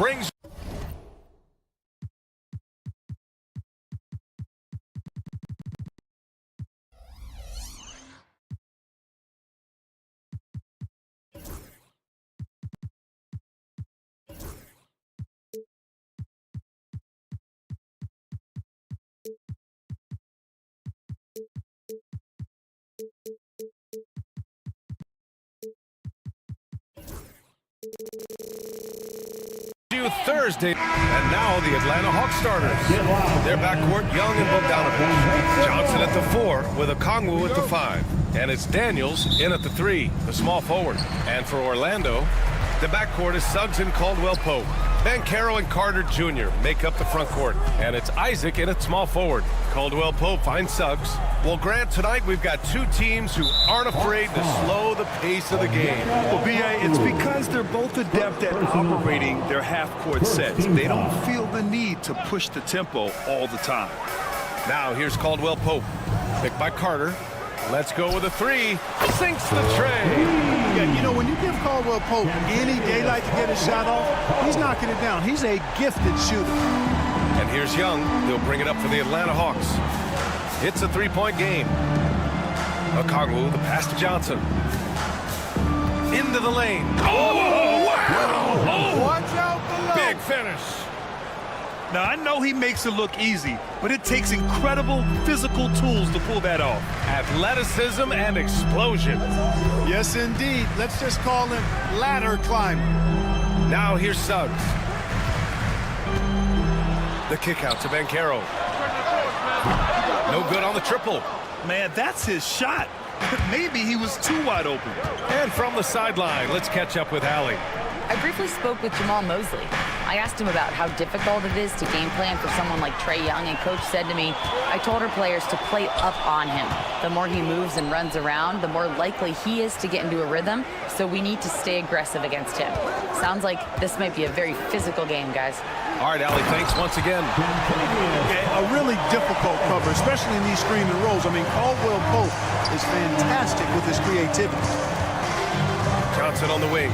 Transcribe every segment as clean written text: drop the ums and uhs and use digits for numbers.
brings you Thursday. And now the Atlanta Hawks starters. Their backcourt, Young and Bogdanovich. Johnson at the 4 with Okongwu at the 5. And it's Daniels in at the 3, the small forward. And for Orlando, the backcourt is Suggs and Caldwell-Pope. Banchero and Carter Jr. make up the front court. And it's Isaac in at small forward. Caldwell-Pope finds Suggs. Well, Grant, tonight we've got two teams who aren't afraid to slow the pace of the game. Well, B.A., it's because they're both adept at operating their half-court sets. They don't feel the need to push the tempo all the time. Now here's Caldwell-Pope. Picked by Carter. Let's go with a 3. Sinks the tray. Yeah, you know, when you give Caldwell-Pope any daylight to get his shot off, he's knocking it down. He's a gifted shooter. And here's Young. They'll bring it up for the Atlanta Hawks. It's a 3-point game. Okongwu, the pass to Johnson. Into the lane. Oh, wow! Oh, watch out below. Big finish. Now, I know he makes it look easy, but it takes incredible physical tools to pull that off. Athleticism and explosion. Yes, indeed. Let's just call him ladder climber. Now here's Suggs. The kick out to Banchero. No good on the triple. Man, that's his shot. Maybe he was too wide open. And from the sideline, let's catch up with Allie. I briefly spoke with Jamal Mosley. I asked him about how difficult it is to game plan for someone like Trae Young, and Coach said to me, I told our players to play up on him. The more he moves and runs around, the more likely he is to get into a rhythm, so we need to stay aggressive against him. Sounds like this might be a very physical game, guys. All right, Allie, thanks once again. Okay, a really difficult cover, especially in these screen and rolls. I mean, Caldwell-Pope is fantastic with his creativity. Johnson on the wing.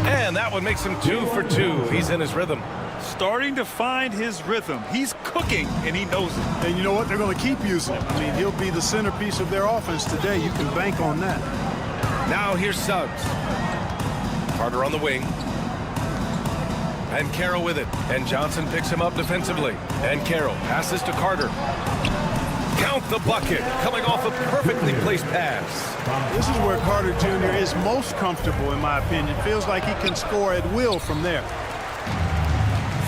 And that one makes him 2 for 2. He's in his rhythm. Starting to find his rhythm. He's cooking, and he knows it. And you know what? They're going to keep using him. I mean, he'll be the centerpiece of their offense today. You can bank on that. Now here's Suggs. Carter on the wing. And Carroll with it. And Johnson picks him up defensively. And Carroll passes to Carter. Count the bucket, coming off a perfectly placed pass. This is where Carter Jr. is most comfortable, in my opinion. Feels like he can score at will from there.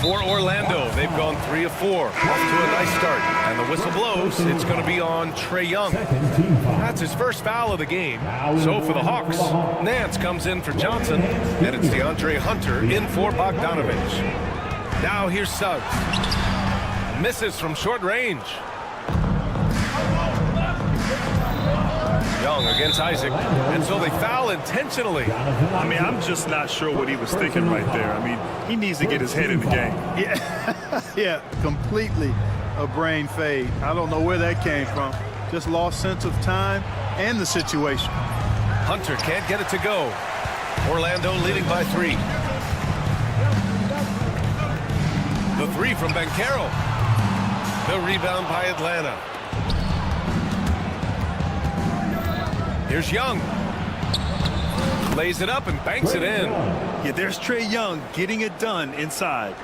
For Orlando, they've gone 3 of 4. Off to a nice start. And the whistle blows. It's going to be on Trae Young. That's his first foul of the game. So for the Hawks, Nance comes in for Johnson. And it's DeAndre Hunter in for Bogdanovich. Now here's Suggs. Misses from short range. Young against Isaac, and so they foul intentionally. I mean, I'm just not sure what he was thinking right there. I mean, he needs to get his head in the game. Yeah, yeah, completely a brain fade. I don't know where that came from. Just lost sense of time and the situation. Hunter can't get it to go. Orlando leading by 3. The 3 from Banchero. The rebound by Atlanta. Here's Young. Lays it up and banks it in. Yeah, there's Trae Young getting it done inside.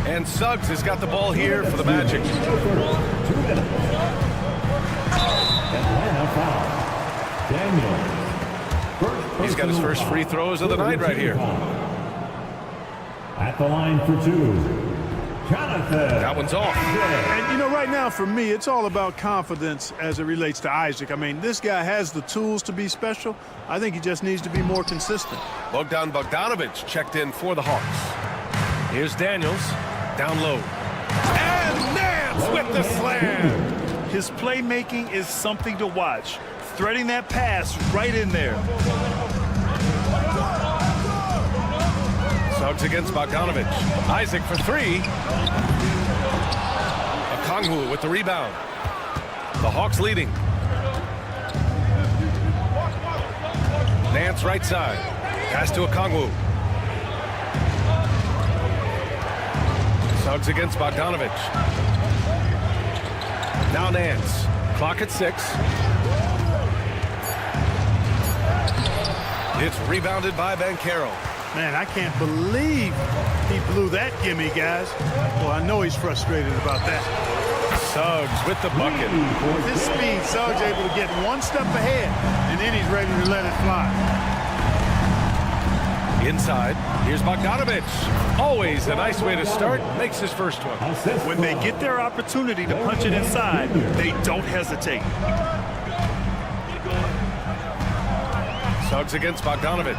And Suggs has got the ball here for the Magic. He's got his first free throws of the night right here. At the line for 2. Jonathan. That one's off. And, you know, right now for me, it's all about confidence as it relates to Isaac. I mean, this guy has the tools to be special. I think he just needs to be more consistent. Bogdanovich checked in for the Hawks. Here's Daniels. Down low. And Nance with the slam. His playmaking is something to watch. Threading that pass right in there. Suggs against Bogdanovich. Isaac for 3. Okongwu with the rebound. The Hawks leading. Nance right side. Pass to Okongwu. Suggs against Bogdanovich. Now Nance. Clock at 6. It's rebounded by Banchero. Man, I can't believe he blew that gimme, guys. Well, I know he's frustrated about that. Suggs with the bucket. With his speed, Suggs able to get one step ahead, and then he's ready to let it fly. Inside, here's Bogdanovich. Always a nice way to start. Makes his first one. When they get their opportunity to punch it inside, they don't hesitate. Suggs against Bogdanovich.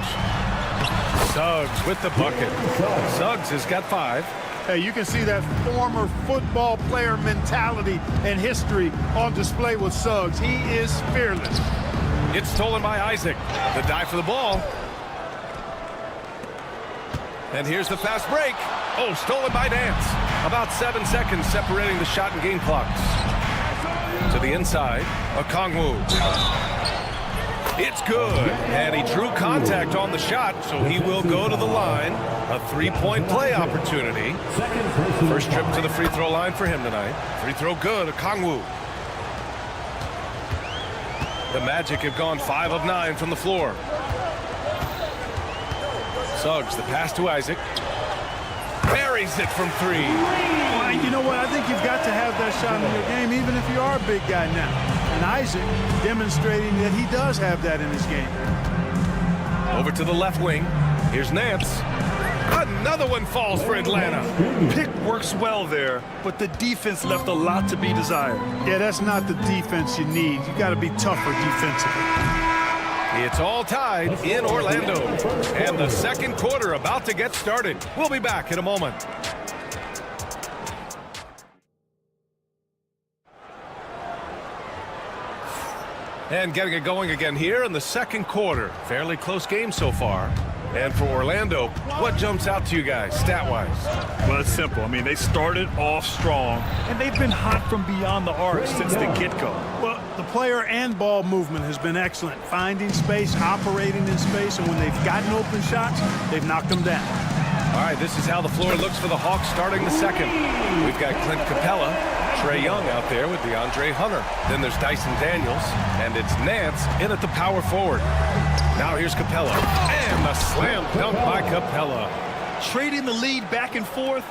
Suggs with the bucket. Suggs has got 5. Hey, you can see that former football player mentality and history on display with Suggs. He is fearless. It's stolen by Isaac. The dive for the ball. And here's the fast break. Oh, stolen by Nance. About 7 seconds separating the shot and game clocks. To the inside, Okongwu. It's good, and he drew contact on the shot, so he will go to the line. A 3-point play opportunity. First trip to the free throw line for him tonight. Free throw good, Okongwu. The Magic have gone 5 of 9 from the floor. Suggs, the pass to Isaac. Buries it from 3. Well, you know what? I think you've got to have that shot in your game, even if you are a big guy now. And Isaac demonstrating that he does have that in his game. Over to the left wing. Here's Nance. Another one falls for Atlanta. Pick works well there, but the defense left a lot to be desired. Yeah, that's not the defense you need. You got to be tougher defensively. It's all tied in Orlando. And the second quarter about to get started. We'll be back in a moment. And getting it going again here in the second quarter. Fairly close game so far. And for Orlando, what jumps out to you guys, stat-wise? Well, it's simple. I mean, they started off strong, and they've been hot from beyond the arc since the get-go. Well, the player and ball movement has been excellent. Finding space, operating in space, and when they've gotten open shots, they've knocked them down. All right, this is how the floor looks for the Hawks starting the second. We've got Clint Capella, Trae Young out there with DeAndre Hunter. Then there's Dyson Daniels, and it's Nance in at the power forward. Now here's Capella, and the slam dunk by Capella. Trading the lead back and forth,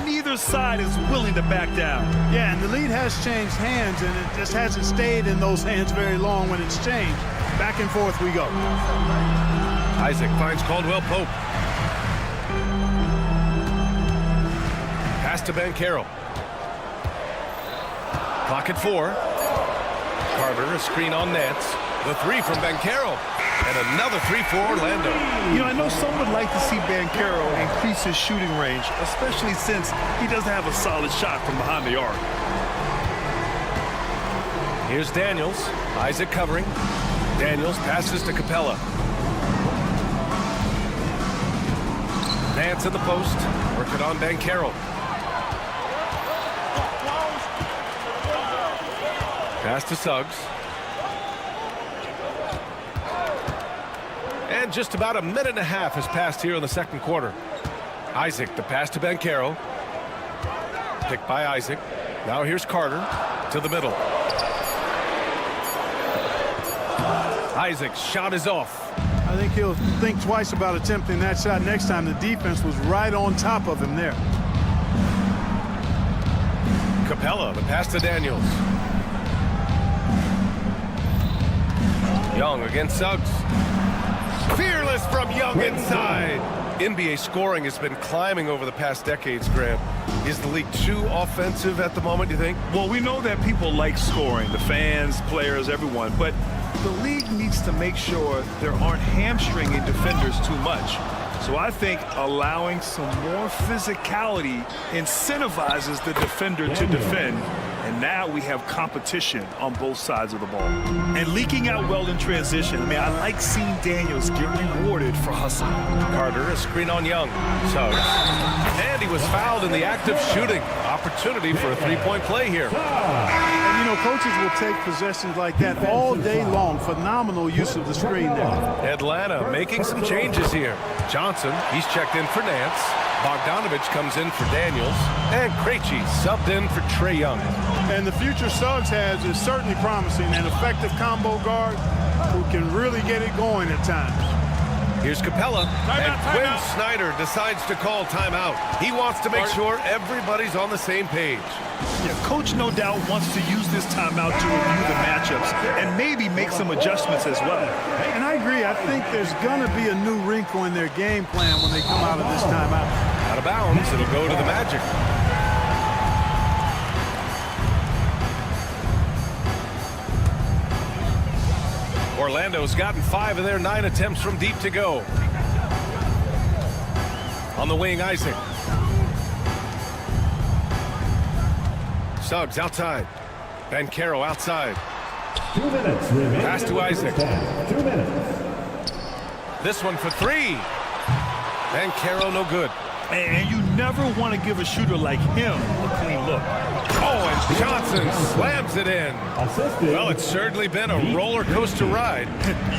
neither side is willing to back down. Yeah, and the lead has changed hands, and it just hasn't stayed in those hands very long when it's changed. Back and forth we go. Isaac finds Caldwell Pope. Pass to Banchero. Clock at 4. Carter, a screen on Nance. The 3 from Banchero. And another 3 for Orlando. You know, I know some would like to see Banchero increase his shooting range, especially since he doesn't have a solid shot from behind the arc. Here's Daniels. Isaac covering. Daniels passes to Capella. Nance in the post. Working on Banchero. Pass to Suggs. And just about a minute and a half has passed here in the second quarter. Isaac, the pass to Banchero. Picked by Isaac. Now here's Carter to the middle. Isaac's shot is off. I think he'll think twice about attempting that shot next time. The defense was right on top of him there. Capella, the pass to Daniels. Young against Suggs. Fearless from Young inside. NBA scoring has been climbing over the past decades, Graham. Is the league too offensive at the moment, do you think? Well, we know that people like scoring, the fans, players, everyone, but the league needs to make sure there aren't hamstringing defenders too much. So I think allowing some more physicality incentivizes the defender to defend. And now we have competition on both sides of the ball. And leaking out well in transition. I mean, I like seeing Daniels get rewarded for hustling. Carter, a screen on Young. Suggs. And he was fouled in the act of shooting. Opportunity for a 3-point play here. And you know, coaches will take possessions like that all day long. Phenomenal use of the screen there. Atlanta making some changes here. Johnson, he's checked in for Nance. Bogdanovich comes in for Daniels. And Krejci subbed in for Trae Young. And the future Suggs has is certainly promising. An effective combo guard who can really get it going at times. Here's Capella, and Quinn Snyder decides to call timeout. He wants to make sure everybody's on the same page. Yeah, Coach no doubt wants to use this timeout to review the matchups and maybe make some adjustments as well. And I agree. I think there's going to be a new wrinkle in their game plan when they come out of this timeout. Out of bounds, it'll go to the Magic. Orlando's gotten 5 of their 9 attempts from deep to go. On the wing, Isaac. Suggs outside. Banchero outside. 2 minutes remaining. Pass to Isaac. 2 minutes. This one for 3. Banchero no good. And you never want to give a shooter like him a clean look. Oh, and Johnson slams it in. Assisted. Well, it's certainly been a roller coaster ride.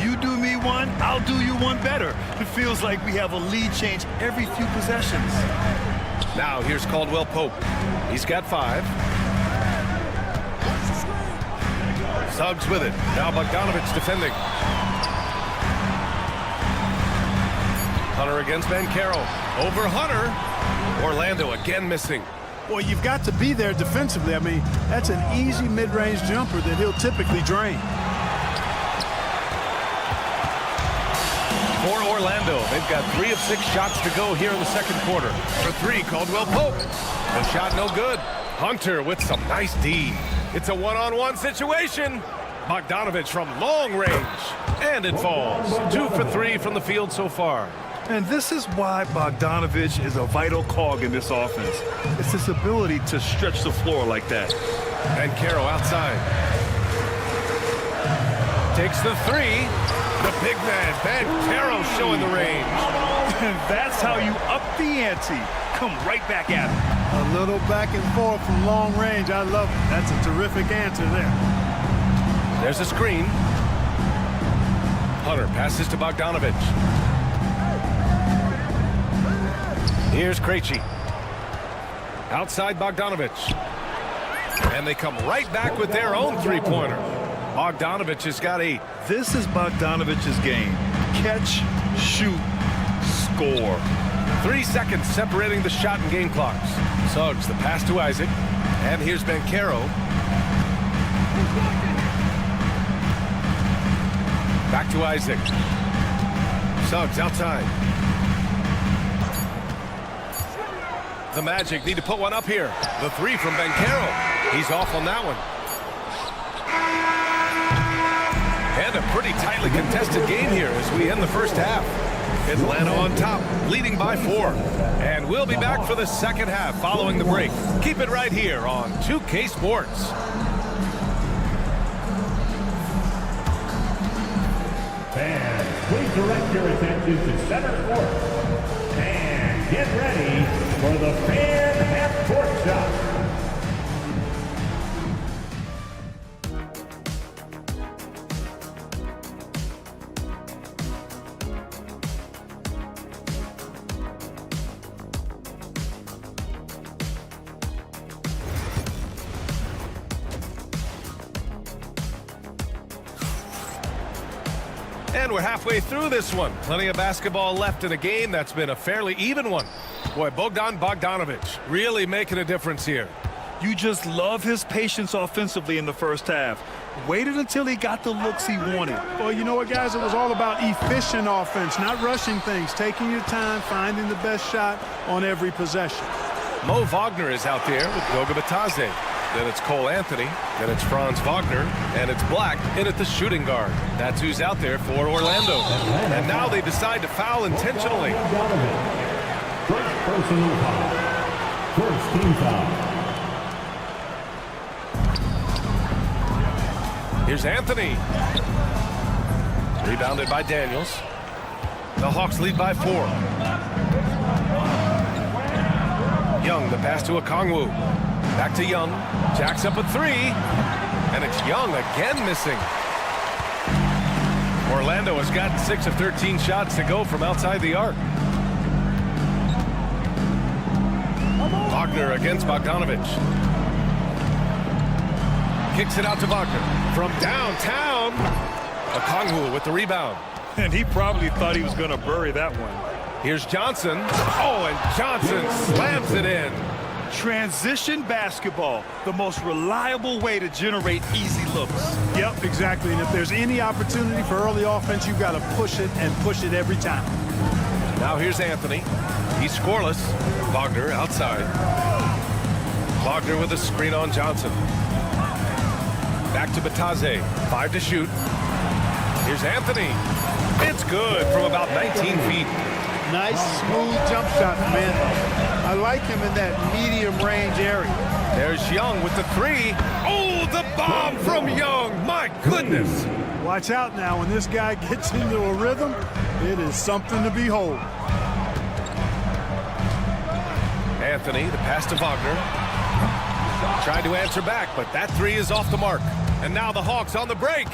You do me one, I'll do you one better. It feels like we have a lead change every few possessions. Now here's Caldwell Pope. He's got 5. Suggs with it. Now Bogdanovich defending. Hunter against Banchero. Over Hunter. Orlando again missing. Well, you've got to be there defensively. I mean, that's an easy mid-range jumper that he'll typically drain. For Orlando, they've got 3 of 6 shots to go here in the second quarter. For 3, Caldwell Pope. The shot no good. Hunter with some nice D. It's a one-on-one situation. Bogdanovich from long range. And it falls. 2 for 3 from the field so far. And this is why Bogdanovich is a vital cog in this offense. It's his ability to stretch the floor like that. Banchero outside. Takes the 3. The big man, Banchero, showing the range. And that's how you up the ante. Come right back at him. A little back and forth from long range. I love it. That's a terrific answer there. There's a screen. Hunter passes to Bogdanovich. Here's Krejci. Outside Bogdanovich. And they come right back with their own three-pointer. Bogdanovich has got 8. This is Bogdanovich's game. Catch, shoot, score. 3 seconds separating the shot and game clocks. Suggs, the pass to Isaac. And here's Banchero. Back to Isaac. Suggs outside. The Magic need to put one up here. The 3 from Banchero. He's off on that one. And a pretty tightly contested game here as we end the first half. Atlanta on top, leading by 4. And we'll be back for the second half following the break. Keep it right here on 2K Sports. Fans, please direct your attention to center court. And get ready for the fan half-court shot. And we're halfway through this one. Plenty of basketball left in a game that's been a fairly even one. Boy, Bogdanovich really making a difference here. You just love his patience offensively in the first half. Waited until he got the looks he wanted. Well, you know what, guys? It was all about efficient offense, not rushing things, taking your time, finding the best shot on every possession. Mo Wagner is out there with Goga Bitadze. Then it's Cole Anthony. Then it's Franz Wagner. And it's Black in at the shooting guard. That's who's out there for Orlando. And now they decide to foul intentionally. First personal foul. First team foul. Here's Anthony. Rebounded by Daniels. The Hawks lead by 4. Young, the pass to Okongwu. Back to Young. Jacks up a 3. And it's Young again missing. Orlando has got 6 of 13 shots to go from outside the arc. Wagner against Bogdanovich. Kicks it out to Wagner. From downtown, Okongwu with the rebound. And he probably thought he was going to bury that one. Here's Johnson. Oh, and Johnson slams it in. Transition basketball, the most reliable way to generate easy looks. Yep, exactly. And if there's any opportunity for early offense, you've got to push it and push it every time. Now here's Anthony. He's scoreless. Wagner outside. Wagner with a screen on Johnson. Back to Bataze. 5 to shoot. Here's Anthony. It's good from about 19 feet. Nice, smooth jump shot, man. I like him in that medium range area. There's Young with the 3. Oh, the bomb from Young. My goodness. Watch out now. When this guy gets into a rhythm, it is something to behold. Anthony, the pass to Wagner. Tried to answer back, but that 3 is off the mark. And now the Hawks on the break.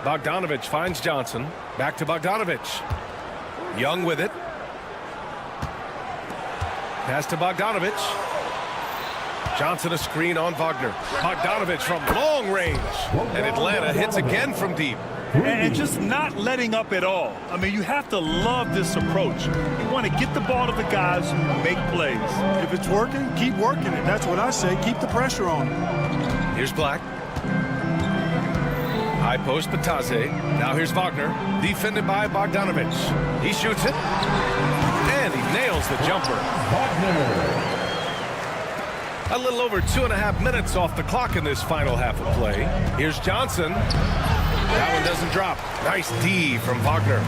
Bogdanovich finds Johnson. Back to Bogdanovich. Young with it. Pass to Bogdanovich. Johnson a screen on Wagner. Bogdanovich from long range. And Atlanta hits again from deep. And just not letting up at all. I mean, you have to love this approach. You want to get the ball to the guys who make plays. If it's working, keep working it. That's what I say. Keep the pressure on. Here's Black. High post, Bataze. Now here's Wagner. Defended by Bogdanovich. He shoots it. And he nails the jumper. A little over 2.5 minutes off the clock in this final half of play. Here's Johnson. That one doesn't drop. Nice D from Wagner.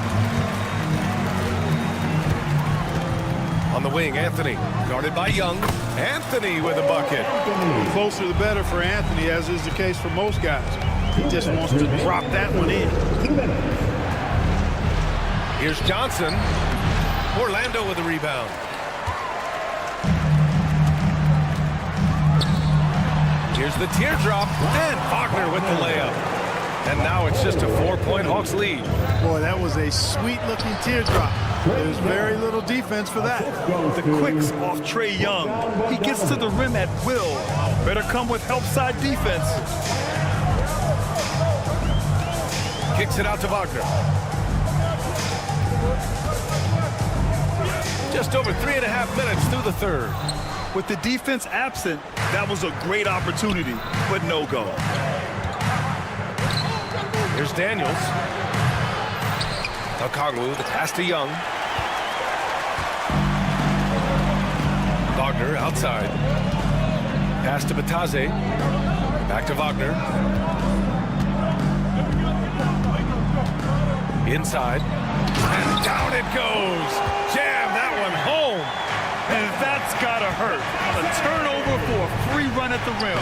On the wing, Anthony. Guarded by Young. Anthony with a bucket. The closer the better for Anthony, as is the case for most guys. He just wants to drop that one in. Here's Johnson. Orlando with a rebound. Here's the teardrop. And Wagner with the layup. And now it's just a 4-point Hawks lead. Boy, that was a sweet-looking teardrop. There's very little defense for that. The quicks off Trae Young. He gets to the rim at will. Better come with help side defense. Kicks it out to Wagner. Just over 3.5 minutes through the third. With the defense absent, that was a great opportunity, but no go. Here's Daniels. Okongwu, the pass to Young. Wagner outside. Pass to Bataze. Back to Wagner. Inside. And down it goes. Jam that one home. And that's gotta hurt. A turnover for a free run at the rim.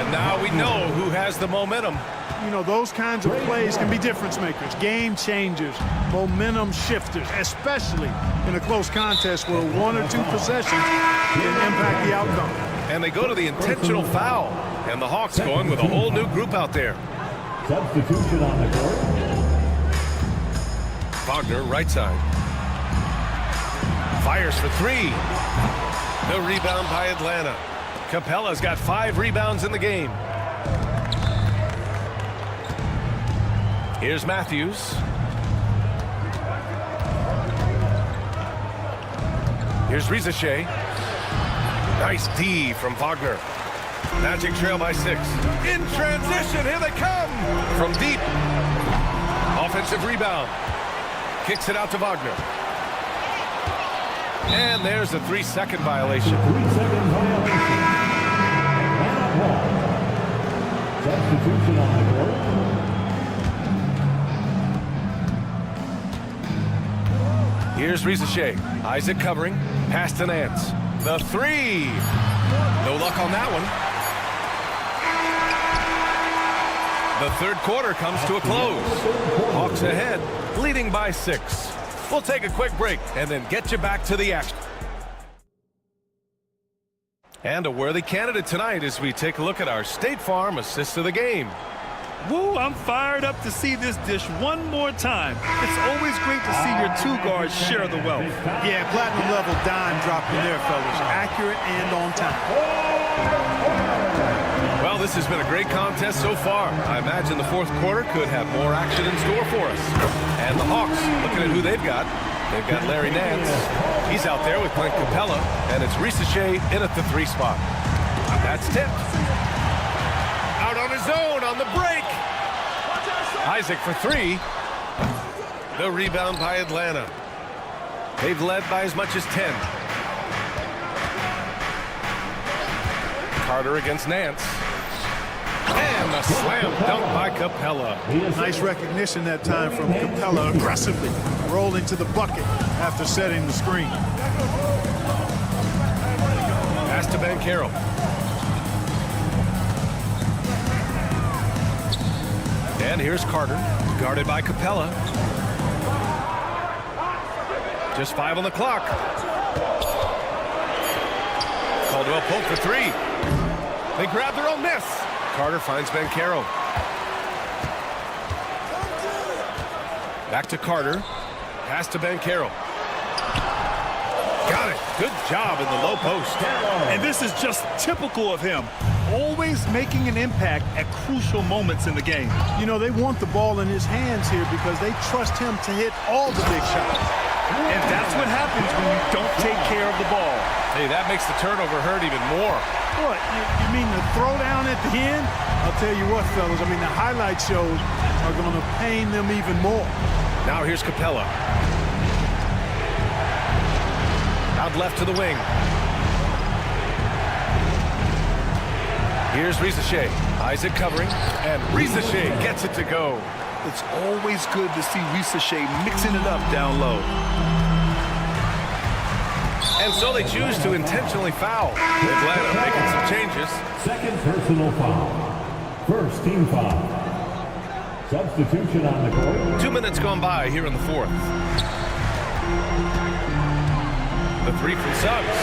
And now we know who has the momentum. You know, those kinds of plays can be difference makers, game changers, momentum shifters, especially in a close contest where 1 or 2 possessions can impact the outcome. And they go to the intentional foul. And the Hawks going with a whole new group out there. Substitution on the court. Wagner, right side. Fires for 3. The rebound by Atlanta. Capella's got 5 rebounds in the game. Here's Matthews. Here's Rizachet. Nice D from Wagner. Magic trail by 6. In transition, here they come. From deep. Offensive rebound. Kicks it out to Wagner. And there's a 3-second violation. 3-second violation. Substitution on the court. Here's Rizachet. Isaac covering. Pass to Nance. The 3. No luck on that one. The third quarter comes to a close. Hawks ahead, leading by 6. We'll take a quick break and then get you back to the action. And a worthy candidate tonight as we take a look at our State Farm assist of the game. Woo, I'm fired up to see this dish one more time. It's always great to see your two guards share the wealth. Yeah, platinum level dime dropping there, fellas. Accurate and on time. Well, this has been a great contest so far. I imagine the fourth quarter could have more action in store for us. And the Hawks, looking at who they've got. They've got Larry Nance. He's out there with Clint Capella. And it's Risache in at the 3 spot. That's tipped. Out on his own on the break. Isaac for 3. The rebound by Atlanta. They've led by as much as 10. Carter against Nance. And a slam dunk by Capella. Nice recognition that time from Capella, aggressively rolling to the bucket after setting the screen. Pass to Banchero. And here's Carter, guarded by Capella. Just 5 on the clock. Caldwell Pope for 3. They grab their own miss. Carter finds Banchero. Back to Carter. Pass to Banchero. Got it. Good job in the low post. And this is just typical of him. Always making an impact at crucial moments in the game. You know, they want the ball in his hands here because they trust him to hit all the big shots. And that's what happens when you don't take care of the ball. Hey, that makes the turnover hurt even more. What, you mean the throwdown at the end? I'll tell you what, fellas, I mean, the highlight shows are going to pain them even more. Now here's Capella. Out left to the wing. Here's Risache. Isaac covering, and Risache gets it to go. It's always good to see Risache mixing it up down low. And so they choose to intentionally foul. Atlanta making some changes. Second personal foul. First team foul. Substitution on the court. 2 minutes gone by here in the fourth. The 3 from Suggs.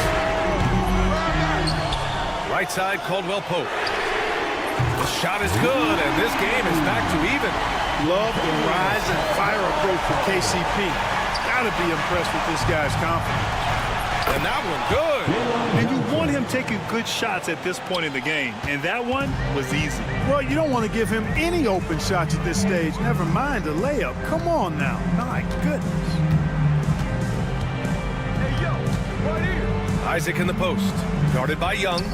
Right side, Caldwell Pope. The shot is good, and this game is back to even. Love the rise and fire approach from KCP. Gotta be impressed with this guy's confidence. And that one good. And you want him taking good shots at this point in the game, and that one was easy. Well, you don't want to give him any open shots at this stage. Never mind a layup. Come on now. My goodness. Hey, yo, right here. Isaac in the post. Guarded by Young.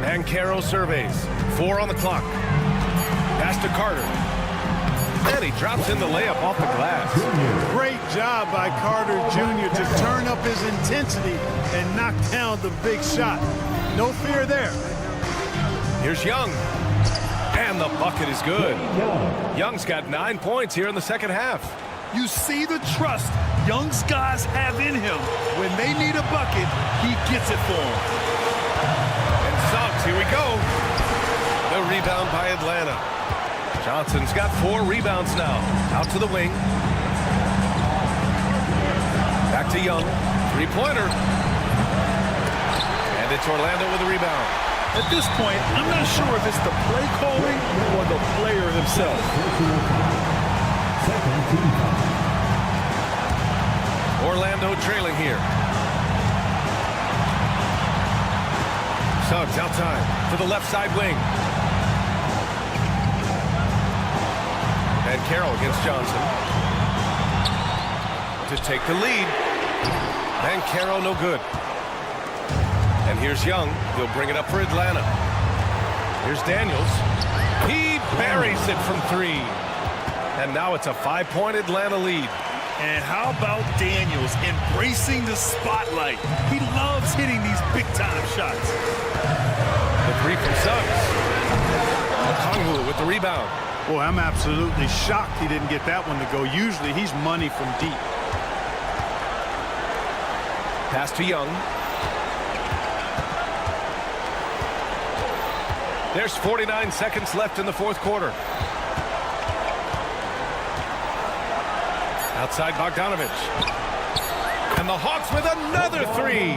Banchero surveys. 4 on the clock. Pass to Carter. And he drops in the layup off the glass. Great job by Carter Jr. to turn up his intensity and knock down the big shot. No fear there. Here's Young. And the bucket is good. Young's got 9 points here in the second half. You see the trust Young's guys have in him. When they need a bucket, he gets it for them. And Suggs, here we go. The rebound by Atlanta. Johnson's got 4 rebounds now. Out to the wing. Back to Young. 3-pointer. And it's Orlando with a rebound. At this point, I'm not sure if it's the play calling or the player himself. Second team foul. Orlando trailing here. Suggs outside to the left side wing. And Carroll against Johnson. To take the lead. And Carroll no good. And here's Young. He'll bring it up for Atlanta. Here's Daniels. He buries it from 3. And now it's a 5-point Atlanta lead. And how about Daniels embracing the spotlight? He loves hitting these big-time shots. The 3 from Suggs. Okongwu with the rebound. Boy, I'm absolutely shocked he didn't get that one to go. Usually he's money from deep. Pass to Young. There's 49 seconds left in the fourth quarter. Outside Bogdanovich. And And the Hawks with another three.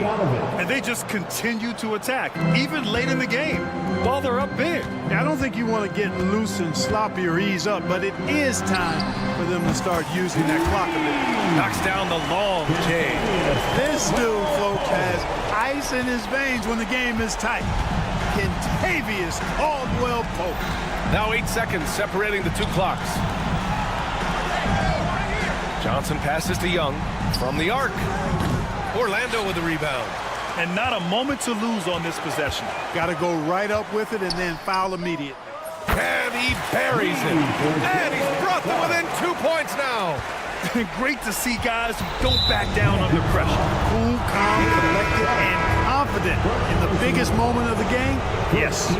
And they just continue to attack, even late in the game, while they're up big. Yeah, I don't think you want to get loose and sloppy or ease up, but it is time for them to start using that clock a bit. Knocks down the long J. This dude, folks, has ice in his veins when the game is tight. Kentavious Caldwell Pope. Now 8 seconds separating the two clocks. Johnson passes to Young from the arc. Orlando with the rebound. And not a moment to lose on this possession. Got to go right up with it and then foul immediately. And he buries it. And he's brought them within 2 points now. Great to see guys who don't back down under pressure. Cool, calm, collected, and confident in the biggest moment of the game. Yes.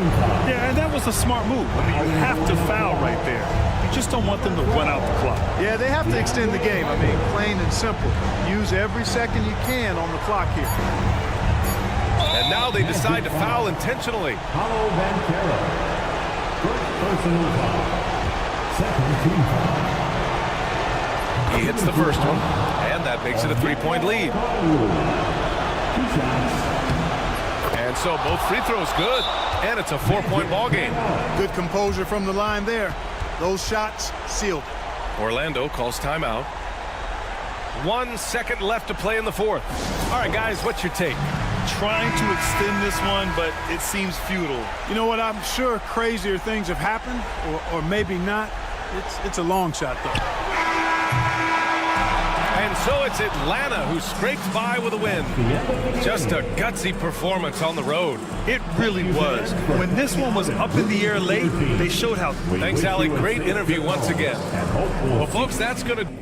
Yeah, and that was a smart move. I mean, you have to foul right there. You just don't want them to run out the clock. Yeah, they have to extend the game. I mean, plain and simple. Use every second you can on the clock here. And now they decide to foul intentionally. Paulo Banchero. First personal foul. Second team foul. He hits the first one, and that makes it a 3-point lead. 2 shots. And so both free throws good, and it's a 4-point ball game. Good composure from the line there. Those shots sealed. Orlando calls timeout. 1 second left to play in the fourth. All right, guys, what's your take? Trying to extend this one, but it seems futile. You know what? I'm sure crazier things have happened, or maybe not. It's a long shot, though. And so it's Atlanta who scrapes by with a win. Just a gutsy performance on the road. It really was. When this one was up in the air late, they showed how. Thanks, Allie. Great interview once again. Well, folks, that's going to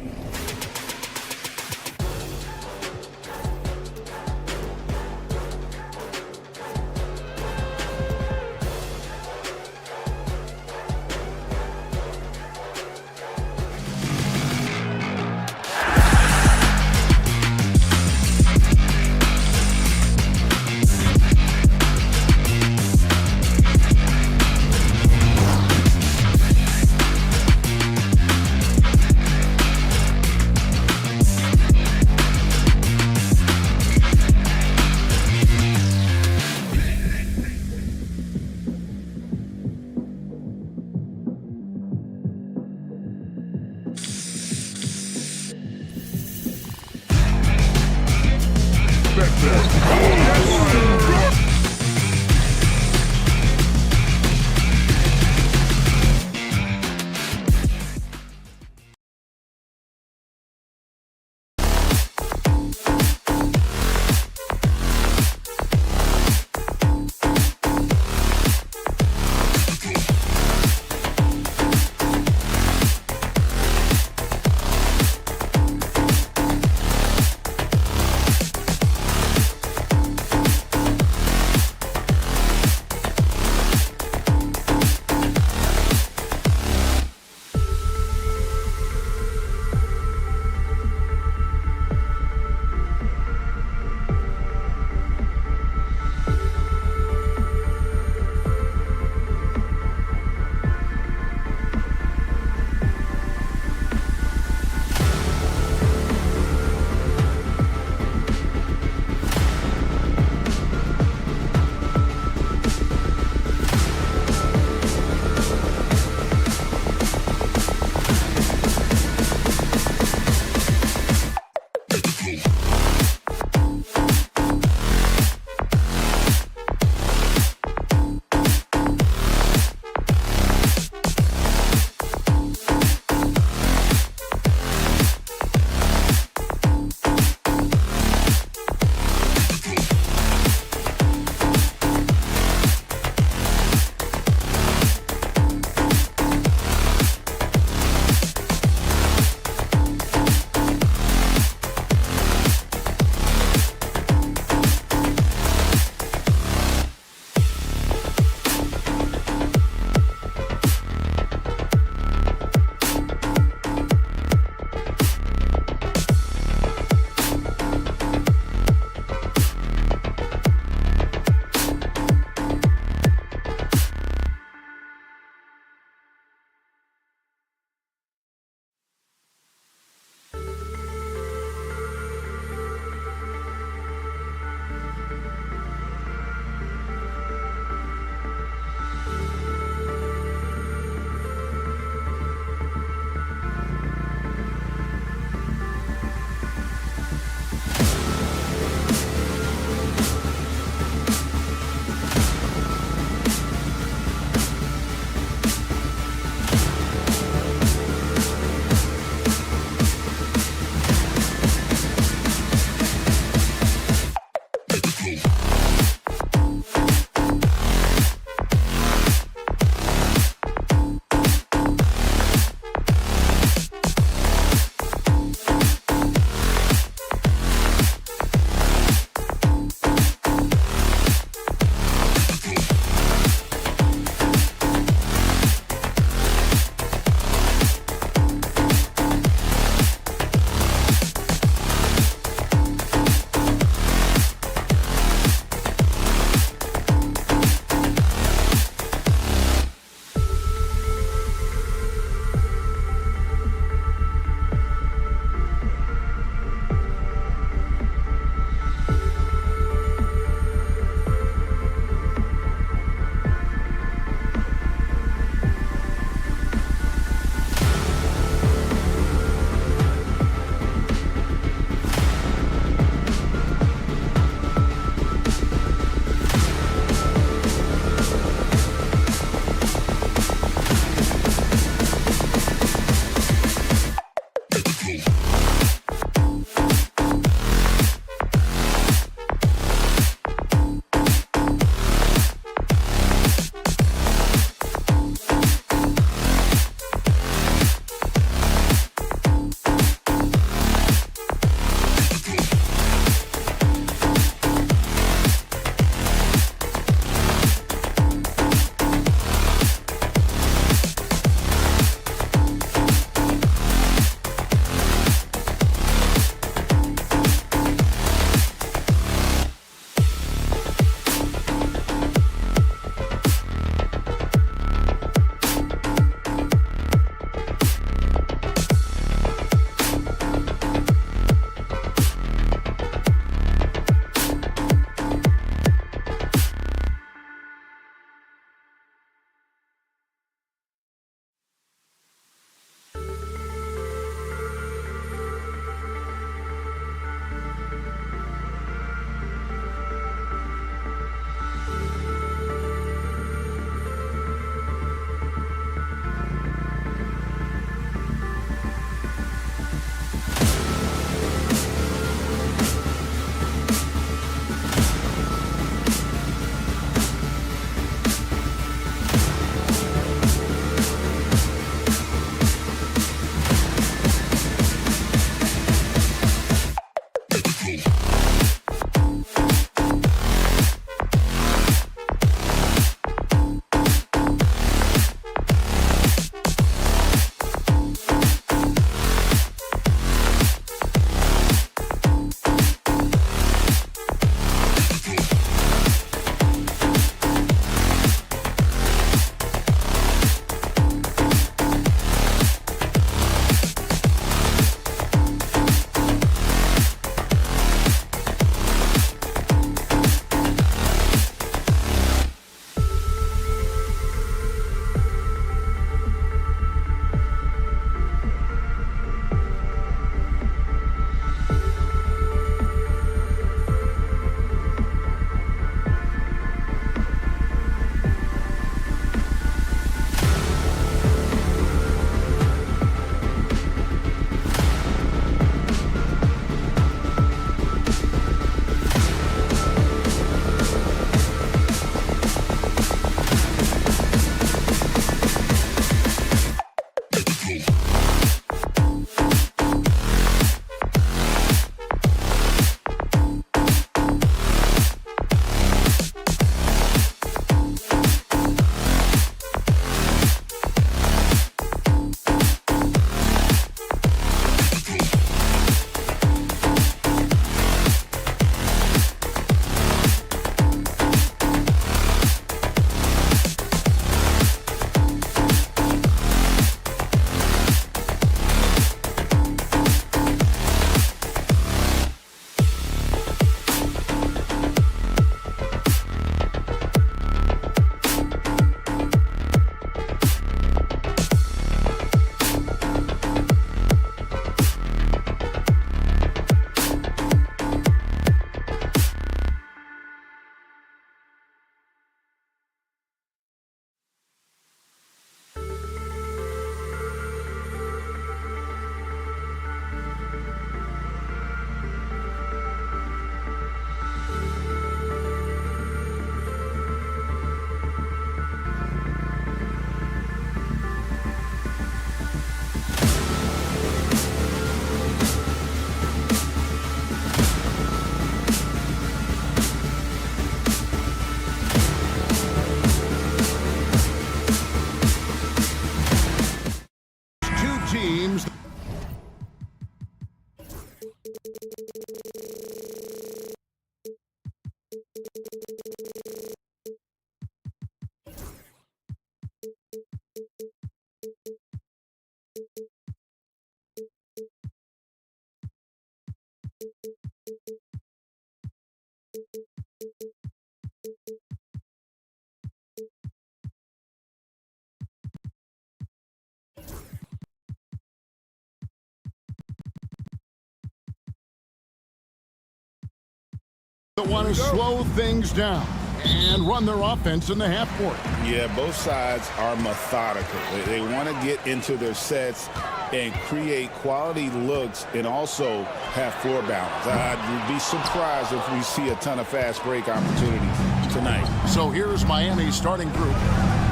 that want to slow things down and run their offense in the half court. Yeah, both sides are methodical. They want to get into their sets and create quality looks and also have floor balance. I'd be surprised if we see a ton of fast break opportunities tonight. So here's Miami's starting group.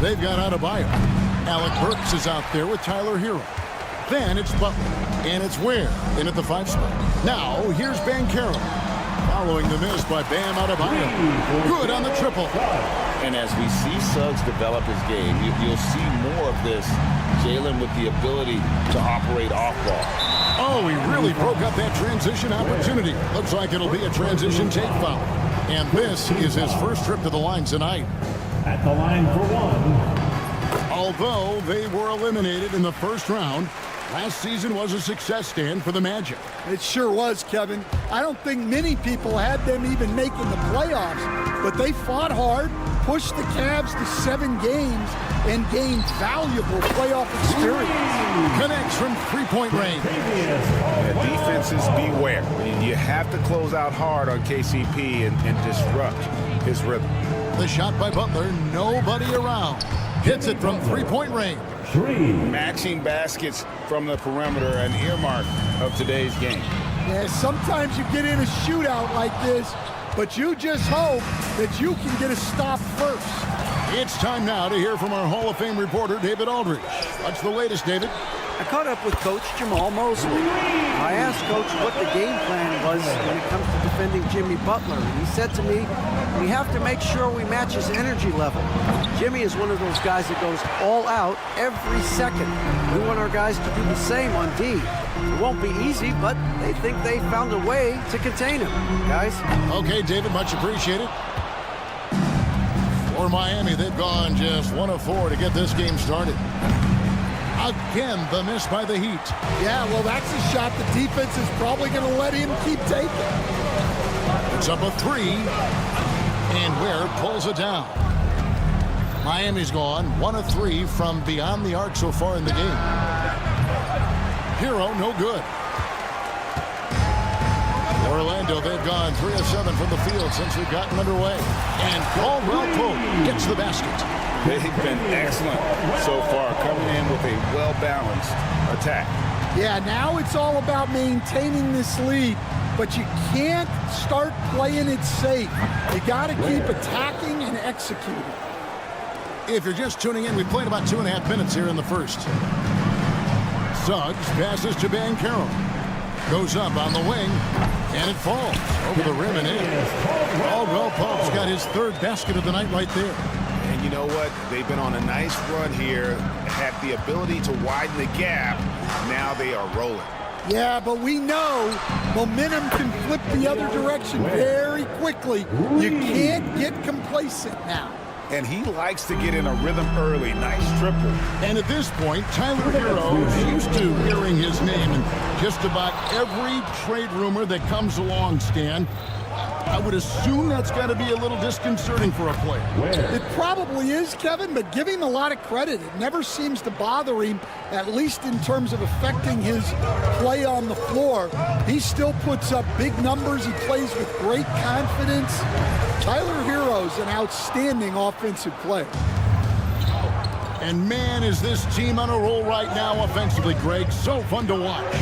They've got Adebayo. Alec Burks is out there with Tyler Hero. Then it's Butler, and it's Ware in at the 5 spot. Now here's Banchero, following the miss by Bam Adebayo. Good on the triple. And as we see Suggs develop his game, you'll see more of this. Jalen with the ability to operate off ball. Oh, he really broke up that transition opportunity. Looks like it'll be a transition take foul. And this is his first trip to the line tonight. At the line for one. Although they were eliminated in the first round, last season was a success stand for the Magic. It sure was, Kevin. I don't think many people had them even making the playoffs, but they fought hard, pushed the Cavs to 7 games, and gained valuable playoff experience. Connects from three-point range. Defenses, beware. You have to close out hard on KCP and disrupt his rhythm. The shot by Butler, nobody around. Hits it from three-point range. Matching baskets from the perimeter, an earmark of today's game. Yeah, sometimes you get in a shootout like this, but you just hope that you can get a stop first. It's time now to hear from our Hall of Fame reporter, David Aldridge. What's the latest, David? I caught up with Coach Jamal Mosley. I asked Coach what the game plan was when it comes to defending Jimmy Butler. And he said to me, we have to make sure we match his energy level. Jimmy is one of those guys that goes all out every second. We want our guys to do the same on D. It won't be easy, but they think they found a way to contain him. Guys? Okay, David, much appreciated. For Miami, they've gone just 1 of 4 to get this game started. Again, the miss by the Heat. Yeah, well, that's a shot the defense is probably going to let him keep taking. It's up a 3, and Ware pulls it down. Miami's gone 1 of 3 from beyond the arc so far in the game. Hero, no good. Orlando, they've gone 3 of 7 from the field since we've gotten underway. And Caldwell Pope gets the basket. They've been excellent so far, coming in with a well-balanced attack. Yeah, now it's all about maintaining this lead, but you can't start playing it safe. You got to keep attacking and executing. If you're just tuning in, we played about 2.5 minutes here in the first. Suggs passes to Banchero. Goes up on the wing, and it falls over the rim and in. Caldwell Pope's got his 3rd basket of the night right there. And you know what? They've been on a nice run here, had the ability to widen the gap. Now they are rolling. Yeah, but we know momentum can flip the other direction very quickly. You can't get complacent now. And he likes to get in a rhythm early. Nice triple. And at this point, Tyler Hero is used to hearing his name in just about every trade rumor that comes along, Stan. I would assume that's got to be a little disconcerting for a player. It probably is, Kevin, but give him a lot of credit. It never seems to bother him, at least in terms of affecting his play on the floor. He still puts up big numbers. He plays with great confidence. Tyler Hero's an outstanding offensive player. And man, is this team on a roll right now offensively, Greg. So fun to watch.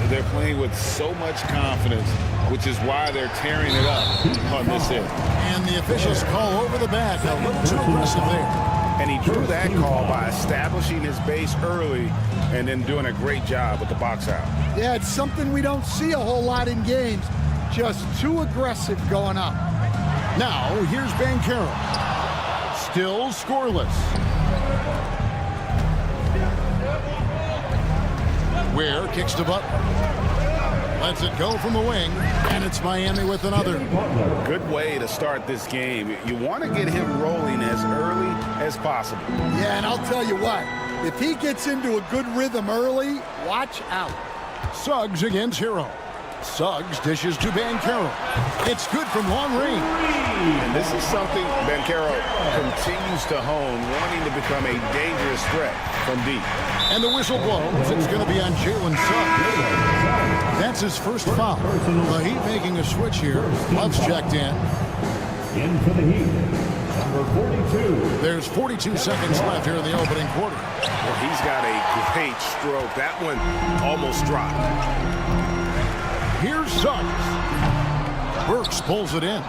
They're playing with so much confidence, which is why they're tearing it up on this end. And the officials call over the back. A little too aggressive there. And he drew that call by establishing his base early and then doing a great job with the box out. Yeah, it's something we don't see a whole lot in games. Just too aggressive going up. Now, here's Banchero. Still scoreless. Ware kicks to Butler. Lets it go from the wing, and it's Miami with another. Good way to start this game. You want to get him rolling as early as possible. Yeah, and I'll tell you what, if he gets into a good rhythm early, watch out. Suggs against Hero. Suggs dishes to Banchero. It's good from long range. And this is something Banchero continues to hone, wanting to become a dangerous threat from deep. And the whistle blows. It's going to be on Jalen Suggs. That's his first foul. The Heat making a switch here. Love's checked in. In for the Heat, number 42. There's 42 seconds left here in the opening quarter. Well, he's got a great stroke. That one almost dropped. Here's Suggs. Burks pulls it in.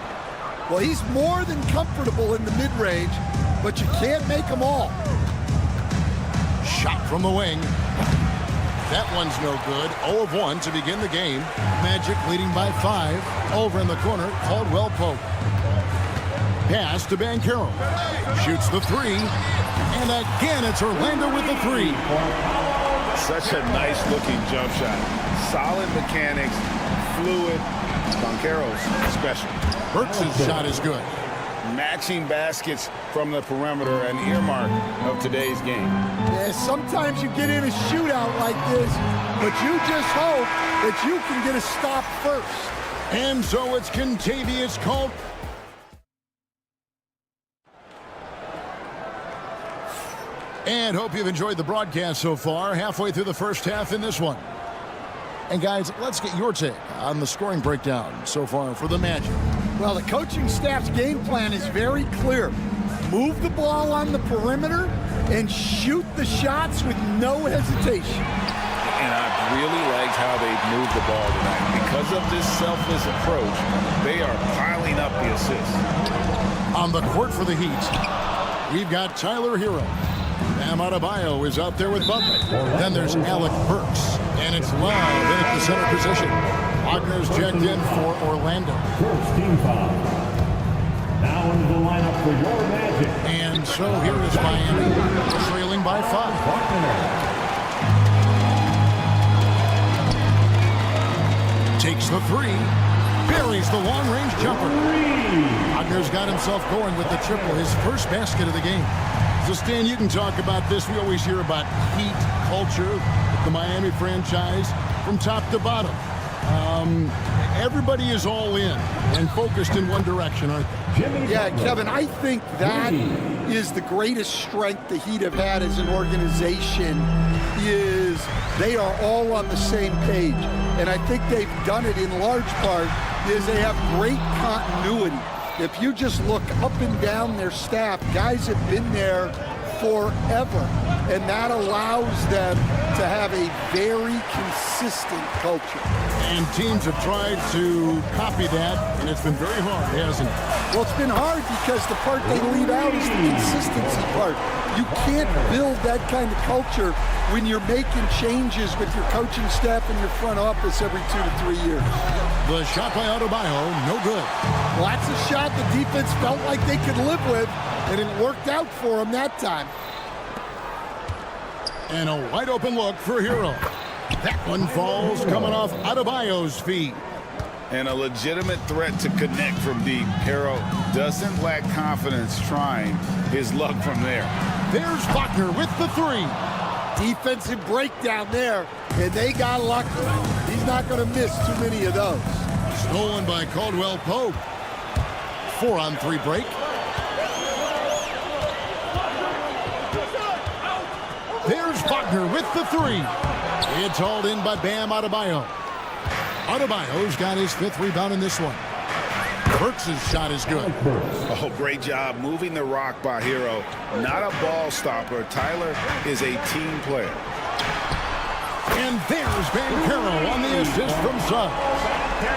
Well, he's more than comfortable in the mid-range, but you can't make them all. Shot from the wing. That one's no good. 0 of 1 to begin the game. Magic leading by 5. Over in the corner, Caldwell Pope. Pass to Banchero. Shoots the 3. And again, it's Orlando with the 3. Such a nice-looking jump shot. Solid mechanics, fluid. Banchero's special. Burks' shot is good. Matching baskets from the perimeter, an earmark of today's game. Yeah, sometimes you get in a shootout like this, but you just hope that you can get a stop first. And so it's Kentavious Caldwell. And hope you've enjoyed the broadcast so far. Halfway through the first half in this one. And guys, let's get your take on the scoring breakdown so far for the Magic. Well, the coaching staff's game plan is very clear. Move the ball on the perimeter and shoot the shots with no hesitation. And I've really liked how they've moved the ball tonight. Because of this selfless approach, they are piling up the assists. On the court for the Heat, we've got Tyler Hero. Bam Adebayo is out there with Butler. Then there's Alec Burks. And it's Love in at the center position. Wagner's checked in for Orlando. First team foul. Now into the lineup for your Magic. And so here is Miami, trailing by 5. Takes the 3. Buries the long-range jumper. Wagner's got himself going with the triple, his first basket of the game. So, Stan, you can talk about this. We always hear about Heat culture, the Miami franchise, from top to bottom. Everybody is all in and focused in one direction, aren't they? Yeah, Kevin, I think that is the greatest strength the Heat have had as an organization is they are all on the same page. And I think they've done it in large part is they have great continuity. If you just look up and down their staff, guys have been there forever, and that allows them to have a very consistent culture. And teams have tried to copy that, and it's been very hard, hasn't it? Well, it's been hard because the part they leave out is the consistency part. You can't build that kind of culture when you're making changes with your coaching staff and your front office every 2 to 3 years. The shot by Adebayo, no good. Well, that's a shot the defense felt like they could live with, and it worked out for them that time. And a wide open look for Hero. That one falls coming off Adebayo's feet. And a legitimate threat to connect from deep. Hero doesn't lack confidence trying his luck from there. There's Wagner with the 3. Defensive breakdown there, and they got lucky. He's not going to miss too many of those. Stolen by Caldwell Pope. 4-on-3 break. There's Wagner with the 3. It's hauled in by Bam Adebayo. Adebayo's got his 5th rebound in this one. Burks' shot is good. Oh, great job moving the rock by Hero. Not a ball stopper. Tyler is a team player. And there's Banchero on the assist from Suggs.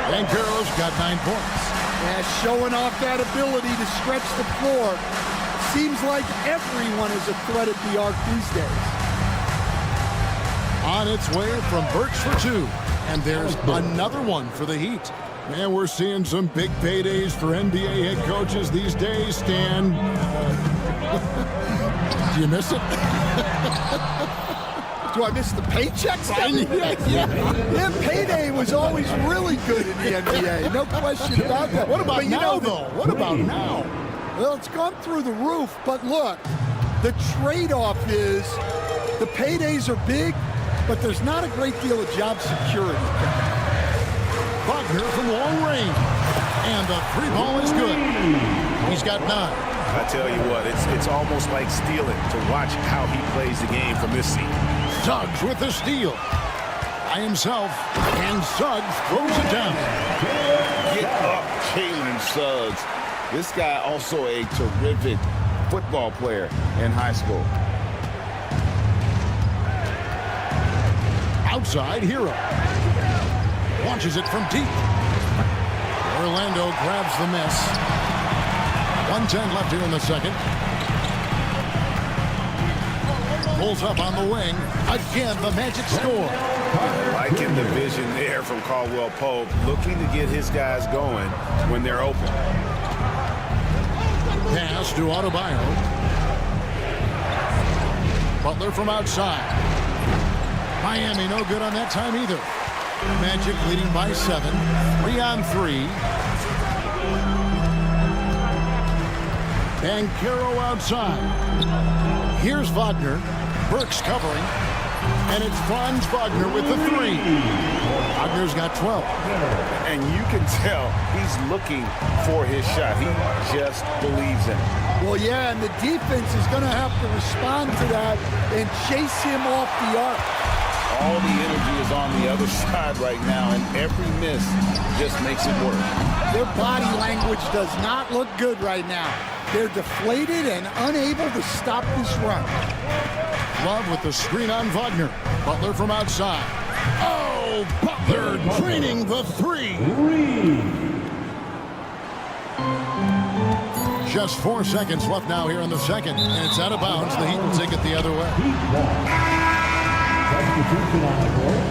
Banchero's got 9 points. Yeah, showing off that ability to stretch the floor. Seems like everyone is a threat at the arc these days. On its way from Burks for 2. And there's another one for the Heat. Man, we're seeing some big paydays for NBA head coaches these days, Stan. Do you miss it? Do I miss the paychecks? Yeah, payday was always really good in the NBA. No question about that. What about now, though? What about now? Well, it's gone through the roof, but look, the trade-off is the paydays are big, but there's not a great deal of job security. Wagner from long range. And the three ball is good. He's got 9. I tell you what, it's almost like stealing to watch how he plays the game from this seat. Suggs with the steal. By himself, and Suggs throws it down. Get up, Jalen Suggs. This guy also a terrific football player in high school. Outside Hero. Launches it from deep. Orlando grabs the miss. 1:10 left here in the second. Pulls up on the wing. Again, the Magic score. Liking the vision there from Caldwell Pope, looking to get his guys going when they're open. Pass to Adebayo. Butler from outside. Miami no good on that time either. Magic leading by 7. 3-on-3. Banchero outside. Here's Wagner. Burks covering. And it's Franz Wagner with the 3. Wagner's got 12. And you can tell he's looking for his shot. He just believes in it. Well, yeah, and the defense is going to have to respond to that and chase him off the arc. All the energy is on the other side right now, and every miss just makes it work. Their body language does not look good right now. They're deflated and unable to stop this run. Love with the screen on Wagner. Butler from outside. Oh, Butler draining the 3. Just 4 seconds left now here in the second. And it's out of bounds. The Heat will take it the other way. Substitution on the court.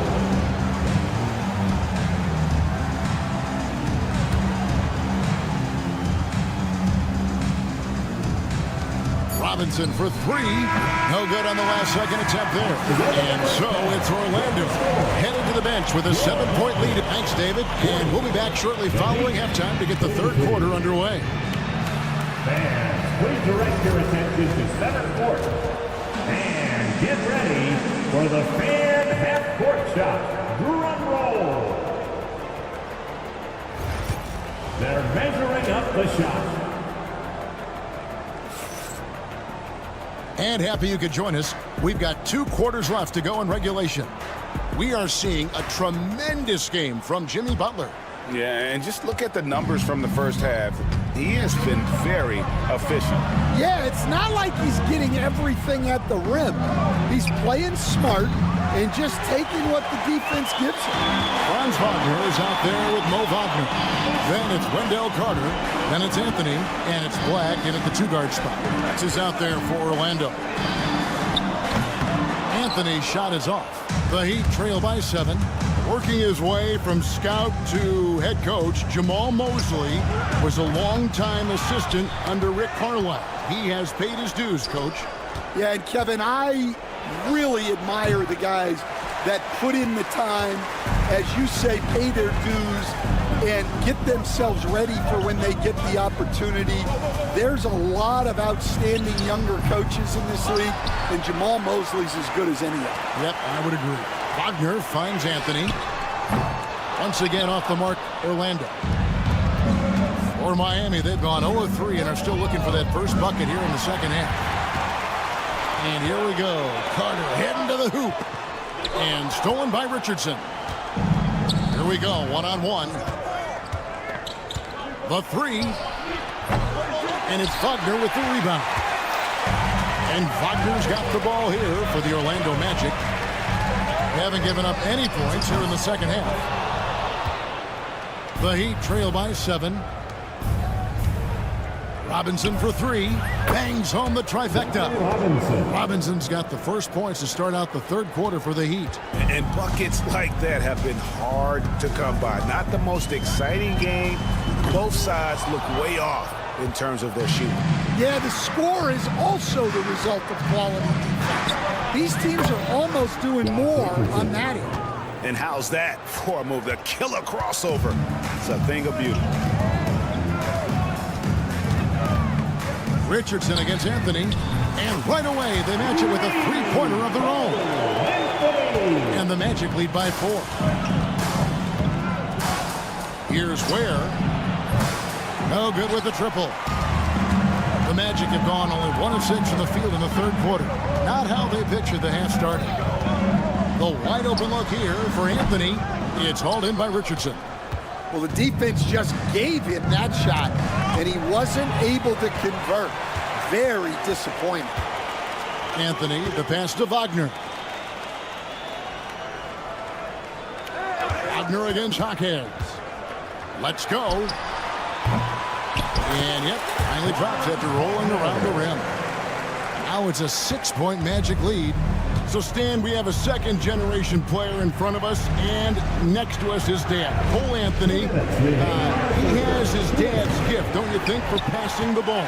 Robinson for 3. No good on the last second attempt there. And so it's Orlando headed to the bench with a 7-point lead. Thanks, David. And we'll be back shortly following halftime to get the third quarter underway. Fans, please direct your attention to center court. And get ready for the fan half-court shot. Drum roll. They're measuring up the shot. And happy you could join us. We've got 2 quarters left to go in regulation. We are seeing a tremendous game from Jimmy Butler. Yeah, and just look at the numbers from the first half. He has been very efficient. Yeah, it's not like he's getting everything at the rim. He's playing smart and just taking what the defense gives him. Franz Wagner is out there with Mo Wagner. Then it's Wendell Carter. Then it's Anthony. And it's Black in at the 2-guard spot. This is out there for Orlando. Anthony's shot is off. The Heat trail by 7. Working his way from scout to head coach, Jamal Mosley was a longtime assistant under Rick Carlisle. He has paid his dues, Coach. Yeah, and Kevin, I really admire the guys that put in the time, as you say, pay their dues and get themselves ready for when they get the opportunity. There's a lot of outstanding younger coaches in this league, and Jamal Mosley's as good as any of them. Yep, I would agree. Wagner finds Anthony. Once again off the mark, Orlando. For Miami, they've gone 0-3 and are still looking for that first bucket here in the second half. And here we go. Carter heading to the hoop. And stolen by Richardson. Here we go, 1-on-1. The 3. And it's Wagner with the rebound. And Wagner's got the ball here for the Orlando Magic. They haven't given up any points here in the second half. The Heat trail by 7. Robinson for 3. Bangs home the trifecta. Robinson's got the first points to start out the third quarter for the Heat. And buckets like that have been hard to come by. Not the most exciting game. Both sides look way off in terms of their shooting. Yeah, the score is also the result of quality defense. These teams are almost doing more on that end. And how's that for a move? The killer crossover. It's a thing of beauty. Richardson against Anthony. And right away, they match it with a 3-pointer of their own. And the Magic lead by 4. Here's Ware. No good with the triple. The Magic have gone only 1 of 6 from the field in the third quarter. Not how they pictured the half starting. The wide open look here for Anthony. It's hauled in by Richardson. Well, the defense just gave him that shot, and he wasn't able to convert. Very disappointing. Anthony, the pass to Wagner. Wagner against Jaquez. Let's go. And yep, finally drops after rolling around the rim. Now it's a 6-point Magic lead. So, Stan, we have a second-generation player in front of us, and next to us his dad, Cole Anthony. He has his dad's gift, don't you think, for passing the ball?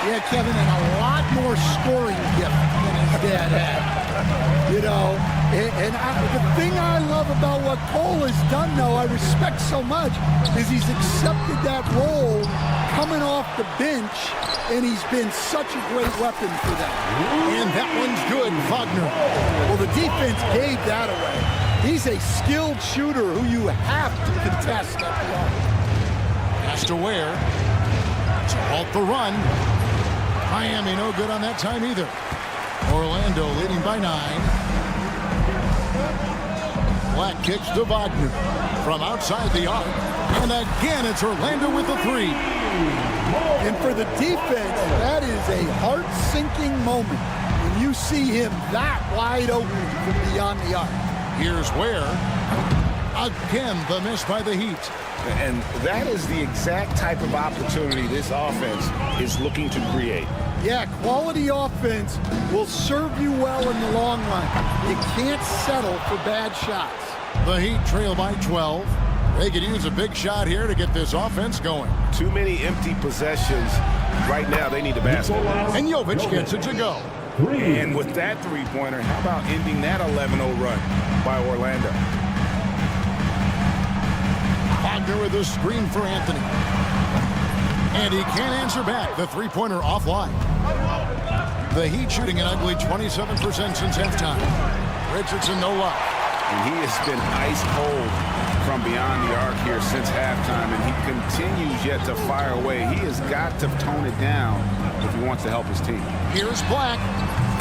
Yeah, Kevin, and a lot more scoring gift than his dad had. You know, the thing I love about what Cole has done, though, I respect so much, is he's accepted that role coming off the bench, and he's been such a great weapon for them. And that one's good, Wagner. Well, the defense gave that away. He's a skilled shooter who you have to contest at the arc. Pass to Ware. To halt the run. Miami no good on that time either. Orlando leading by 9. Black kicks to Wagner from outside the arc. And again, it's Orlando with the 3. And for the defense, that is a heart-sinking moment when you see him that wide open from beyond the arc. Here's Ware. Again, the miss by the Heat. And that is the exact type of opportunity this offense is looking to create. Yeah, quality offense will serve you well in the long run. You can't settle for bad shots. The Heat trail by 12. They could use a big shot here to get this offense going. Too many empty possessions. Right now, they need a basket. And Jovic gets it to go. And with that three-pointer, how about ending that 11-0 run by Orlando? Wagner with a screen for Anthony. And he can't answer back. The three-pointer offline. The Heat shooting an ugly 27% since halftime. Richardson, no luck. And he has been ice cold from beyond the arc here since halftime, and he continues yet to fire away. He has got to tone it down if he wants to help his team. Here's Black.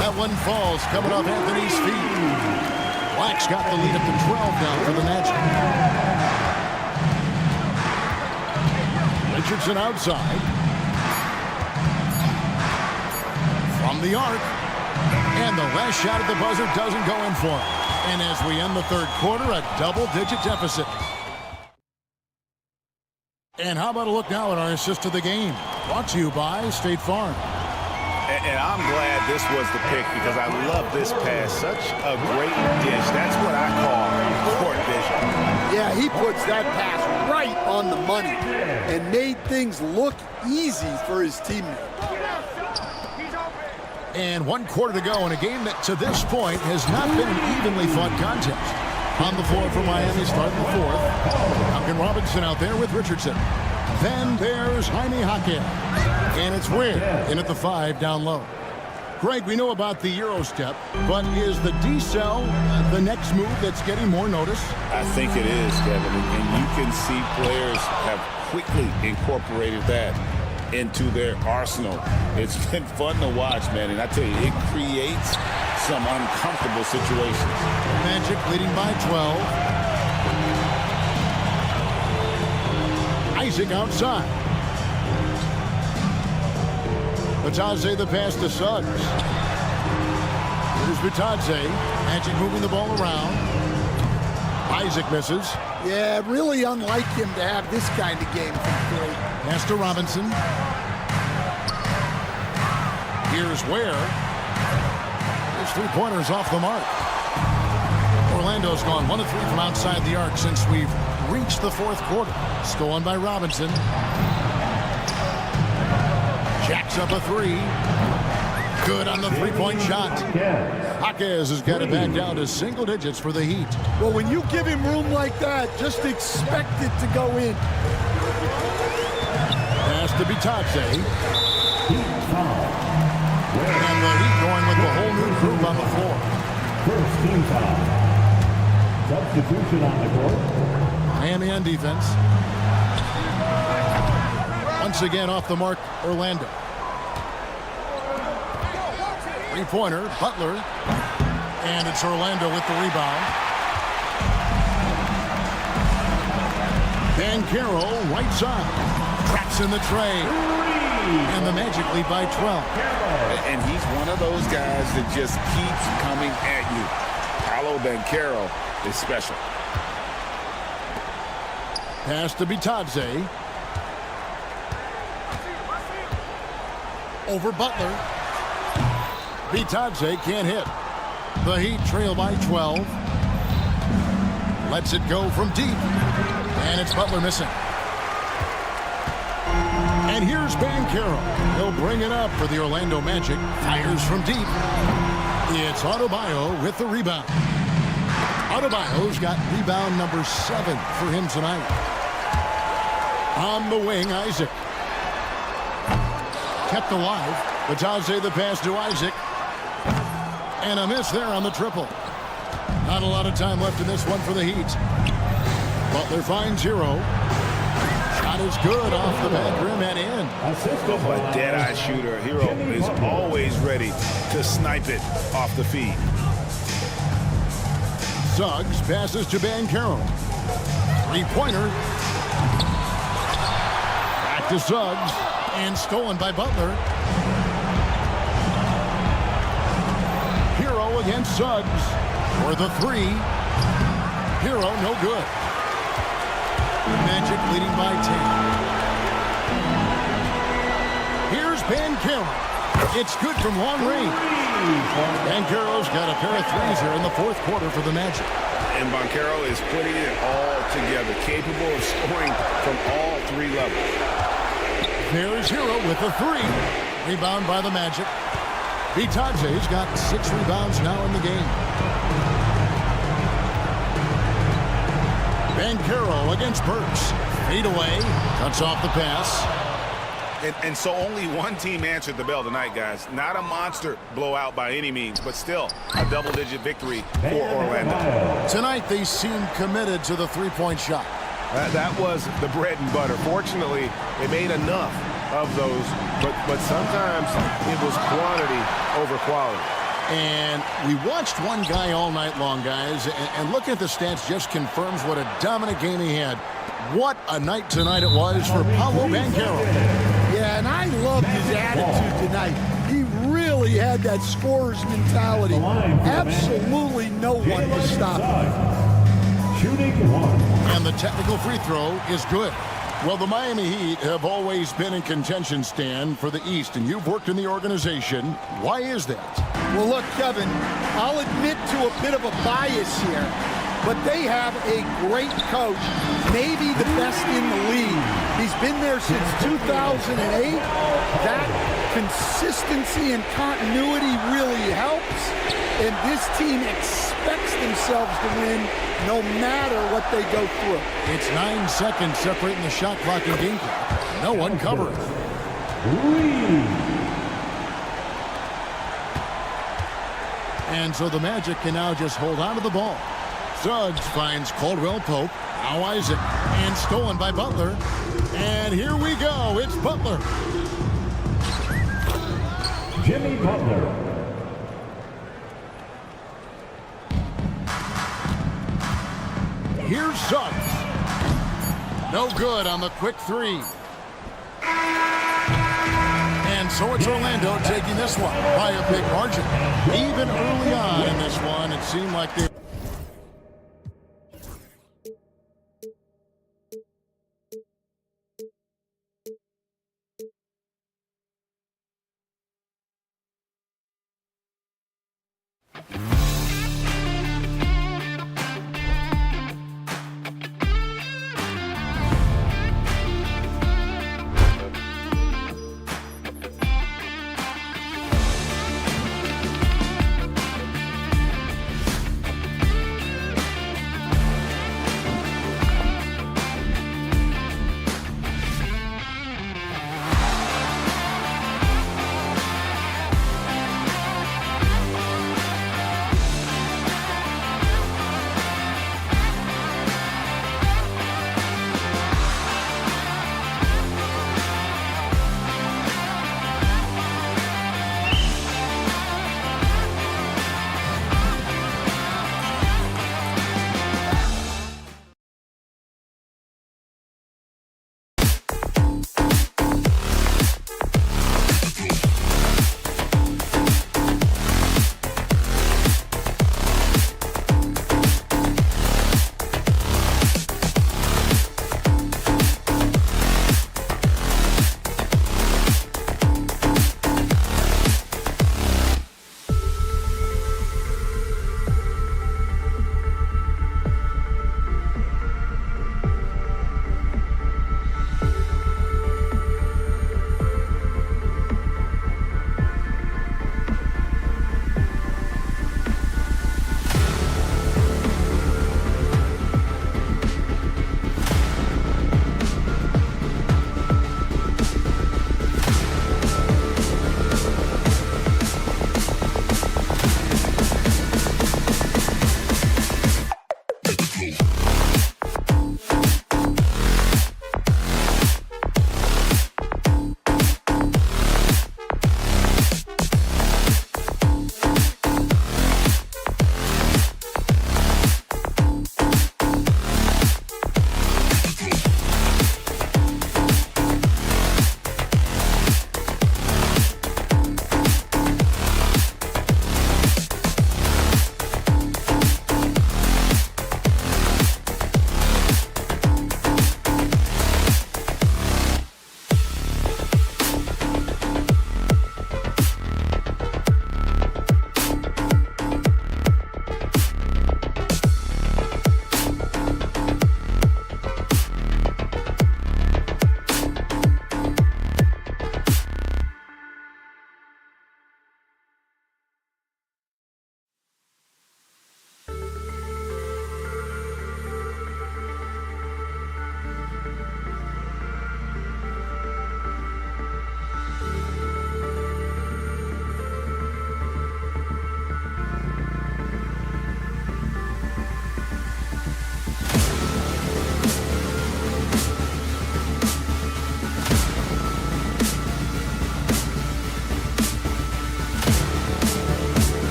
That one falls coming off Anthony's feet. Black's got the lead up to 12 now for the Magic. Richardson outside. From the arc. And the last shot at the buzzer doesn't go in for him. And as we end the third quarter, a double-digit deficit. And how about a look now at our assist of the game? Brought to you by State Farm. And I'm glad this was the pick because I love this pass. Such a great dish. That's what I call court vision. Yeah, he puts that pass right on the money and made things look easy for his teammate. And 1 quarter to go in a game that to this point has not been an evenly fought contest. On the floor for Miami starting the fourth. Duncan Robinson out there with Richardson. Then there's Jaime Jaquez. And it's Ware in at the 5 down low. Greg, we know about the Euro step, but is the D-cell the next move that's getting more notice? I think it is, Kevin. And you can see players have quickly incorporated that into their arsenal. It's been fun to watch, man, and I tell you, it creates some uncomfortable situations. Magic leading by 12. Isaac outside. Bitadze the pass to Suggs. Here's Bitadze. Magic moving the ball around. Isaac misses. Yeah, really unlike him to have this kind of game from three. Pass to Robinson. Here's Ware. His three-pointers off the mark. Orlando's gone 1 of 3 from outside the arc since we've reached the fourth quarter. Stolen by Robinson. Jacks up a 3. Good on the three-point shot. Jaquez has got it back down to single digits for the Heat. Well, when you give him room like that, just expect it to go in. Pass to Bitadze. And the Heat going with the whole new group on the floor. First team foul. Substitution on the court. Miami on defense. Once again off the mark, Orlando. Three-pointer, Butler. And it's Orlando with the rebound. Carroll, right side. Traps in the tray. And the Magic lead by 12. And he's one of those guys that just keeps coming at you. Paolo Banchero is special. Pass to Bitadze. Over Butler. Bitadze can't hit. The Heat trail by 12. Lets it go from deep. And it's Butler missing. And here's Banchero. He'll bring it up for the Orlando Magic. Fires from deep. It's Adebayo with the rebound. Adebayo's got rebound number 7 for him tonight. On the wing, Isaac. Kept alive. Bitadze the pass to Isaac. And a miss there on the triple. Not a lot of time left in this one for the Heat. Butler finds Hero. Shot is good off the back rim and in. A dead-eye shooter. Hero is always ready to snipe it off the feed. Suggs passes to Banchero. Three-pointer. Back to Suggs. And stolen by Butler. Hero against Suggs. For the three. Hero no good. Magic leading by 10. Here's Banchero. It's good from long range. Banchero's got a pair of threes here in the fourth quarter for the Magic. And Banchero is putting it all together, capable of scoring from all 3 levels. There's Hero with the three. Rebound by the Magic. Bitadze's got 6 rebounds now in the game. Banchero against Burks. Fade away. Cuts off the pass. And so only one team answered the bell tonight, guys. Not a monster blowout by any means, but still a double-digit victory for Orlando. Tonight they seem committed to the three-point shot. That was the bread and butter. Fortunately, they made enough of those, but sometimes it was quantity over quality. And we watched one guy all night long, guys, and looking at the stats just confirms what a dominant game he had. What a night tonight it was for Paolo Banchero. Yeah, and I loved his attitude tonight. He really had that scorer's mentality. Absolutely no one to stop him. Shooting 1. And the technical free throw is good. Well, the Miami Heat have always been in contention, Stan, for the East, and you've worked in the organization. Why is that? Well, look, Kevin, I'll admit to a bit of a bias here, but they have a great coach, maybe the best in the league. He's been there since 2008. That consistency and continuity really helps, and this team expects themselves to win no matter what they go through. It's 9 seconds separating the shot clock and game clock. No one covering. And so the Magic can now just hold on to the ball. Suggs finds Caldwell Pope. Now Isaac. And stolen by Butler. And here we go. It's Butler. Jimmy Butler. Here's Suggs. No good on the quick three. And so it's Orlando taking this one by a big margin. Even early on in this one, it seemed like they...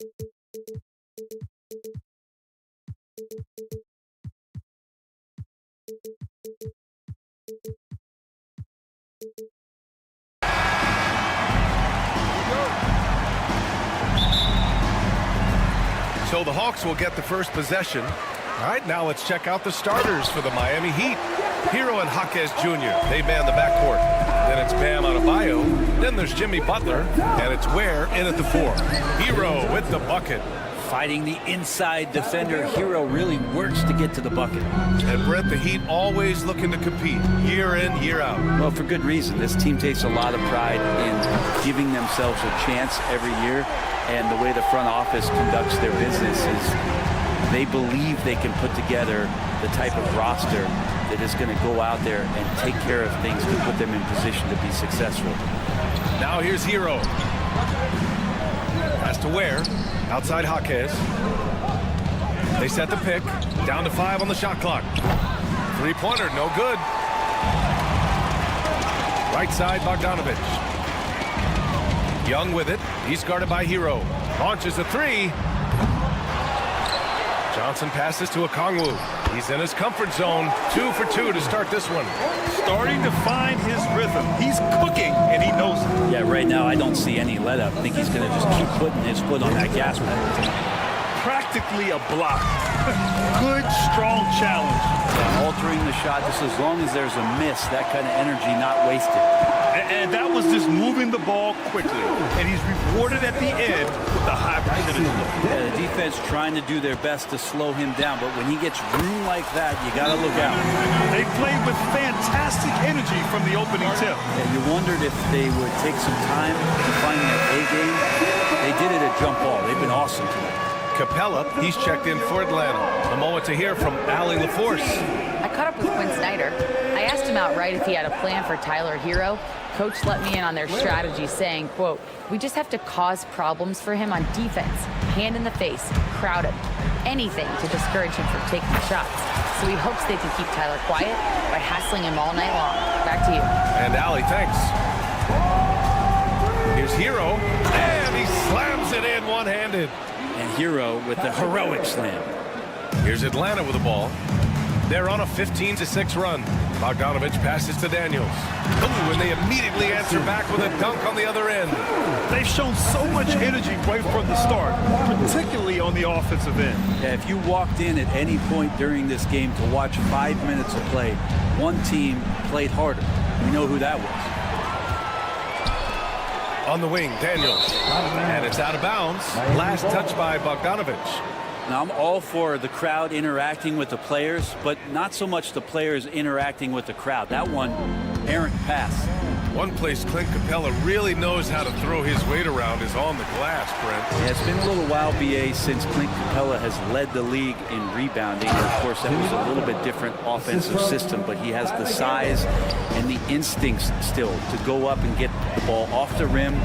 So the Hawks will get the first possession. All right, now let's check out the starters for the Miami Heat. Hero and Jaquez Jr., they man the backcourt. Then it's Bam Adebayo. Then there's Jimmy Butler. And it's Ware in at the 4. Hero with the bucket. Fighting the inside defender, Hero really works to get to the bucket. And Brett, the Heat always looking to compete year in, year out. Well, for good reason. This team takes a lot of pride in giving themselves a chance every year. And the way the front office conducts their business is they believe they can put together the type of roster that is going to go out there and take care of things to put them in position to be successful. Now here's Hero. Pass to Ware. Outside Jaquez. They set the pick. Down to 5 on the shot clock. Three-pointer, no good. Right side, Bogdanovich. Young with it. He's guarded by Hero. Launches a 3. Johnson passes to Okongwu. He's in his comfort zone. 2 for 2 to start this one. Starting to find his rhythm. He's cooking, and he knows it. Yeah, right now I don't see any let up. I think he's going to just keep putting his foot on that gas pedal. Practically a block. Good, strong challenge. Yeah, altering the shot just as long as there's a miss, that kind of energy not wasted. And that was just moving the ball quickly. And he's rewarded at the end with a high percentage look. Yeah, the defense trying to do their best to slow him down, but when he gets room like that, you got to look out. They played with fantastic energy from the opening tip. And you wondered if they would take some time to find that A game. They did it at jump ball. They've been awesome tonight. Capella, he's checked in for Atlanta. A moment to hear from Allie LaForce. I caught up with Quinn Snyder. I asked him outright if he had a plan for Tyler Hero. Coach let me in on their strategy, saying, quote, "We just have to cause problems for him on defense. Hand in the face, crowd him. Anything to discourage him from taking shots. So he hopes they can keep Tyler quiet by hassling him all night long." Back to you. And Allie, thanks. Here's Hero, and he slams it in one-handed. And Hero with the heroic slam. Here's Atlanta with the ball. They're on a 15-6 run. Bogdanovich passes to Daniels. Ooh, and they immediately answer back with a dunk on the other end. They've shown so much energy right from the start, particularly on the offensive end. Yeah, if you walked in at any point during this game to watch 5 minutes of play, one team played harder. We know who that was. On the wing, Daniels. And it's out of bounds. Last touch by Bogdanovich. Now, I'm all for the crowd interacting with the players, but not so much the players interacting with the crowd. That one, errant pass. One place Clint Capella really knows how to throw his weight around is on the glass, Brent. Yeah, it's been a little while, BA, since Clint Capella has led the league in rebounding. Of course, that was a little bit different offensive system, but he has the size and the instincts still to go up and get the ball off the rim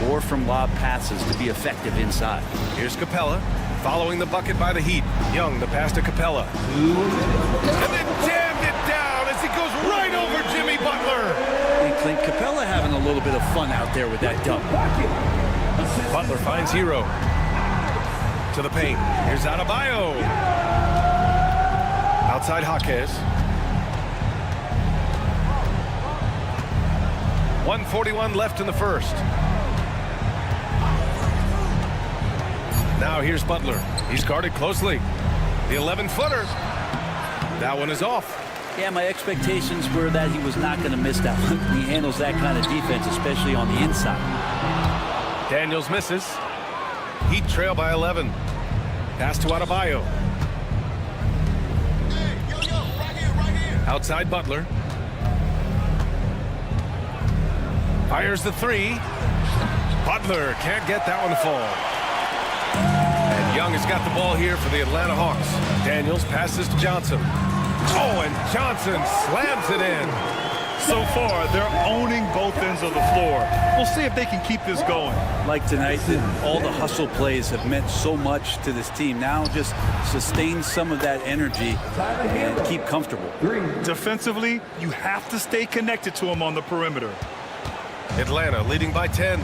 or from lob passes to be effective inside. Here's Capella. Following the bucket by the Heat. Young, the pass to Capella. And then jammed it down as he goes right over Jimmy Butler. And Clint Capella having a little bit of fun out there with that dunk. Butler finds Hero. To the paint. Here's Adebayo. Outside Jaquez. 1:41 left in the first. Now here's Butler. He's guarded closely. The 11-footer. That one is off. Yeah, my expectations were that he was not going to miss that one. He handles that kind of defense, especially on the inside. Daniels misses. Heat trail by 11. Pass to Adebayo. Outside Butler. Fires the 3. Butler can't get that one to fall. And Young has got the ball here for the Atlanta Hawks. Daniels passes to Johnson. Oh, and Johnson slams it in. So far, they're owning both ends of the floor. We'll see if they can keep this going. Like tonight, all the hustle plays have meant so much to this team. Now just sustain some of that energy and keep comfortable. Defensively, you have to stay connected to him on the perimeter. Atlanta leading by 10.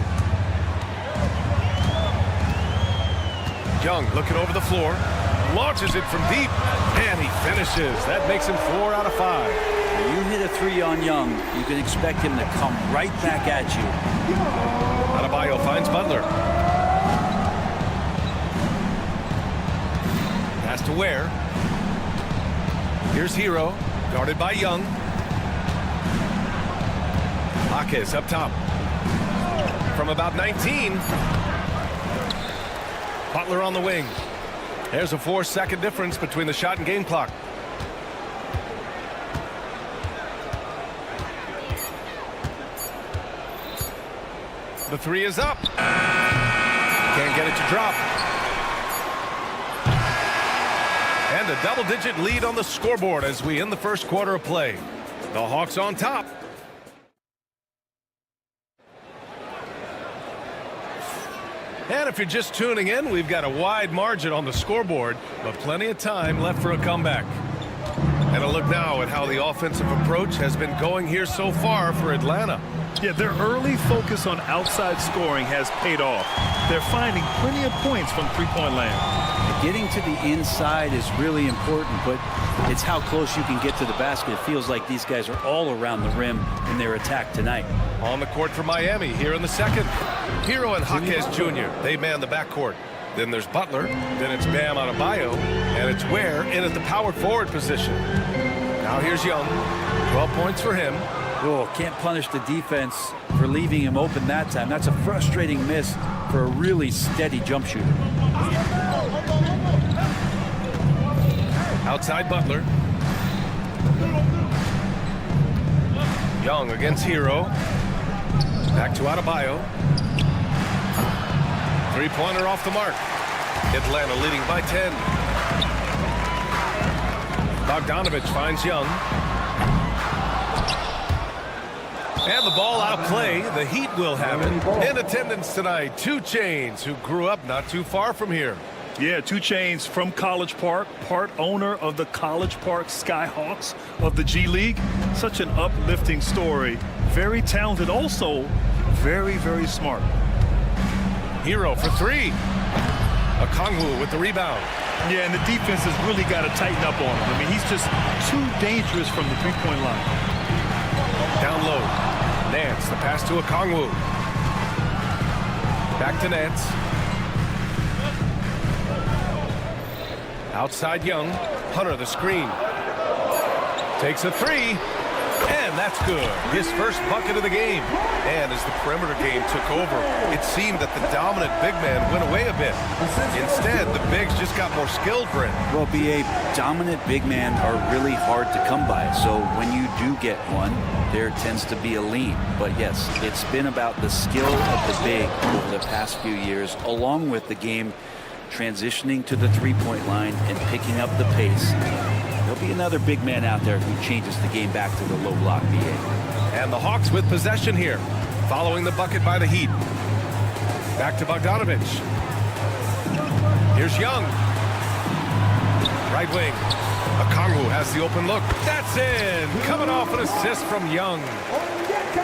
Young looking over the floor, launches it from deep, and he finishes. That makes him 4 out of 5. When you hit a three on Young, you can expect him to come right back at you. Adebayo finds Butler. Pass to Ware. Here's Hero, guarded by Young. Jaquez up top. From about 19. Butler on the wing. There's a 4-second difference between the shot and game clock. The three is up. Can't get it to drop. And a double-digit lead on the scoreboard as we end the first quarter of play. The Hawks on top. And if you're just tuning in, we've got a wide margin on the scoreboard, but plenty of time left for a comeback. And a look now at how the offensive approach has been going here so far for Atlanta. Yeah, their early focus on outside scoring has paid off. They're finding plenty of points from three-point land. Getting to the inside is really important, but it's how close you can get to the basket. It feels like these guys are all around the rim in their attack tonight. On the court for Miami here in the second. Hero and Jaquez Jr., they man the backcourt. Then there's Butler, then it's Bam Adebayo, and it's Ware in at the power forward position. Now here's Young, 12 points for him. Oh, can't punish the defense for leaving him open that time. That's a frustrating miss for a really steady jump shooter. Outside Butler. Young against Hero. Back to Adebayo. Three-pointer off the mark. Atlanta leading by 10. Bogdanovich finds Young. And the ball out of play. The Heat will have it. In attendance tonight, 2 Chainz, who grew up not too far from here. Yeah, 2 Chainz from College Park, part owner of the College Park Skyhawks of the G League. Such an uplifting story. Very talented, also very, very smart. Hero for 3. Okongwu with the rebound. Yeah, and the defense has really got to tighten up on him. I mean, he's just too dangerous from the three-point line. Down low. Nance, the pass to Okongwu. Back to Nance. Outside Young. Hunter the screen. Takes a 3. And that's good. His first bucket of the game. And as the perimeter game took over, it seemed that the dominant big man went away a bit. Instead, the bigs just got more skilled, Brent. Well, BA, dominant big men are really hard to come by. So when you do get one, there tends to be a lean. But yes, it's been about the skill of the big over the past few years, along with the game transitioning to the three-point line and picking up the pace. There'll be another big man out there who changes the game back to the low block, BA. And the Hawks with possession here, following the bucket by the Heat. Back to Bogdanovich. Here's Young. Right wing. Okongwu has the open look. That's in. Coming off an assist from Young.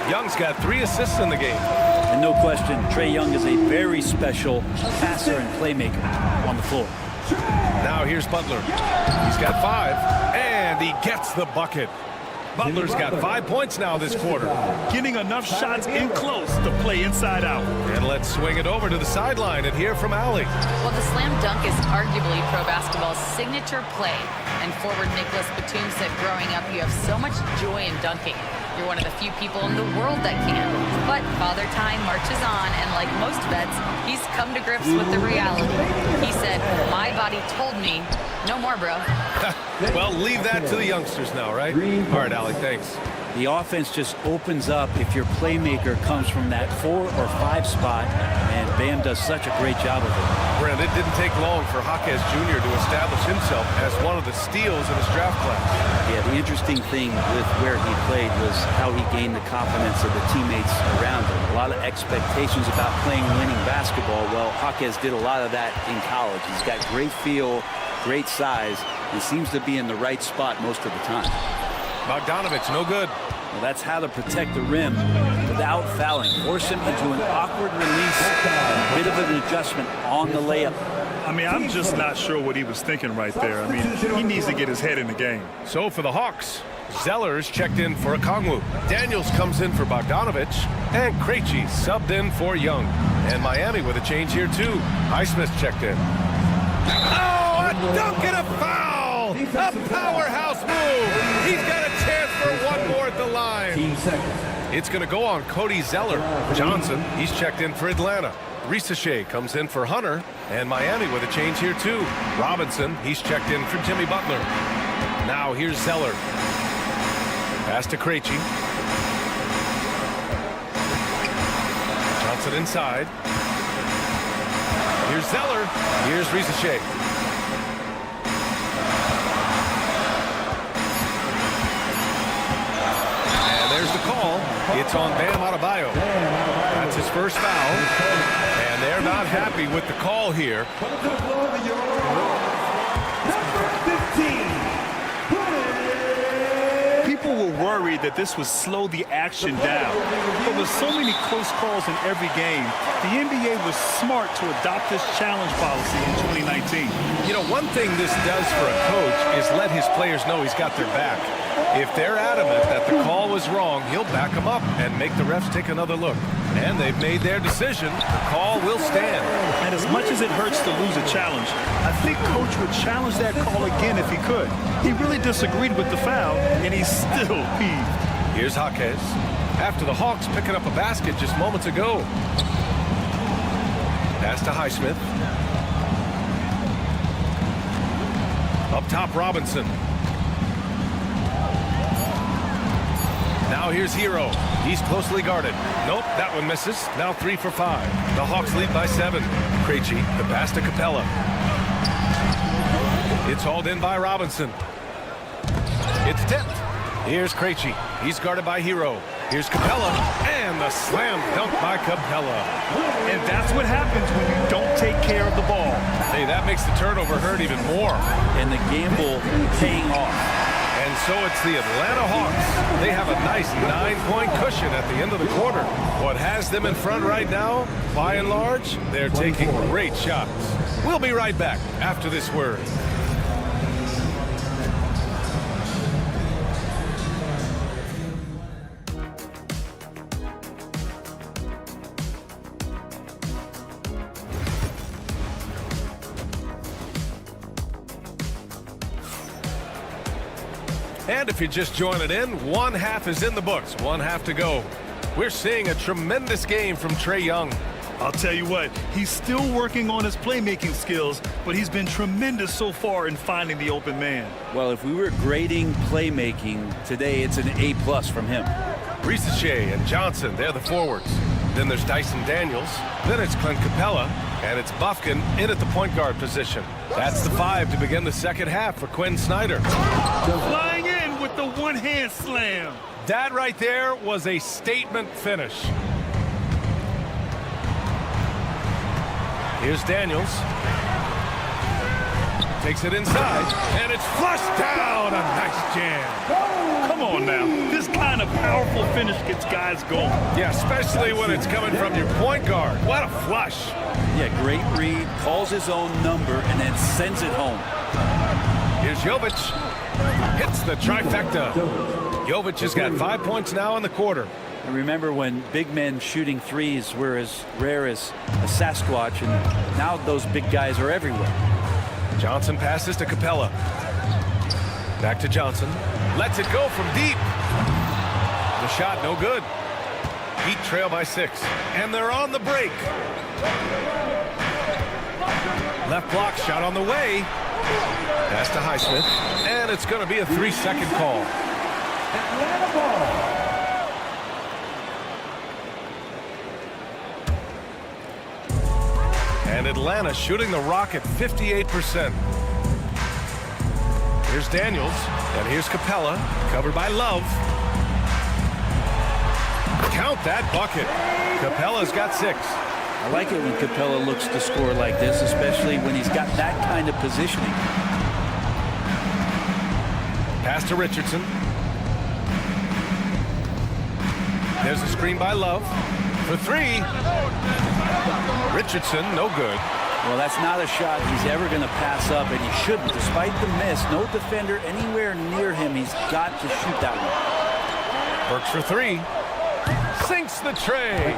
Young's got 3 assists in the game. And no question, Trae Young is a very special passer and playmaker on the floor. Now here's Butler. He's got 5, and he gets the bucket. Butler's got 5 points now this quarter. Getting enough shots in close to play inside out. And let's swing it over to the sideline and hear from Allie. Well, the slam dunk is arguably pro basketball's signature play. And forward Nicholas Batum said growing up, you have so much joy in dunking. You're one of the few people in the world that can. But Father Time marches on, and like most vets, he's come to grips with the reality. He said, my body told me, no more, bro. Well, leave that to the youngsters now, right? All right, Allie, thanks. The offense just opens up if your playmaker comes from that 4 or 5 spot, and Bam does such a great job of it. Brent, it didn't take long for Jaquez Jr. to establish himself as one of the steals in his draft class. Yeah, the interesting thing with where he played was how he gained the confidence of the teammates around him. A lot of expectations about playing winning basketball. Well, Jaquez did a lot of that in college. He's got great feel, great size, and seems to be in the right spot most of the time. Bogdanovich, no good. Well, that's how to protect the rim without fouling. Force him into an awkward release, a bit of an adjustment on the layup. I mean, I'm just not sure what he was thinking right there. I mean, he needs to get his head in the game. So for the Hawks, Zeller's checked in for Okongwu. Daniels comes in for Bogdanovich. And Krejci subbed in for Young. And Miami with a change here, too. Highsmith checked in. Oh, a dunk and a foul! A powerhouse move! He's got a chance for one more at the line. It's going to go on Cody Zeller. Johnson, he's checked in for Atlanta. Risachet comes in for Hunter. And Miami with a change here, too. Robinson, he's checked in for Jimmy Butler. Now here's Zeller. Pass to Krejci. Johnson inside. Here's Zeller. Here's Risachet. And there's the call. It's on Bam Adebayo. That's his first foul. And they're not happy with the call here. People were worried that this would slow the action down. But with so many close calls in every game, the NBA was smart to adopt this challenge policy in 2019. You know, one thing this does for a coach is let his players know he's got their back. If they're adamant that the call was wrong, he'll back them up and make the refs take another look. And they've made their decision. The call will stand. And as much as it hurts to lose a challenge, I think Coach would challenge that call again if he could. He really disagreed with the foul, and he's still peeved. Here's Jaquez. After the Hawks picking up a basket just moments ago. Pass to Highsmith. Up top, Robinson. Now here's Hero. He's closely guarded. Nope, that one misses. Now 3 for 5. The Hawks lead by 7. Krejci, the pass to Capella. It's hauled in by Robinson. It's tipped. Here's Krejci. He's guarded by Hero. Here's Capella. And the slam dunk by Capella. And that's what happens when you don't take care of the ball. Hey, that makes the turnover hurt even more. And the gamble paying off. And so it's the Atlanta Hawks. They have a nice 9-point cushion at the end of the quarter. What has them in front right now, by and large, they're taking great shots. We'll be right back after this word. And if you're just joining in, one half is in the books, one half to go. We're seeing a tremendous game from Trae Young. I'll tell you what, he's still working on his playmaking skills, but he's been tremendous so far in finding the open man. Well, if we were grading playmaking today, it's an A+ from him. Risachet and Johnson, they're the forwards. Then there's Dyson Daniels. Then it's Clint Capella. And it's Bufkin in at the point guard position. That's the 5 to begin the second half for Quinn Snyder. Flying in with the one-hand slam. That right there was a statement finish. Here's Daniels. Takes it inside, and it's flushed down. A nice jam. Come on now. This kind of powerful finish gets guys going. Yeah, especially when it's coming from your point guard. What a flush. Yeah, great read, calls his own number, and then sends it home. Here's Jovic. Hits the trifecta. Jovic has got 5 points now in the quarter. And remember when big men shooting threes were as rare as a Sasquatch, and now those big guys are everywhere. Johnson passes to Capella. Back to Johnson. Lets it go from deep. The shot no good. Heat trail by 6. And they're on the break. Left block shot on the way. Pass to Highsmith. And it's going to be a 3-second call. Atlanta ball. And Atlanta shooting the rock at 58%. Here's Daniels. And here's Capella. Covered by Love. Count that bucket. Capella's got 6. I like it when Capella looks to score like this, especially when he's got that kind of positioning. Pass to Richardson. There's a screen by Love. For 3. Richardson, no good. Well, that's not a shot he's ever going to pass up, and he shouldn't. Despite the miss, no defender anywhere near him. He's got to shoot that one. Burks for three. Sinks the tray.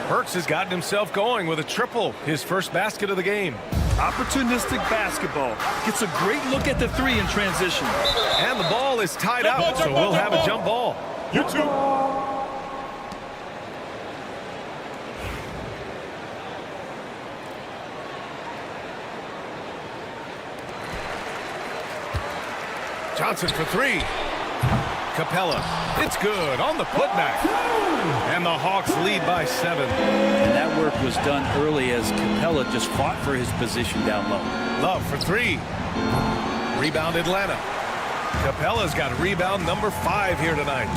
Burks has gotten himself going with a triple, his first basket of the game. Opportunistic basketball. Gets a great look at the three in transition. And the ball is tied out, so we'll have a jump ball. You two. Johnson for three. Capella. It's good on the putback. And the Hawks lead by 7. And that work was done early as Capella just fought for his position down low. Love for three. Rebound Atlanta. Capella's got rebound number 5 here tonight.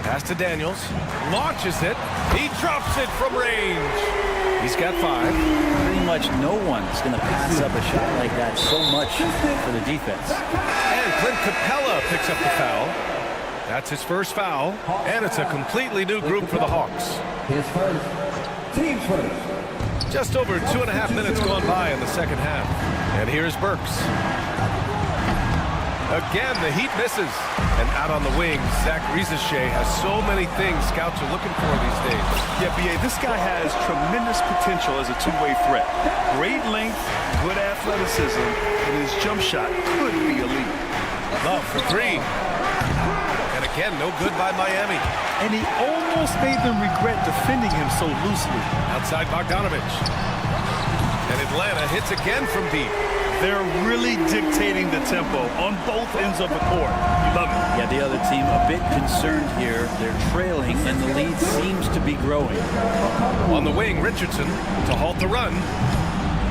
Pass to Daniels. Launches it. He drops it from range. He's got 5. Pretty much no one's going to pass up a shot like that so much for the defense. And Clint Capella picks up the foul. That's his first foul, and it's a completely new group for the Hawks. His first. Team first. Just over 2.5 minutes gone by in the second half. And here's Burks. Again, the Heat misses. And out on the wing, Zach Rizachet has so many things scouts are looking for these days. Yeah, B.A., this guy has tremendous potential as a two-way threat. Great length, good athleticism, and his jump shot could be elite. Love for three. And again, no good by Miami. And he almost made them regret defending him so loosely. Outside Bogdanovich. And Atlanta hits again from deep. They're really dictating the tempo on both ends of the court. You love it. Yeah, the other team a bit concerned here. They're trailing, and the lead seems to be growing. On the wing, Richardson to halt the run.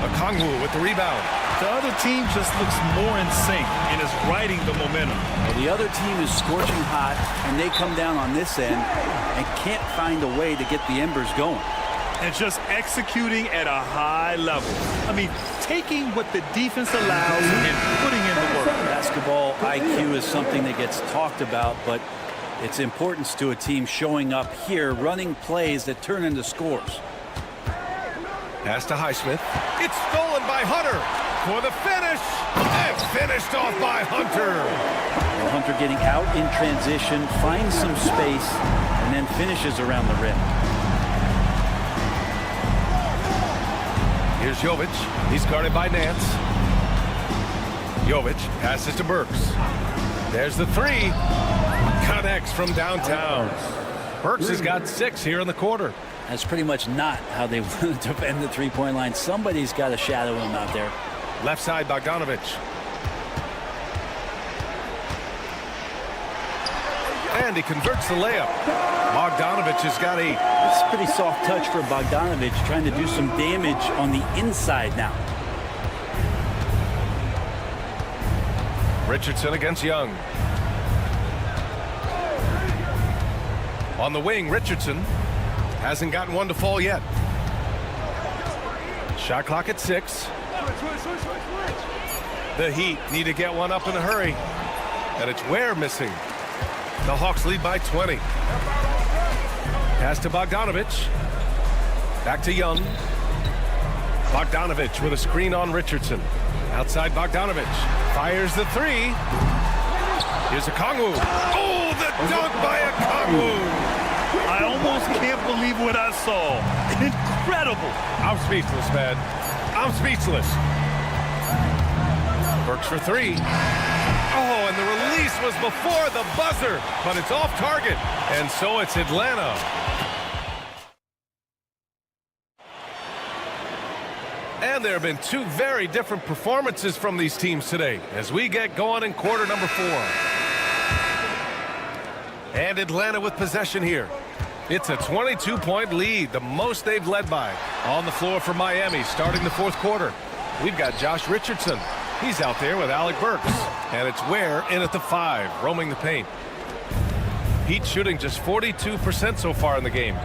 Okongwu with the rebound. The other team just looks more in sync and is riding the momentum. Well, the other team is scorching hot, and they come down on this end and can't find a way to get the embers going. And just executing at a high level. I mean, taking what the defense allows and putting in the work. Basketball IQ is something that gets talked about, but its importance to a team showing up here, running plays that turn into scores. Pass to Highsmith. It's stolen by Hunter for the finish. And finished off by Hunter. Well, Hunter getting out in transition, finds some space, and then finishes around the rim. Here's Jovic. He's guarded by Nance. Jovic passes to Burks. There's the three. Connects from downtown. Burks has got 6 here in the quarter. That's pretty much not how they want to defend the three-point line. Somebody's got to shadow him out there. Left side, Bogdanovich. And he converts the layup. Bogdanovich has got It's a pretty soft touch for Bogdanovich, trying to do some damage on the inside now. Richardson against Young. On the wing, Richardson hasn't gotten one to fall yet. Shot clock at 6. The Heat need to get one up in a hurry. And it's Ware missing. The Hawks lead by 20. Pass to Bogdanovich. Back to Young. Bogdanovich with a screen on Richardson. Outside Bogdanovich. Fires the three. Here's Okongwu. Oh, the dunk by Okongwu. I almost can't believe what I saw. Incredible. I'm speechless, man. I'm speechless. Burks for three. Oh, and the release was before the buzzer, but it's off target. And so it's Atlanta. And there have been 2 very different performances from these teams today as we get going in quarter number 4. And Atlanta with possession here. It's a 22-point lead, the most they've led by. On the floor for Miami, starting the 4th quarter. We've got Josh Richardson. He's out there with Alec Burks. And it's Ware in at the 5, roaming the paint. Heat shooting just 42% so far in the game.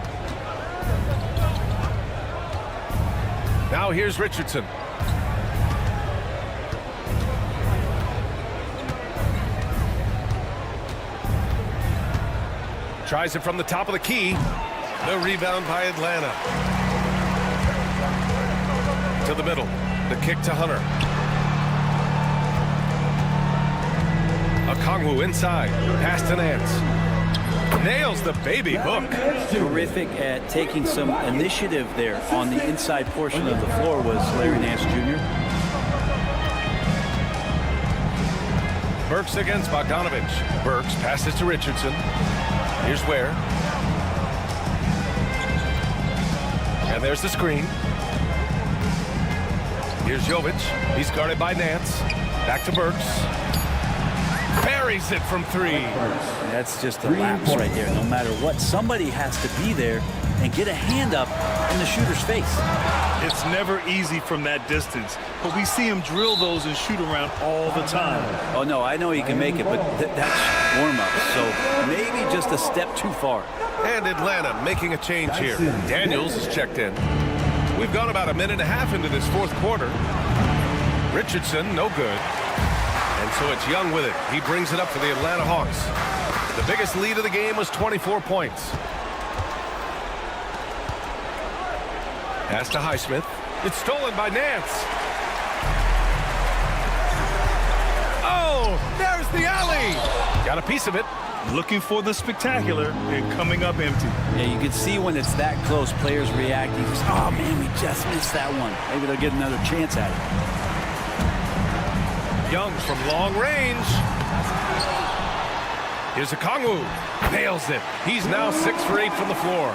Now here's Richardson. Tries it from the top of the key. The rebound by Atlanta. to the middle. The kick to Hunter. Okongwu inside. Pass to Nance. Nails the baby hook. Terrific at taking some initiative there on the inside portion of the floor was Larry Nance Jr. Burks against Bogdanovich. Burks passes to Richardson. Here's Ware. And there's the screen. Here's Jovic. He's guarded by Nance. Back to Burks. Buries it from three. That's just a lapse right there. No matter what, somebody has to be there and get a hand up in the shooter's face. It's never easy from that distance, but we see him drill those and shoot around all the time. Oh, no, I know he can make it, but that's warm-up, so maybe just a step too far. And Atlanta making a change here. Daniels is checked in. We've gone about a minute and a half into this fourth quarter. Richardson, no good. And so it's Young with it. He brings it up for the Atlanta Hawks. The biggest lead of the game was 24 points. Pass to Highsmith. It's stolen by Nance. Oh, there's the alley. Got a piece of it. Looking for the spectacular and coming up empty. Yeah, you can see when it's that close, players reacting. Oh, man, we just missed that one. Maybe they'll get another chance at it. Young from long range. Here's Okongwu. Nails it. He's now 6 for 8 from the floor.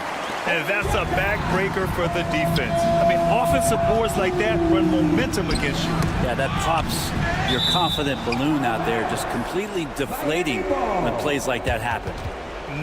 And that's a backbreaker for the defense. I mean, offensive boards like that run momentum against you. Yeah, that pops your confident balloon out there, just completely deflating when plays like that happen.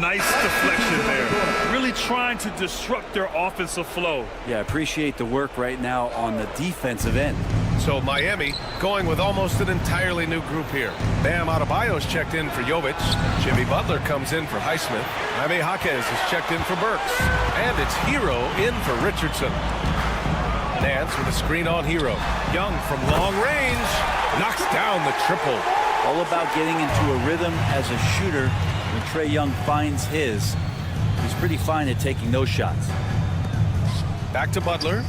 Nice deflection there. Really trying to disrupt their offensive flow. Yeah, appreciate the work right now on the defensive end. So Miami going with almost an entirely new group here. Bam Adebayo's checked in for Jovic. Jimmy Butler comes in for Highsmith. Jaime Jaquez is checked in for Burks. And it's Hero in for Richardson. Nance with a screen on Hero. Young from long range knocks down the triple. All about getting into a rhythm as a shooter. When Trae Young finds his, he's pretty fine at taking those shots. Back to Butler.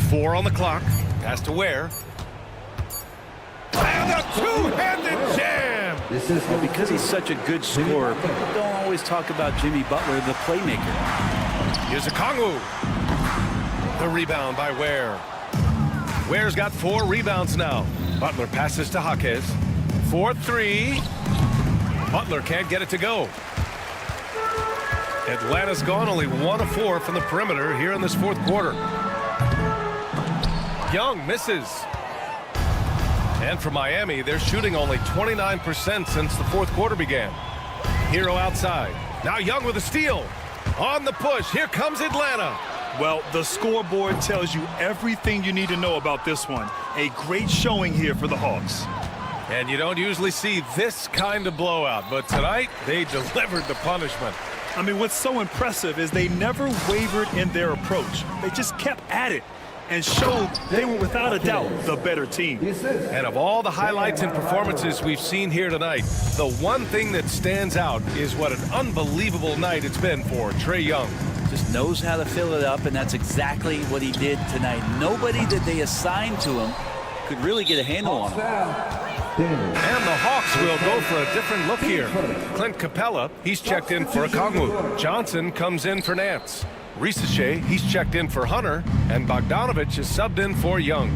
Four on the clock. Pass to Ware. And a two-handed jam! Well, because he's such a good scorer, people don't always talk about Jimmy Butler, the playmaker. Here's Okongwu. The rebound by Ware. Ware's got 4 rebounds now. Butler passes to Jaquez. 4-3. Butler can't get it to go. Atlanta's gone only 1 of 4 from the perimeter here in this fourth quarter. Young misses. And for Miami, they're shooting only 29% since the fourth quarter began. Hero outside. Now Young with a steal. On the push. Here comes Atlanta. Well, the scoreboard tells you everything you need to know about this one. A great showing here for the Hawks. And you don't usually see this kind of blowout, but tonight they delivered the punishment. I mean, what's so impressive is they never wavered in their approach. They just kept at it and showed they were without a doubt the better team. And of all the highlights and performances we've seen here tonight, the one thing that stands out is what an unbelievable night it's been for Trae Young. Just knows how to fill it up, and that's exactly what he did tonight. Nobody that they assigned to him could really get a handle on him. And the Hawks will go for a different look here. Clint Capella, he's checked in for Okongwu. Johnson comes in for Nance. Risache, he's checked in for Hunter. And Bogdanovich is subbed in for Young.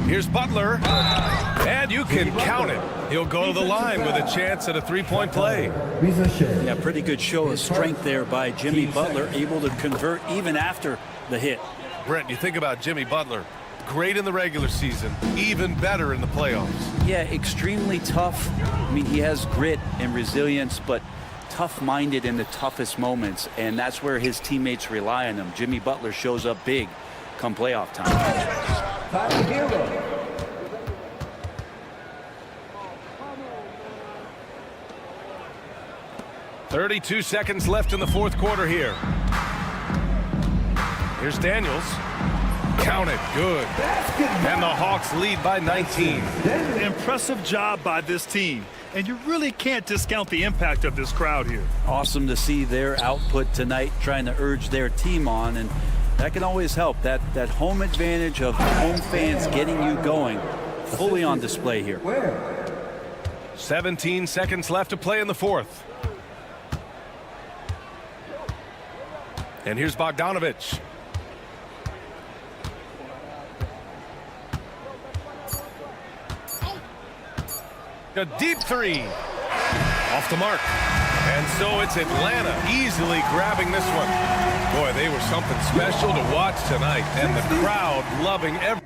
Here's Butler. And you can count it. He'll go to the line with a chance at a three-point play. Yeah, pretty good show of strength there by Jimmy Butler, able to convert even after the hit. Brent, you think about Jimmy Butler. Great in the regular season, even better in the playoffs. Yeah, extremely tough. I mean, he has grit and resilience, but tough-minded in the toughest moments, and that's where his teammates rely on him. Jimmy Butler shows up big come playoff time. 32 seconds left in the fourth quarter here. Here's Daniels. Count it. Good. And the Hawks lead by 19. Impressive job by this team. And you really can't discount the impact of this crowd here. Awesome to see their output tonight, trying to urge their team on, and that can always help. That home advantage of home fans getting you going, fully on display here. 17 seconds left to play in the fourth. And here's Bogdanovich. A deep three. Off the mark. And so it's Atlanta easily grabbing this one. Boy, they were something special to watch tonight. And the crowd loving every...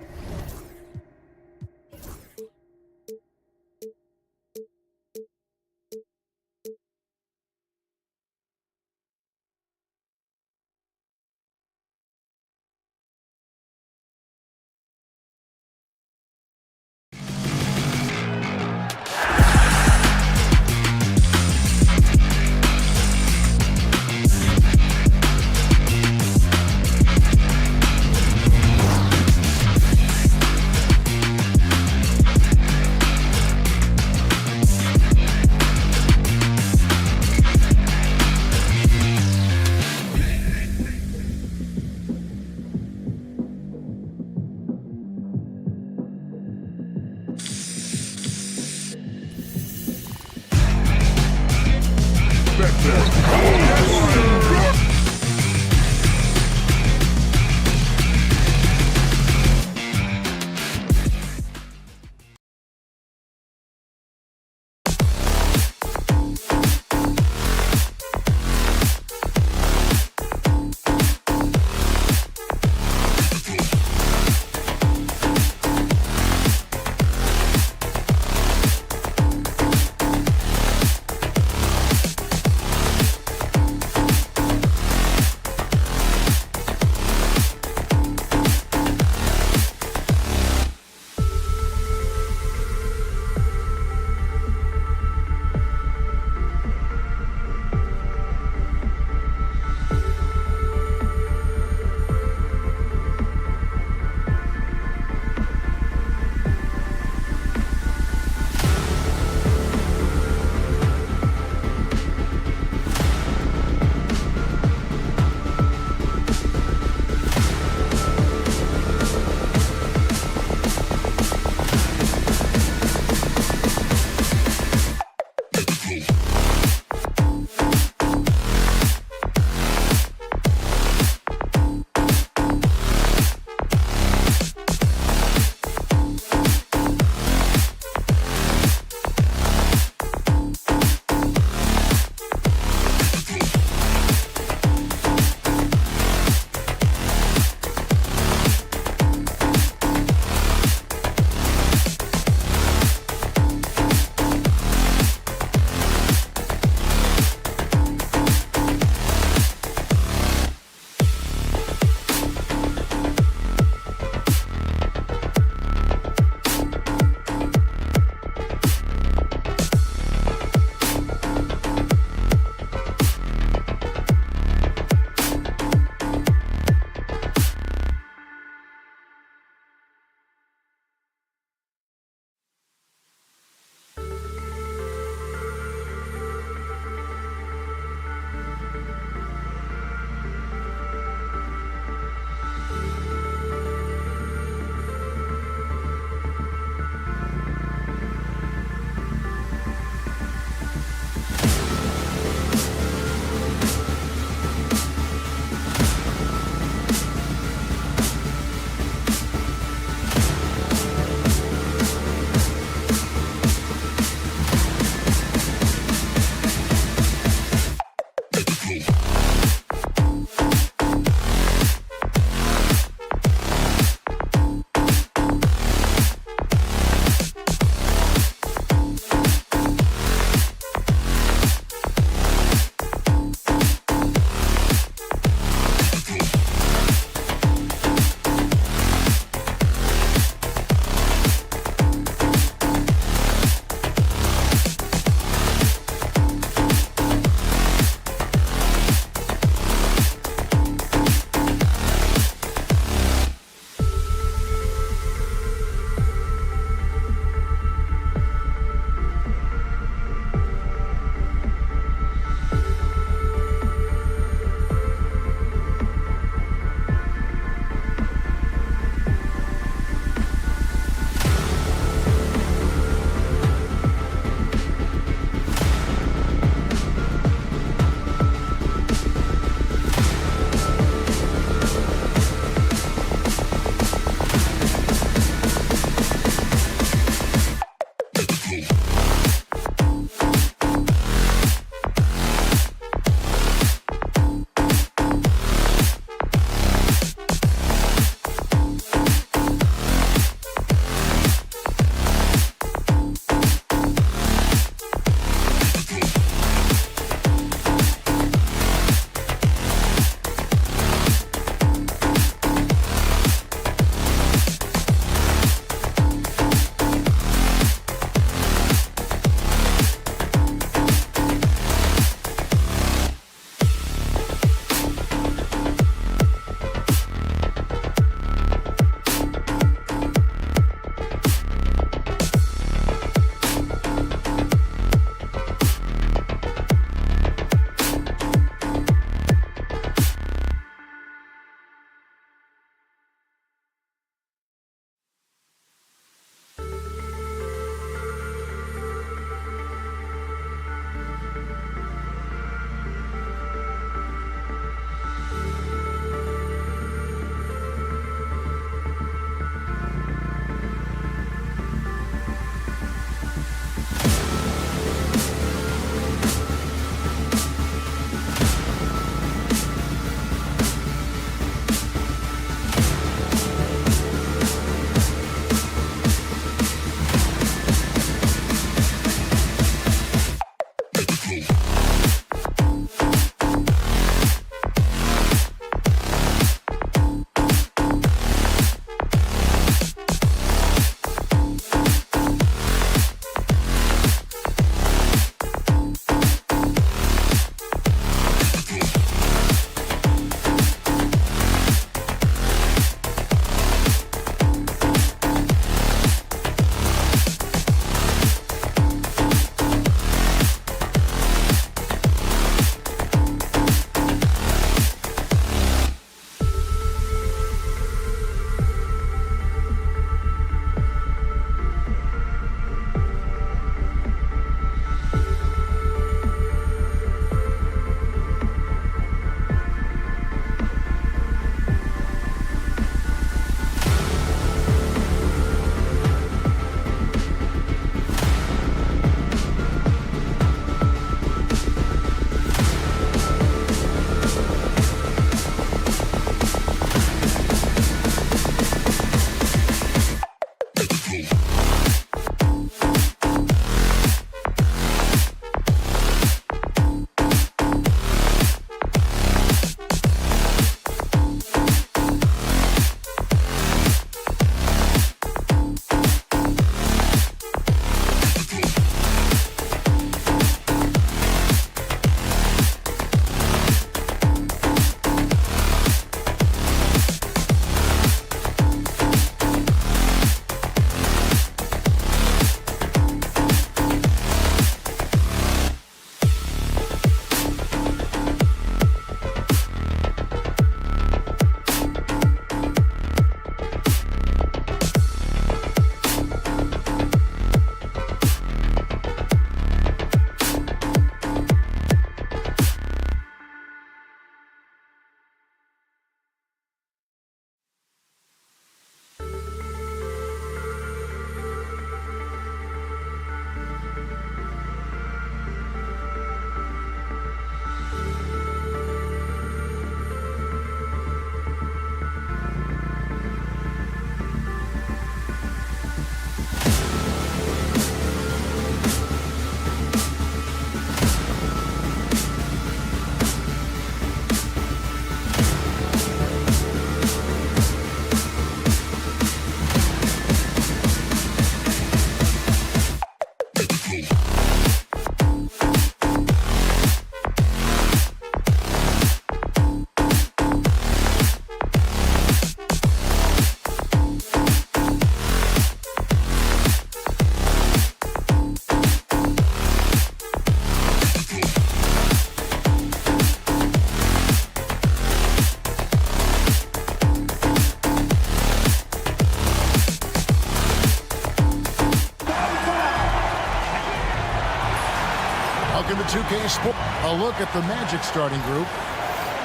Welcome to 2K Sport. A look at the Magic starting group.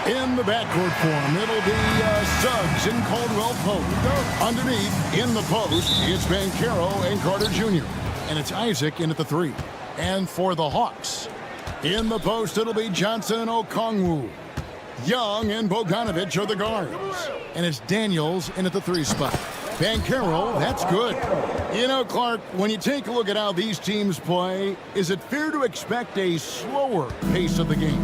In the backcourt form, it'll be Suggs and Caldwell Pope. Underneath, in the post, it's Banchero and Carter Jr. And it's Isaac in at the 3. And for the Hawks, in the post, it'll be Johnson and Okongwu. Young and Bogdanovic are the guards. And it's Daniels in at the 3 spot. Banchero, that's good. You know, Clark, when you take a look at how these teams play, is it fair to expect a slower pace of the game?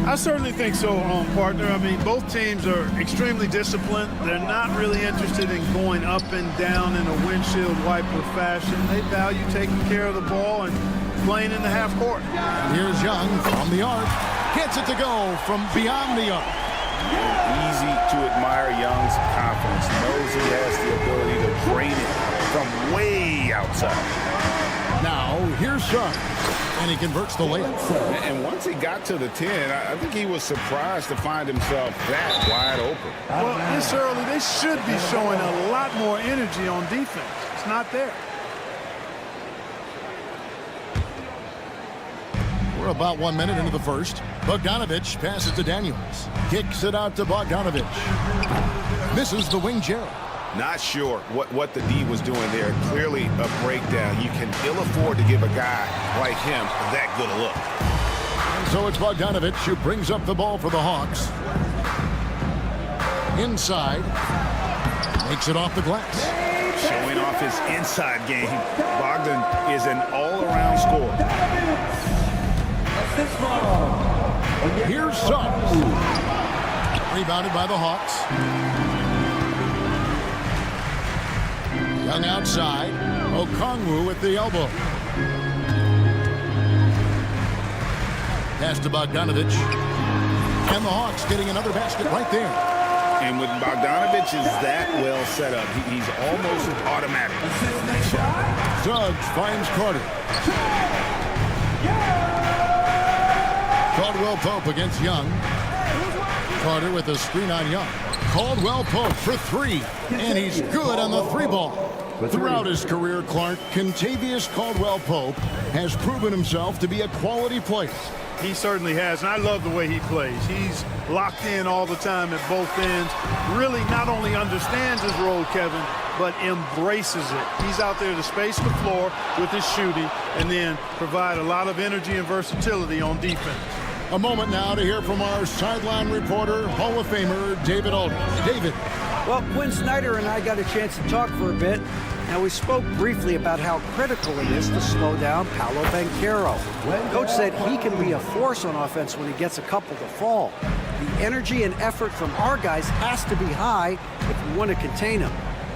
I certainly think so, partner. I mean, both teams are extremely disciplined. They're not really interested in going up and down in a windshield wiper fashion. They value taking care of the ball and playing in the half court. Here's Young from the arc. Gets it to go from beyond the arc. Easy to admire Young's confidence. Knows he has the ability to drain it from way outside. Now, here's Suggs. And he converts the layup. And once he got to the 10, I think he was surprised to find himself that wide open. Well, this early, they should be showing a lot more energy on defense. It's not there. We're about 1 minute into the first. Bogdanovic passes to Daniels. Kicks it out to Bogdanovic. Misses the wing Jerry. Not sure what the D was doing there. Clearly a breakdown. You can ill afford to give a guy like him that good a look. And so it's Bogdanovic who brings up the ball for the Hawks. Inside. Makes it off the glass. Showing off his inside game. Bogdan is an all-around scorer. Here's Suggs. Rebounded by the Hawks. Young outside. Okongwu at the elbow. Pass to Bogdanovic. And the Hawks getting another basket right there. And with Bogdanovic is that well set up, he's almost automatic. Nice shot. Suggs finds Carter. Caldwell Pope against Young. Carter with a screen on Young. Caldwell Pope for 3. And he's good on the 3 ball. Throughout his career, Clark, Kentavious Caldwell Pope has proven himself to be a quality player. He certainly has, and I love the way he plays. He's locked in all the time at both ends. Really not only understands his role, Kevin, but embraces it. He's out there to space the floor with his shooting and then provide a lot of energy and versatility on defense. A moment now to hear from our sideline reporter, Hall of Famer David Aldridge. David. Well, Quinn Snyder and I got a chance to talk for a bit, and we spoke briefly about how critical it is to slow down Paolo Banchero. Coach said he can be a force on offense when he gets a couple to fall. The energy and effort from our guys has to be high if we want to contain him.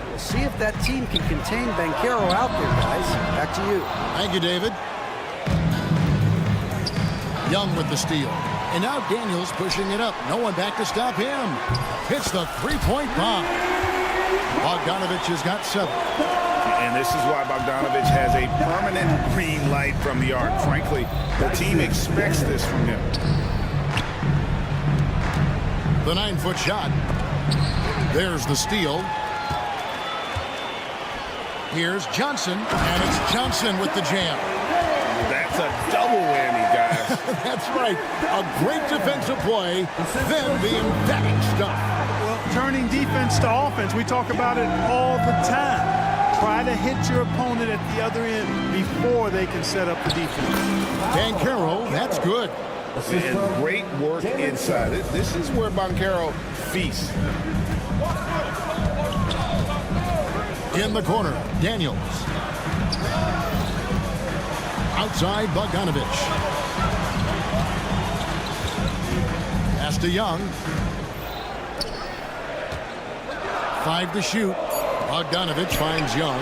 We'll see if that team can contain Banchero out there, guys. Back to you. Thank you, David. Young with the steal. And now Daniels pushing it up. No one back to stop him. Hits the three-point bomb. Bogdanovic has got 7. And this is why Bogdanovic has a permanent green light from the arc. Frankly, the team expects this from him. The 9-foot shot. There's the steal. Here's Johnson, and it's Johnson with the jam. That's a double whammy, guys. That's right. A great defensive play, then the emphatic stuff. Well, turning defense to offense, we talk about it all the time. Try to hit your opponent at the other end before they can set up the defense. Banchero, that's good. And great work inside. This is where Banchero feasts. In the corner, Daniels. Outside, Bogdanovic. Pass to Young. 5 to shoot. Bogdanovic finds Young.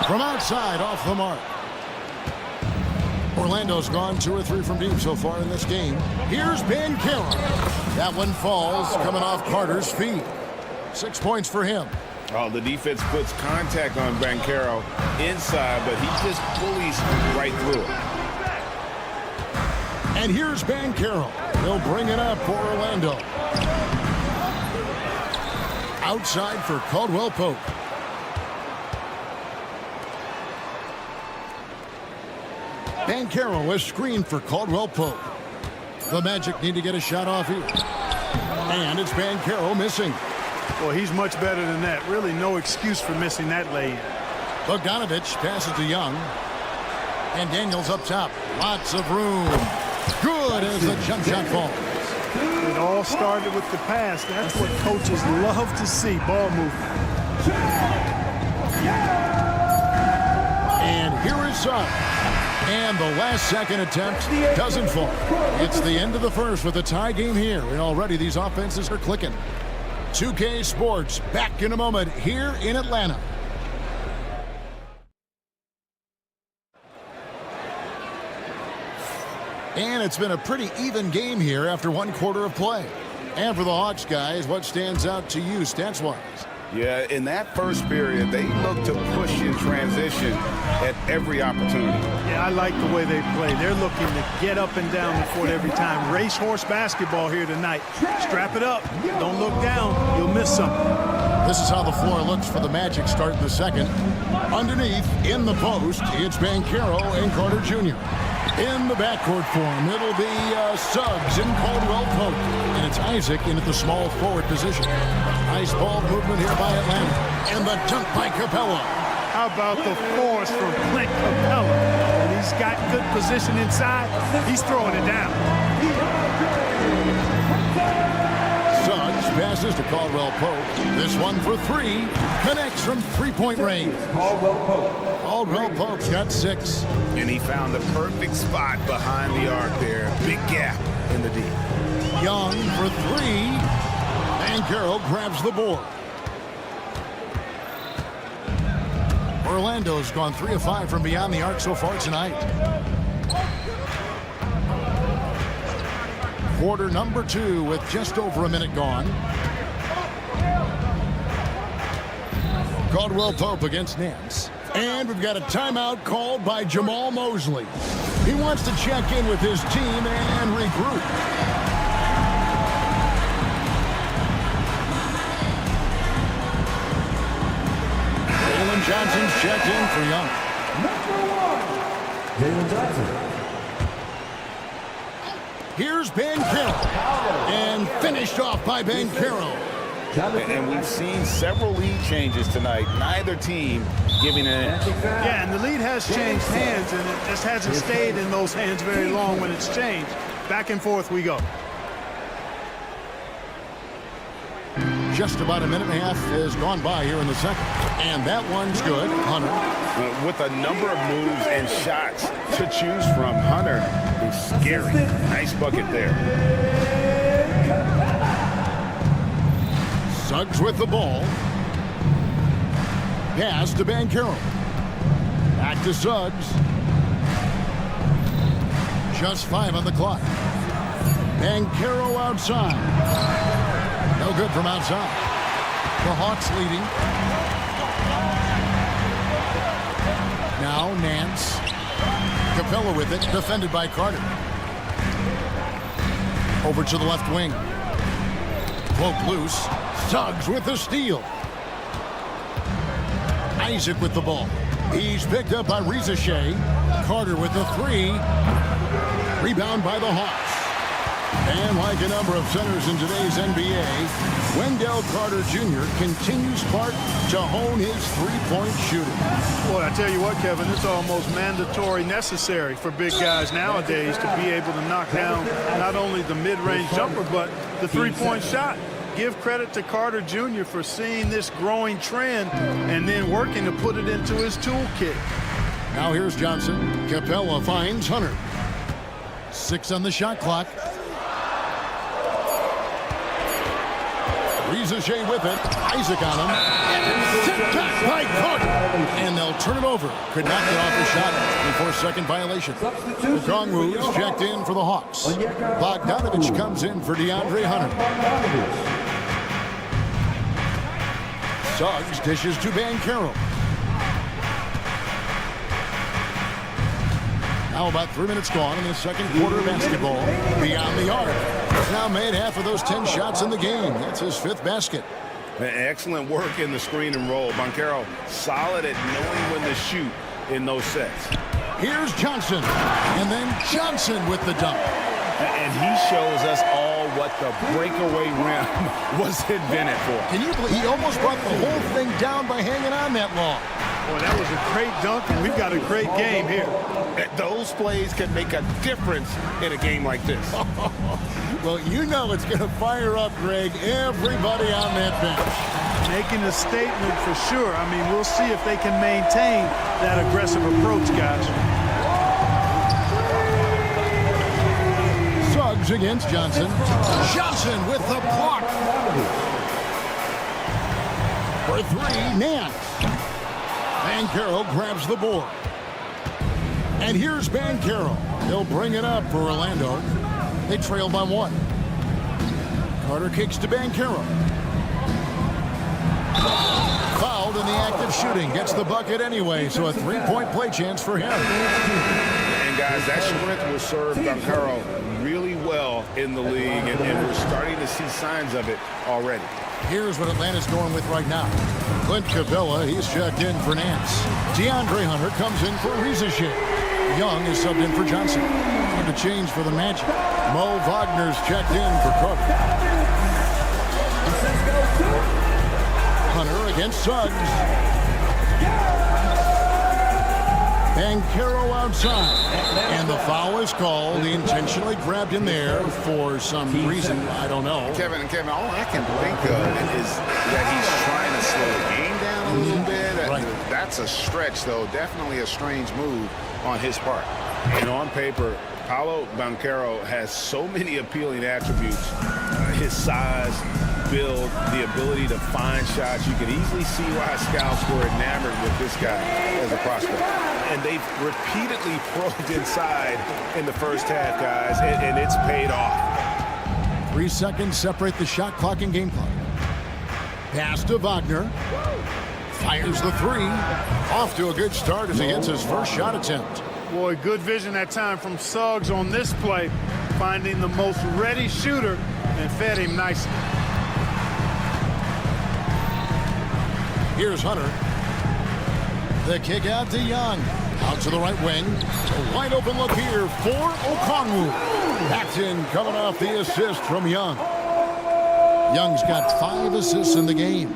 From outside, off the mark. Orlando's gone 2 or 3 from deep so far in this game. Here's Banchero. That one falls, coming off Carter's feet. 6 points for him. Oh, the defense puts contact on Banchero inside, but he just bullies right through it. And here's Banchero. He'll bring it up for Orlando. Outside for Caldwell Pope. Banchero is screened for Caldwell Pope. The Magic need to get a shot off here. And it's Banchero missing. Well, he's much better than that. Really no excuse for missing that lay-in. Bogdanovich passes to Young. And Daniels up top. Lots of room. Good as the jump shot falls. It all started with the pass. That's what coaches love to see, ball movement. And here is Suggs. And the last second attempt doesn't fall. It's the end of the first with a tie game here. And already these offenses are clicking. 2K Sports back in a moment here in Atlanta. And it's been a pretty even game here after one quarter of play. And for the Hawks guys, what stands out to you stats-wise? Yeah, in that first period, they looked to push in transition at every opportunity. Yeah, I like the way they play. They're looking to get up and down the court every time. Racehorse basketball here tonight. Strap it up. Don't look down. You'll miss something. This is how the floor looks for the Magic starting the second. Underneath, in the post, it's Banchero and Carter Jr. In the backcourt form, it'll be Suggs and Caldwell Pope. And it's Isaac in at the small forward position. Nice ball movement here by Atlanta. And the dunk by Capella. How about the force from Clint Capella? And he's got good position inside. He's throwing it down. Suggs passes to Caldwell Pope. This one for three. Connects from three-point range. Caldwell Pope's got 6. And he found the perfect spot behind the arc there. Big gap in the D. Young for 3. Banchero grabs the board. Orlando's gone 3 of 5 from beyond the arc so far tonight. Quarter number 2 with just over a minute gone. Caldwell Pope against Nance. And we've got a timeout called by Jamal Mosley. He wants to check in with his team and regroup. Jalen Johnson's checked in for Young. Jalen Johnson. Here's Banchero. And finished off by Banchero. And we've seen several lead changes tonight. Neither team giving an inch. Yeah, and the lead has changed hands, and it just hasn't stayed in those hands very long when it's changed. Back and forth we go. Just about a minute and a half has gone by here in the second. And that one's good. Hunter. With a number of moves and shots to choose from, Hunter is scary. Nice bucket there. Suggs with the ball. Pass to Banchero. Back to Suggs. Just 5 on the clock. Banchero outside. No good from outside. The Hawks leading. Now Nance. Capella with it. Defended by Carter. Over to the left wing. Poke loose. Suggs with the steal. Isaac with the ball. He's picked up by Shea. Carter with the 3. Rebound by the Hawks. And like a number of centers in today's NBA, Wendell Carter Jr. continues Clark to hone his three-point shooting. Boy, I tell you what, Kevin, it's almost mandatory necessary for big guys nowadays to be able to knock down not only the mid-range jumper, but the three-point shot. Give credit to Carter Jr. for seeing this growing trend and then working to put it into his toolkit. Now here's Johnson. Capella finds Hunter. 6 on the shot clock. Shea with it. Isaac on him. Sent back by Carter. And they'll turn it over. Could not get off the shot before second violation. Okongwu's checked in for the Hawks. Bogdanovich comes in for DeAndre Hunter. Suggs dishes to Banchero. Now about 3 minutes gone in the second quarter of basketball. Beyond the arc. He's now made half of those 10 shots in the game. That's his 5th basket. Excellent work in the screen and roll. Banchero solid at knowing when to shoot in those sets. Here's Johnson. And then Johnson with the dunk. And he shows us all what the breakaway rim was invented for. Can you believe he almost brought the whole thing down by hanging on that long? Boy, that was a great dunk, and we've got a great game here. Those plays can make a difference in a game like this. Well, you know it's going to fire up, Greg, everybody on that bench. Making a statement for sure. I mean, we'll see if they can maintain that aggressive approach, guys. Suggs against Johnson. Johnson with the block. For three, Nance. Banchero grabs the board. And here's Banchero. He'll bring it up for Orlando. They trail by one. Carter kicks to Banchero. Fouled in the act of shooting. Gets the bucket anyway, so a three-point play chance for him. And guys, that sprint will serve Banchero really well in the league, and we're starting to see signs of it already. Here's what Atlanta's going with right now. Clint Capella, he's checked in for Nance. DeAndre Hunter comes in for Rieseschick. Young is subbed in for Johnson. And a change for the Magic. Mo Wagner's checked in for Cook. Hunter against Suggs. Banchero outside. And the foul is called. He intentionally grabbed him there for some reason. I don't know. Kevin, all I can think of is that he's trying to slow the game down a little bit. Right. That's a stretch, though. Definitely a strange move on his part. And on paper, Paolo Banchero has so many appealing attributes. His size, build, the ability to find shots. You can easily see why scouts were enamored with this guy as a prospect. And they've repeatedly probed inside in the first half, guys, and it's paid off. 3 seconds separate the shot clock and game clock. Pass to Wagner. Fires the three. Off to a good start as he gets his first shot attempt. Boy, good vision that time from Suggs on this play, finding the most ready shooter and fed him nicely. Here's Hunter. The kick out to Young. Out to the right wing. A wide open look here for Okongwu. Paxton coming off the assist from Young. Young's got 5 assists in the game.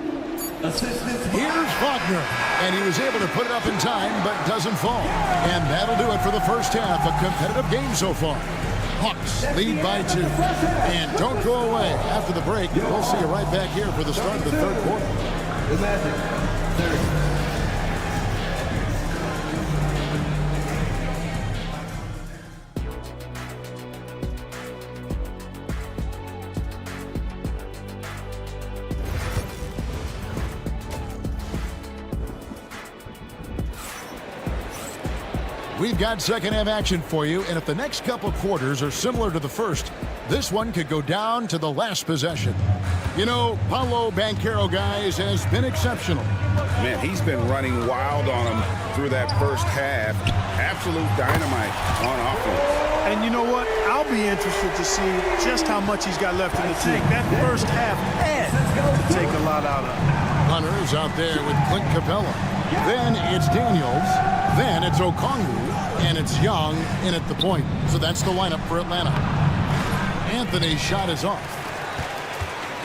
Here's Wagner. And he was able to put it up in time, but doesn't fall. And that'll do it for the first half. A competitive game so far. Hawks lead by 2. And don't go away. After the break, we'll see you right back here for the start of the third quarter. We've got second half action for you, and if the next couple quarters are similar to the first, this one could go down to the last possession. You know, Paolo Banchero, guys, has been exceptional. Man, he's been running wild on him through that first half. Absolute dynamite on offense. And you know what? I'll be interested to see just how much he's got left in the tank. That first half had to take a lot out of him. Hunter's out there with Clint Capella. Then it's Daniels. Then it's Okongwu. And it's Young in at the point. So that's the lineup for Atlanta. Anthony's shot is off.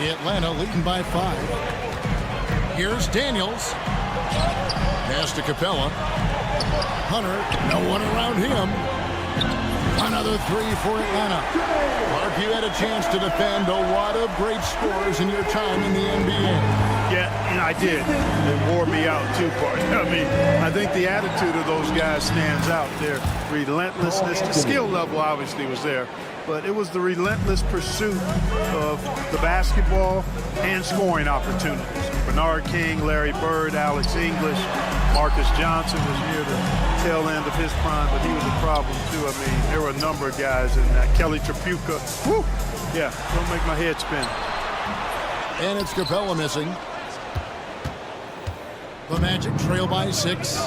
Atlanta leading by 5. Here's Daniels. Pass to Capella. Hunter, no one around him. Another 3 for Atlanta. Mark, you had a chance to defend a lot of great scores in your time in the NBA. Yeah, and I did. It wore me out too, part. I mean, I think the attitude of those guys stands out. Their relentlessness, the skill level obviously was there, but it was the relentless pursuit of the basketball and scoring opportunities. Bernard King, Larry Bird, Alex English, Marcus Johnson was near the tail end of his prime, but he was a problem too. I mean, there were a number of guys in that. Kelly Tripucka, whew, yeah, don't make my head spin. And it's Capella missing. The Magic trail by 6.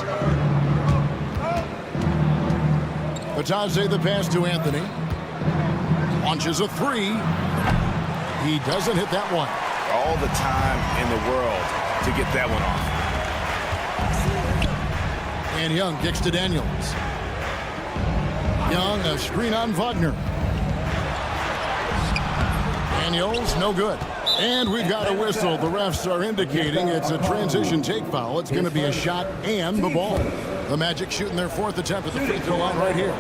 Batadze the pass to Anthony. Launches a 3. He doesn't hit that one. All the time in the world to get that one off. And Young kicks to Daniels. Young, a screen on Wagner. Daniels, no good. And we've got a whistle. The refs are indicating it's a transition take foul. It's going to be a shot and the ball. The Magic shooting their 4th attempt at the free throw line right here.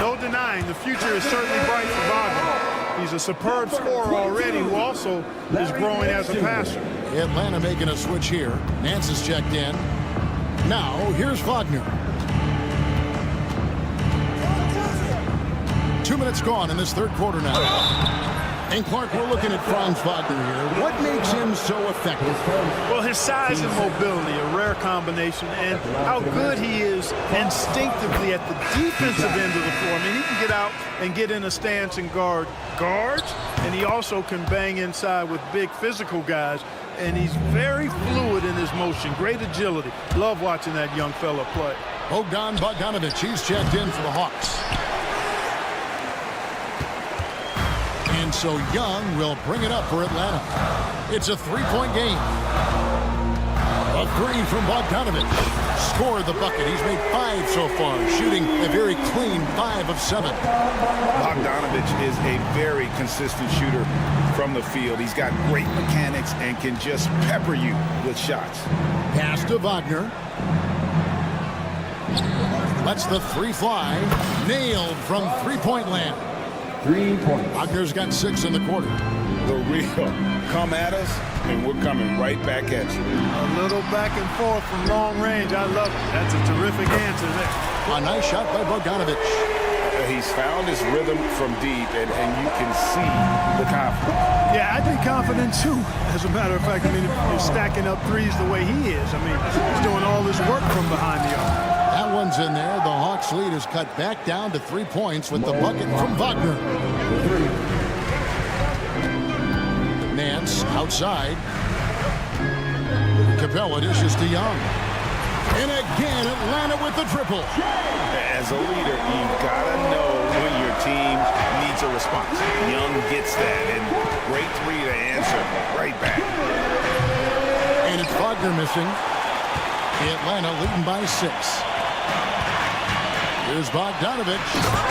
No denying the future is certainly bright for Wagner. He's a superb scorer already who also is growing as a passer. Atlanta making a switch here. Nance is checked in. Now, here's Wagner. 2 minutes gone in this third quarter now. And Clark, we're looking at Franz Wagner here. What makes him so effective? Well, his size and mobility, a rare combination, and how good he is instinctively at the defensive end of the floor. I mean, he can get out and get in a stance and guard guards, and he also can bang inside with big physical guys, and he's very fluid in his motion, great agility. Love watching that young fella play. Bogdan Bogdanovic, he's checked in for the Hawks. And so Young will bring it up for Atlanta. It's a three-point game. A three from Bogdanovic. Scored the bucket. He's made 5 so far, shooting a very clean 5 of 7. Bogdanovic is a very consistent shooter from the field. He's got great mechanics and can just pepper you with shots. Pass to Wagner. Lets the three fly. Nailed from three-point land. 3 points. Wagner's got 6 in the quarter. The real come at us, and we're coming right back at you. A little back and forth from long range. I love it. That's a terrific answer there. A nice shot by Bogdanovic. He's found his rhythm from deep, and you can see the confidence. Yeah, I'd be confident too. As a matter of fact, I mean, if you're stacking up threes the way he is, I mean, he's doing all this work from behind the arc. That one's in there. The Hawks lead is cut back down to 3 points with the bucket from Wagner. Nance outside. Capella dishes to Young. And again, Atlanta with the triple. As a leader, you've got to know when your team needs a response. Young gets that, and great three to answer right back. And it's Wagner missing. Atlanta leading by 6. Here's Bogdanovic,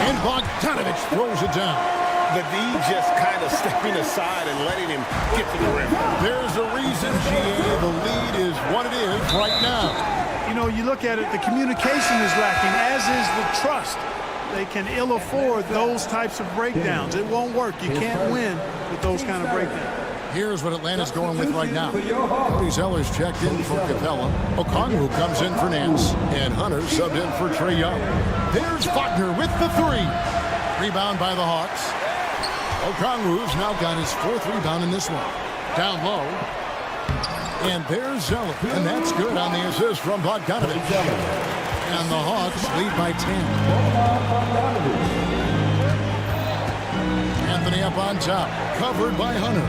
and Bogdanovic throws it down. The D just kind of stepping aside and letting him get to the rim. There's a reason, GA, the lead is what it is right now. You know, you look at it, the communication is lacking, as is the trust. They can ill afford those types of breakdowns. It won't work. You can't win with those kind of breakdowns. Here's what Atlanta's going with right now. Cody Zeller's checked in for Capella. Okongwu comes in for Nance. And Hunter subbed in for Trae Young. There's Wagner with the 3. Rebound by the Hawks. Okongwu's now got his 4th rebound in this one. Down low. And there's Zeller. And that's good on the assist from Bogdanovic. And the Hawks lead by 10. Anthony up on top. Covered by Hunter.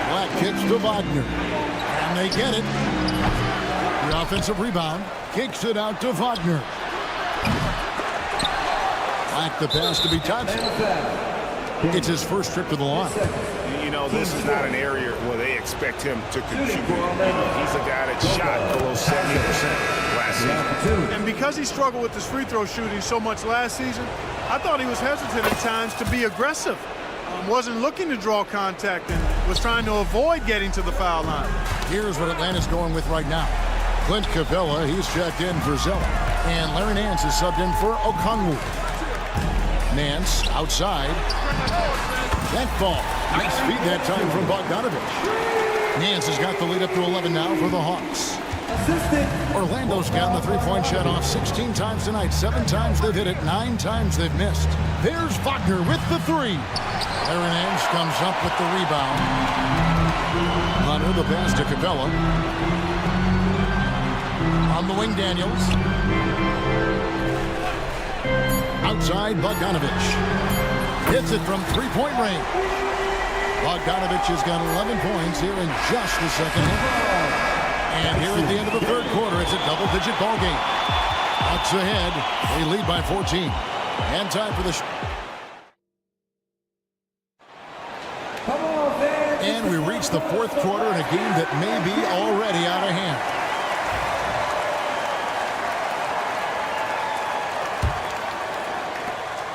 Black kicks to Wagner. And they get it. The offensive rebound. Kicks it out to Wagner. Black the pass to be touched. It's his first trip to the line. You know, this is not an area where they expect him to contribute. He's a guy that shot below 70% last season. And because he struggled with his free throw shooting so much last season, I thought he was hesitant at times to be aggressive. Wasn't looking to draw contact and was trying to avoid getting to the foul line. Here's what Atlanta's going with right now. Clint Capella, he's checked in for Zeller. And Larry Nance is subbed in for Okongwu. Nance outside. That ball. Nice feed that time from Bogdanovic. Nance has got the lead up to 11 now for the Hawks. Orlando's gotten the three-point shot off 16 times tonight. 7 times they've hit it, 9 times they've missed. There's Wagner with the 3. Larry Nance comes up with the rebound. Hunter the pass to Capella. On the wing, Daniels. Outside, Bogdanovic. Hits it from three-point range. Bogdanovic has got 11 points here in just the second half. And here at the end of the third quarter, it's a double-digit ball game. Bucks ahead. They lead by 14. And time for the... And we reach the fourth quarter in a game that may be already out of hand.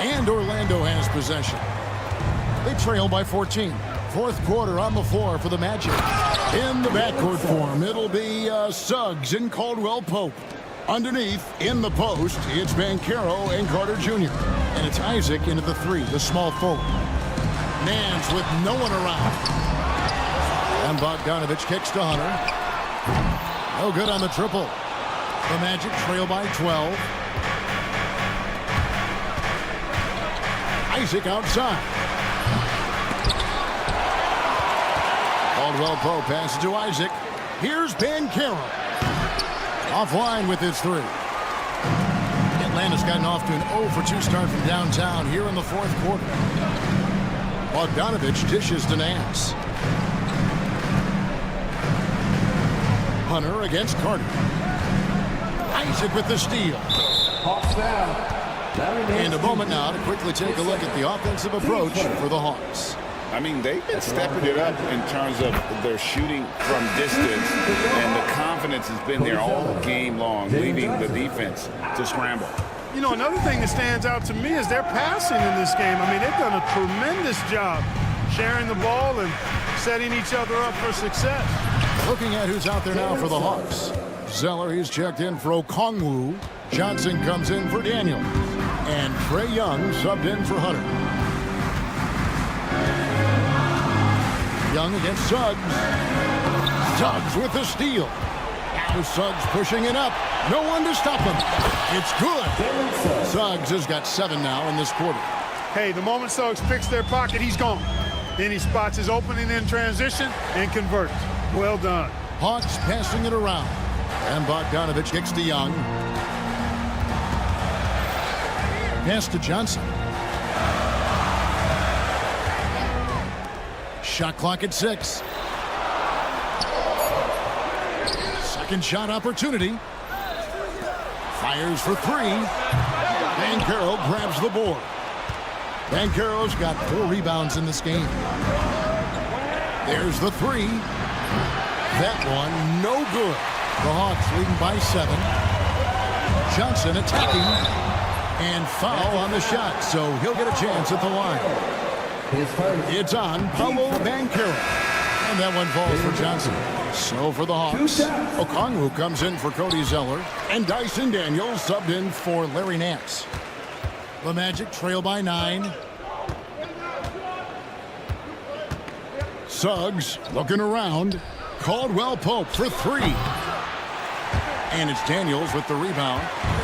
And Orlando has possession. They trail by 14. Fourth quarter on the floor for the Magic. In the backcourt form, it'll be Suggs and Caldwell Pope. Underneath, in the post, it's Banchero and Carter Jr. And it's Isaac into the three, the small forward. Nance with no one around. And Bogdanovich kicks to Hunter. No good on the triple. The Magic trail by 12. Isaac outside. Caldwell Pope passes to Isaac. Here's Banchero. Offline with his three. Atlanta's gotten off to an 0 for 2 start from downtown here in the fourth quarter. Bogdanovich dishes to Nance. Hunter against Carter. Isaac with the steal. And a moment now to quickly take a look at the offensive approach for the Hawks. I mean, they've been stepping it up in terms of their shooting from distance, and the confidence has been there all game long, leading the defense to scramble. You know, another thing that stands out to me is their passing in this game. I mean, they've done a tremendous job sharing the ball and setting each other up for success. Looking at who's out there now for the Hawks. Zeller, he's checked in for Okongwu. Johnson comes in for Daniel. And Trae Young subbed in for Hunter. Young against Suggs. Suggs with the steal. Now Suggs pushing it up. No one to stop him. It's good. Suggs has got 7 now in this quarter. Hey, the moment Suggs picks their pocket, he's gone. Then he spots his opening in transition and converts. Well done. Hawks passing it around. And Bogdanovich kicks to Young. Pass to Johnson. Shot clock at 6. Second shot opportunity. Fires for 3. Banchero grabs the board. Banchero's got 4 rebounds in this game. There's the 3. That one, no good. The Hawks leading by 7. Johnson attacking. And foul on the shot, so he'll get a chance at the line. It's on Paolo Banchero. And that one falls for Johnson. So for the Hawks, Okongwu comes in for Cody Zeller. And Dyson Daniels subbed in for Larry Nance. The Magic trail by 9. Suggs looking around. Caldwell Pope for 3. And it's Daniels with the rebound.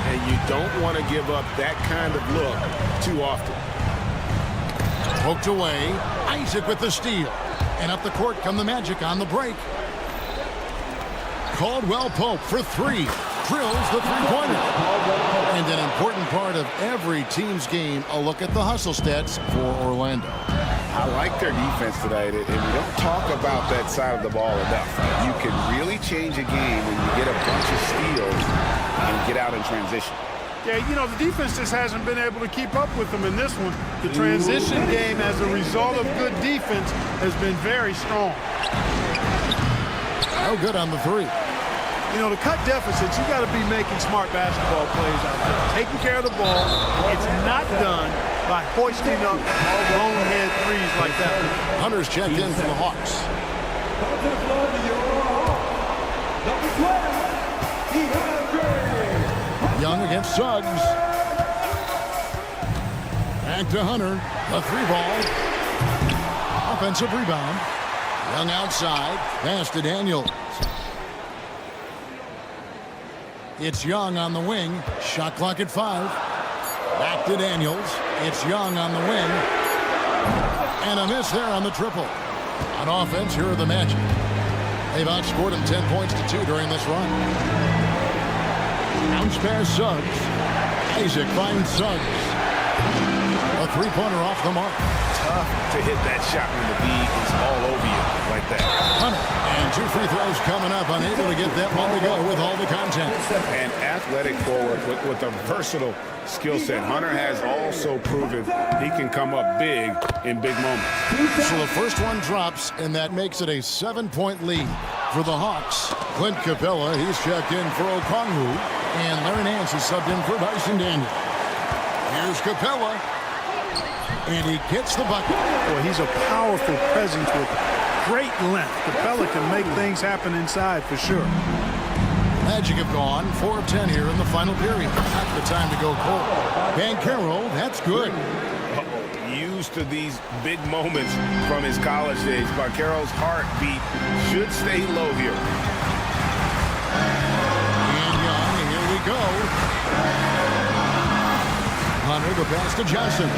And you don't want to give up that kind of look too often. Poked away. Isaac with the steal. And up the court come the Magic on the break. Caldwell Pope for 3. Drills the three-pointer. And an important part of every team's game, a look at the hustle stats for Orlando. I like their defense tonight, and we don't talk about that side of the ball enough. You can really change a game when you get a bunch of steals and get out in transition. Yeah, you know, the defense just hasn't been able to keep up with them in this one. The transition game, as a result of good defense, has been very strong. No good on the 3. You know, to cut deficits, you got to be making smart basketball plays out there. Taking care of the ball. It's not done by hoisting up bonehead threes like that. Hunter's checked in for the Hawks. Young against Suggs. Back to Hunter. The 3-ball. Offensive rebound. Young outside. Pass to Daniels. It's Young on the wing. Shot clock at 5. Back to Daniels. It's Young on the wing. And a miss there on the triple. On offense, here are the Magic. They've outscored them 10 points to 2 during this run. Bounce pass Suggs. Isaac finds Suggs. A 3-pointer off the mark. Tough to hit that shot when the league is all over you like that. Hunter, and 2 free throws coming up. Unable to get that one to go with all the content. An athletic forward with a versatile skill set. Hunter has also proven he can come up big in big moments. So the first one drops, and that makes it a 7-point lead for the Hawks. Clint Capella, he's checked in for Okongwu, and Larry Nance is subbed in for Dyson Daniels. Here's Capella. And he gets the bucket. Boy, he's a powerful presence with great length. Capella can make things happen inside for sure. Magic have gone 4 of 10 here in the final period. Not the time to go cold. Banchero, that's good. Used to these big moments from his college days. Banchero's heartbeat should stay low here. And Young, here we go. Hunter, the pass to Johnson.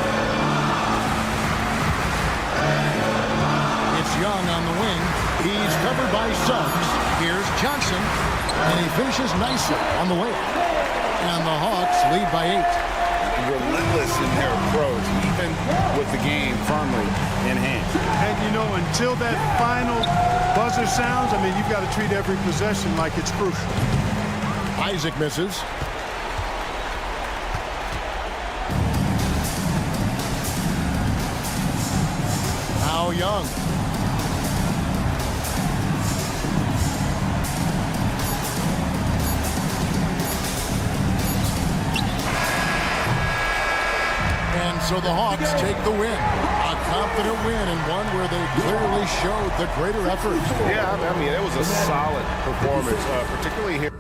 It's Young on the wing. He's covered by Suggs. Here's Johnson. And he finishes nicely on the way. And the Hawks lead by 8. Relentless in their approach, even with the game firmly in hand. And, you know, until that final buzzer sounds, I mean, you've got to treat every possession like it's crucial. Isaac misses. Now Young. And so the Hawks take the win. A confident win and one where they clearly showed the greater effort. Yeah, I mean, it was a solid performance, particularly here.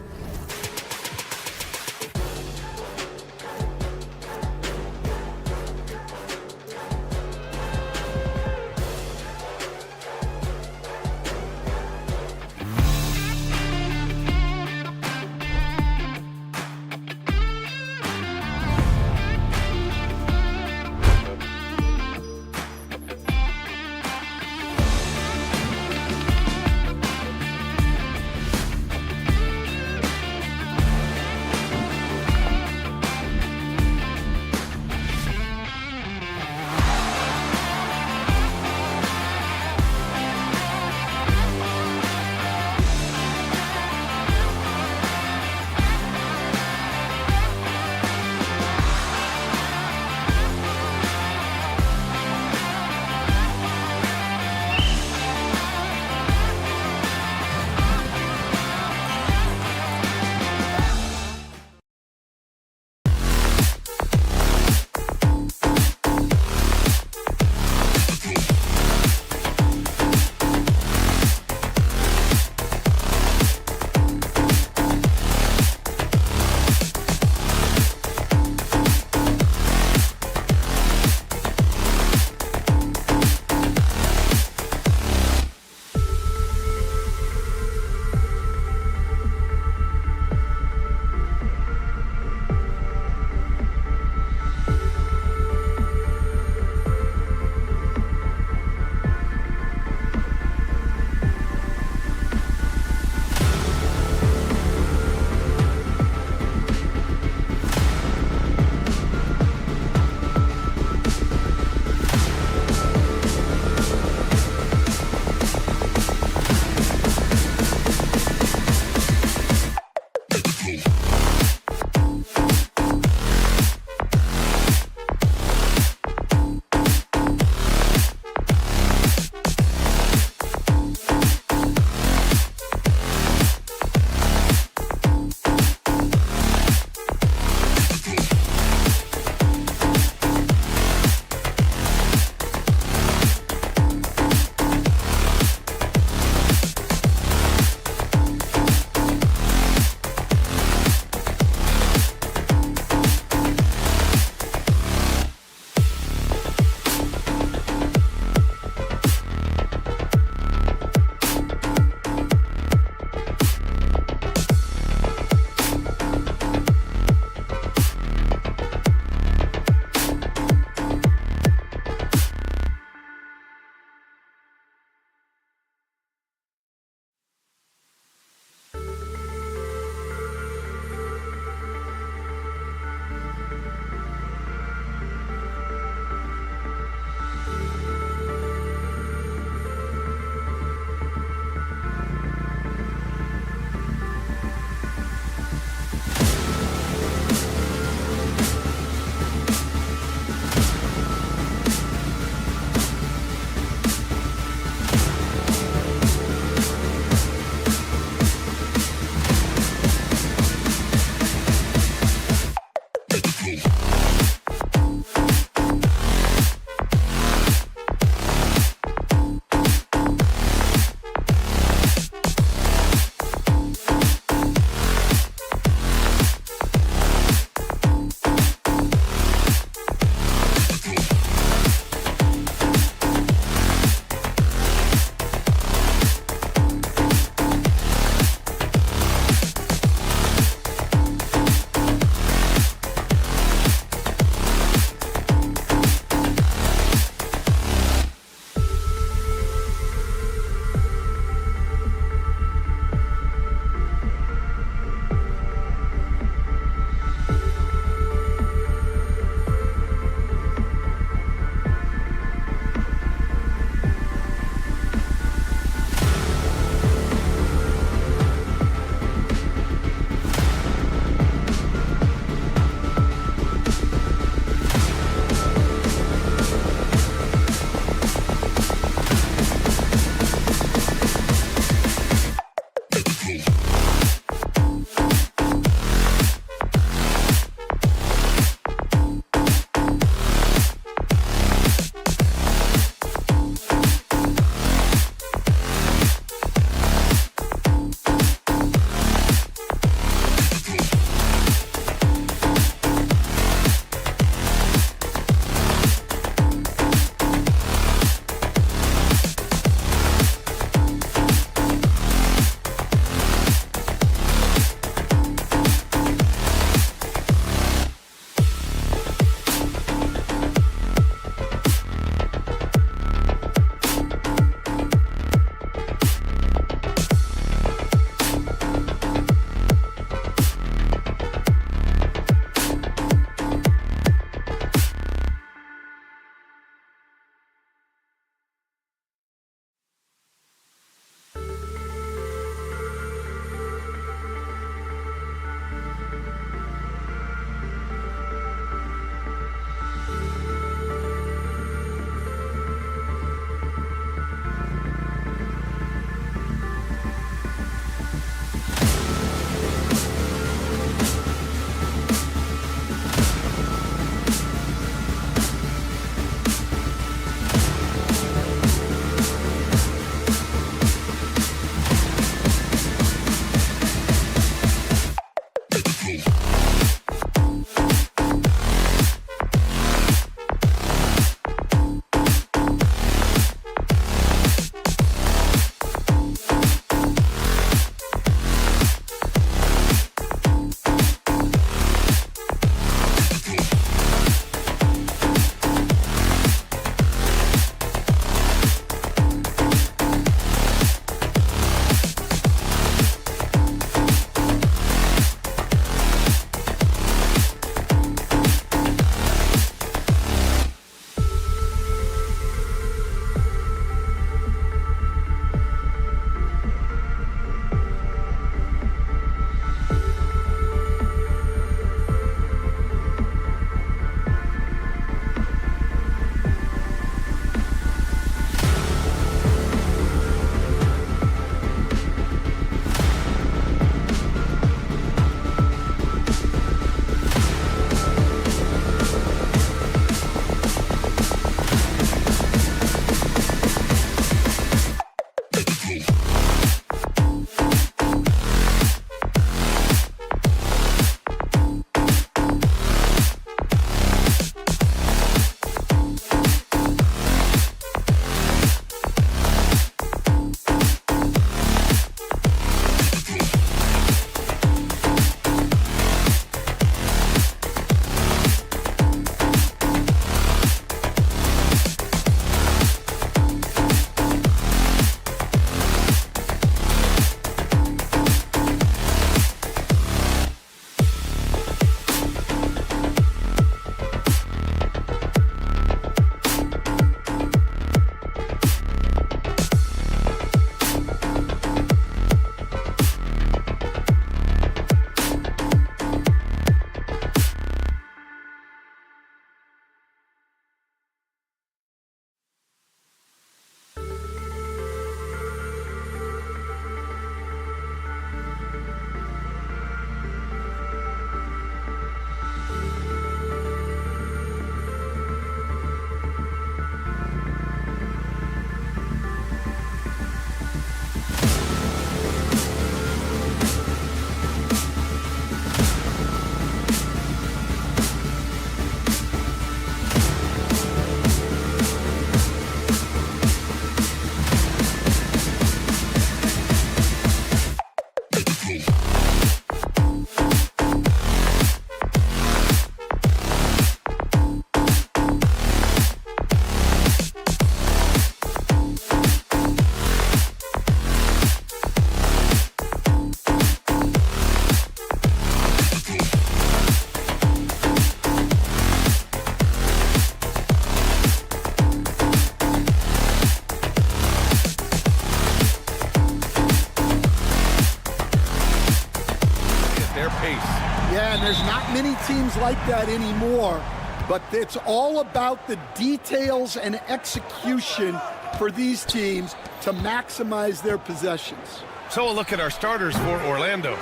Yeah, and there's not many teams like that anymore, but it's all about the details and execution for these teams to maximize their possessions. So a look at our starters for Orlando.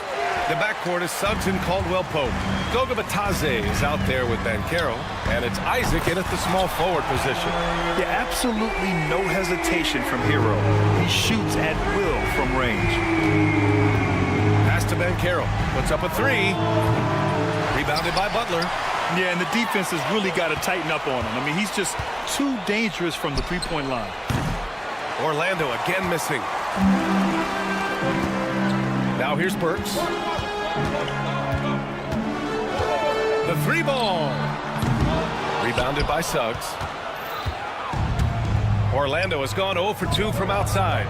The backcourt is Suggs and Caldwell-Pope. Goga Batadze is out there with Banchero, and it's Isaac in at the small forward position. Yeah, absolutely no hesitation from Hero. He shoots at will from range. Pass to Banchero. Puts up a three. Rebounded by Butler. Yeah, and the defense has really got to tighten up on him. I mean, he's just too dangerous from the three-point line. Orlando again missing. Now here's Burks. The three ball. Rebounded by Suggs. Orlando has gone 0 for 2 from outside.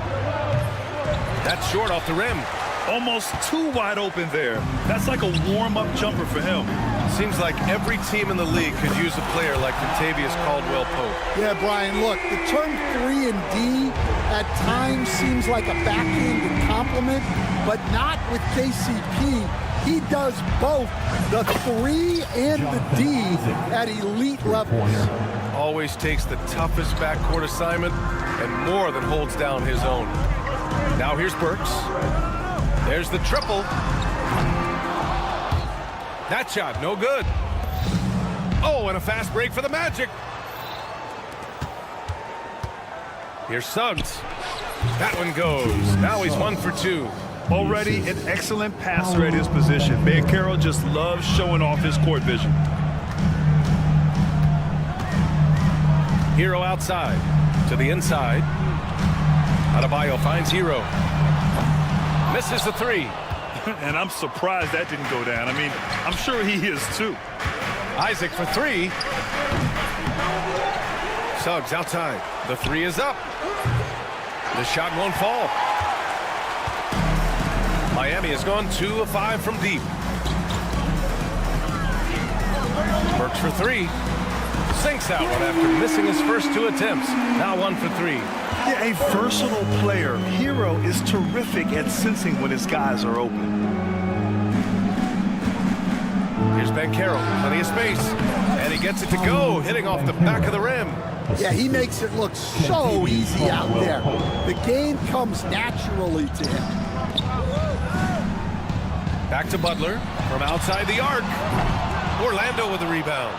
That's short off the rim. Almost too wide open there. That's like a warm-up jumper for him. Seems like every team in the league could use a player like Contavious Caldwell-Pope. Yeah, Brian, look, the term 3 and D at times seems like a backhanded compliment, but not with KCP. He does both the 3 and the D at elite levels. Always takes the toughest backcourt assignment and more than holds down his own. Now here's Burks. There's the triple. That shot, no good. Oh, and a fast break for the Magic. Here's Suggs. That one goes. Now he's 1 for 2. Already an excellent passer at his position. Banchero just loves showing off his court vision. Hero outside to the inside. Adebayo finds Hero. Misses the three. And I'm surprised that didn't go down. I mean, I'm sure he is too. Isaac for three. Suggs outside. The three is up. The shot won't fall. Miami has gone 2 of 5 from deep. Burks for three. Sinks that one after missing his first 2 attempts. Now 1 for 3. Yeah, a versatile player. Hero is terrific at sensing when his guys are open. Here's Banchero, plenty of space, and he gets it to go, hitting off the back of the rim. Yeah, he makes it look so easy out there. The game comes naturally to him. Back to Butler from outside the arc. Orlando with the rebound.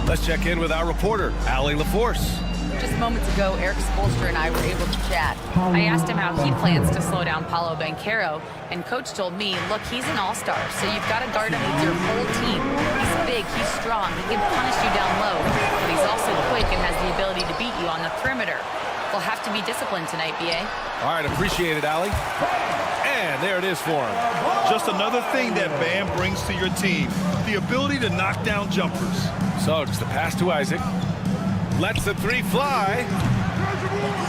Let's check in with our reporter, Allie LaForce. Just moments ago, Eric Spoelstra and I were able to chat. I asked him how he plans to slow down Paolo Banchero, and Coach told me, look, he's an all-star, so you've got to guard him with your whole team. He's big, he's strong, he can punish you down low, but he's also quick and has the ability to beat you on the perimeter. We'll have to be disciplined tonight, B.A. All right, appreciate it, Allie. And there it is for him. Just another thing that Bam brings to your team, the ability to knock down jumpers. Suggs, the pass to Isaac. Lets the three fly.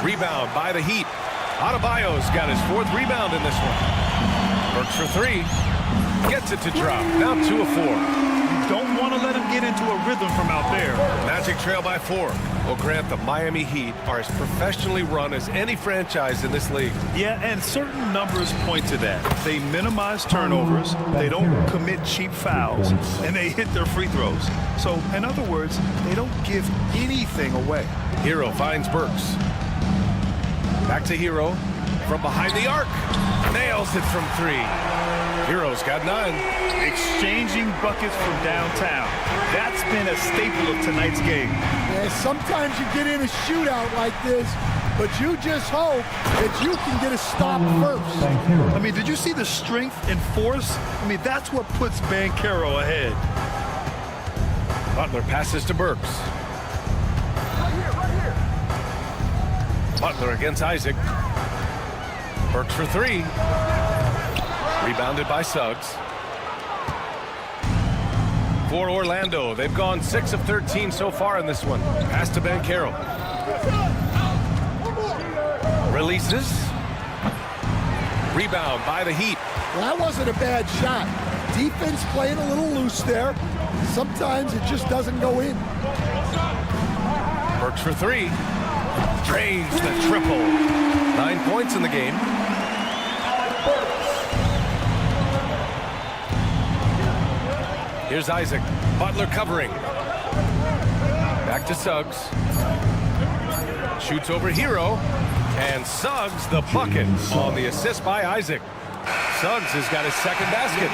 Rebound by the Heat. Adebayo's got his 4th rebound in this one. Works for 3. Gets it to drop. Now 2 of 4. You don't want to let him get into a rhythm from out there. Magic trail by 4. Well, Grant, the Miami Heat are as professionally run as any franchise in this league. Yeah, and certain numbers point to that. They minimize turnovers, they don't commit cheap fouls, and they hit their free throws. So, in other words, they don't give anything away. Hero finds Burks. Back to Hero from behind the arc. Nails it from 3. Hero's got 9. Exchanging buckets from downtown. That's been a staple of tonight's game. Yeah, sometimes you get in a shootout like this, but you just hope that you can get a stop first. I mean, did you see the strength and force? I mean, that's what puts Banchero ahead. Butler passes to Burks. Butler against Isaac. Burks for 3. Rebounded by Suggs. For Orlando, they've gone 6 of 13 so far in this one. Pass to Banchero. Releases. Rebound by the Heat. Well, that wasn't a bad shot. Defense playing a little loose there. Sometimes it just doesn't go in. Burks for 3. Drains the triple. 9 points in the game. Here's Isaac. Butler covering. Back to Suggs. Shoots over Hero. And Suggs the bucket on the assist by Isaac. Suggs has got his second basket.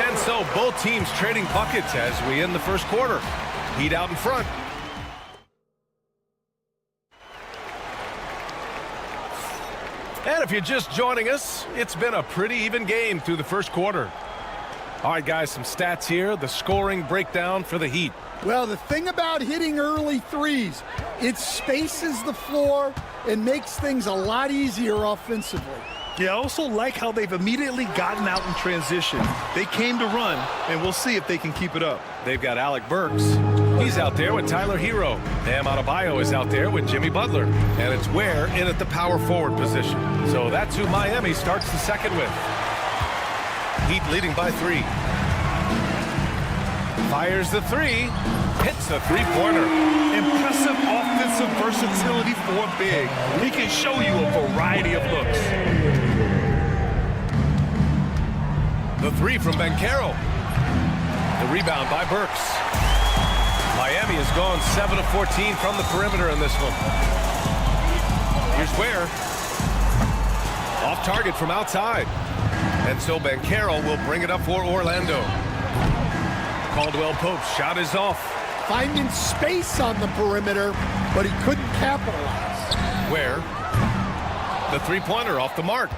And so both teams trading buckets as we end the first quarter. Heat out in front. And if you're just joining us, it's been a pretty even game through the first quarter. All right, guys, some stats here. The scoring breakdown for the Heat. Well, the thing about hitting early threes, it spaces the floor and makes things a lot easier offensively. Yeah, I also like how they've immediately gotten out in transition. They came to run, and we'll see if they can keep it up. They've got Alec Burks. He's out there with Tyler Hero. Bam Adebayo is out there with Jimmy Butler. And it's Ware in at the power forward position. So that's who Miami starts the second with. Heat leading by 3. Fires the 3. Hits the three-pointer. Impressive offensive versatility for big. He can show you a variety of looks. The 3 from Banchero. The rebound by Burks. Miami has gone 7 of 14 from the perimeter in this one. Here's Ware. Off target from outside. And so Banchero will bring it up for Orlando. Caldwell Pope's shot is off. Finding space on the perimeter, but he couldn't capitalize. Ware. The three-pointer off the mark.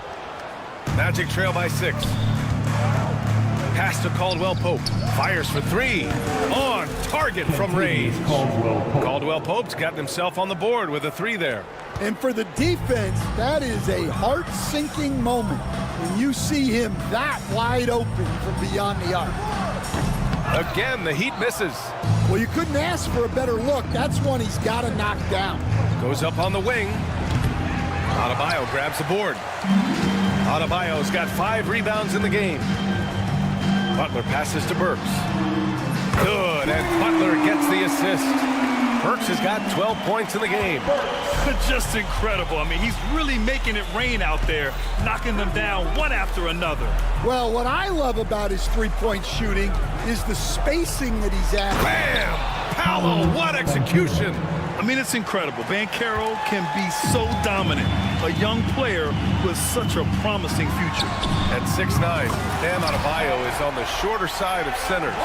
Magic trail by 6. Pass to Caldwell Pope. Fires for 3. On target from range. Caldwell Pope's gotten himself on the board with a 3 there. And for the defense, that is a heart-sinking moment when you see him that wide open from beyond the arc. Again, the Heat misses. Well, you couldn't ask for a better look. That's one he's got to knock down. Goes up on the wing. Adebayo grabs the board. Adebayo's got 5 rebounds in the game. Butler passes to Burks. Good, and Butler gets the assist. Burks has got 12 points in the game. Just incredible. I mean, he's really making it rain out there, knocking them down one after another. Well, what I love about his three-point shooting is the spacing that he's at. Bam! Paolo, what execution! I mean, it's incredible. Banchero can be so dominant. A young player with such a promising future. At 6'9", Bam Adebayo is on the shorter side of centers.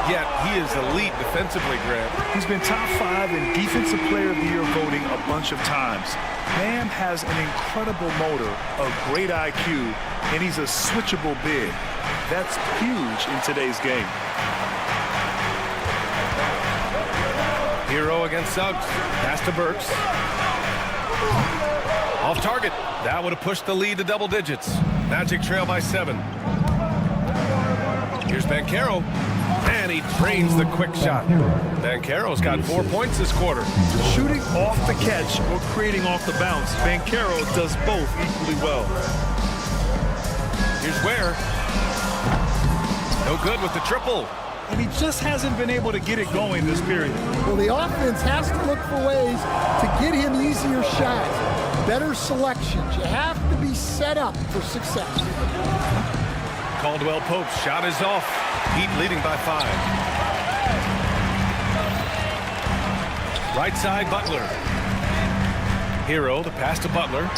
Yet he is elite defensively, Grant. He's been top 5 in Defensive Player of the Year voting a bunch of times. Bam has an incredible motor, a great IQ, and he's a switchable big. That's huge in today's game. Hero against Suggs. Pass to Burks. Off target. That would have pushed the lead to double digits. Magic trail by 7. Here's Banchero. And he drains the quick shot. Banchero's got 4 points this quarter. Shooting off the catch or creating off the bounce, Banchero does both equally well. Here's Ware. No good with the triple. And he just hasn't been able to get it going this period. Well, the offense has to look for ways to get him easier shots, better selections. You have to be set up for success. Caldwell Pope's shot is off. Heat leading by 5. Right side, Butler. Hero, the pass to Butler.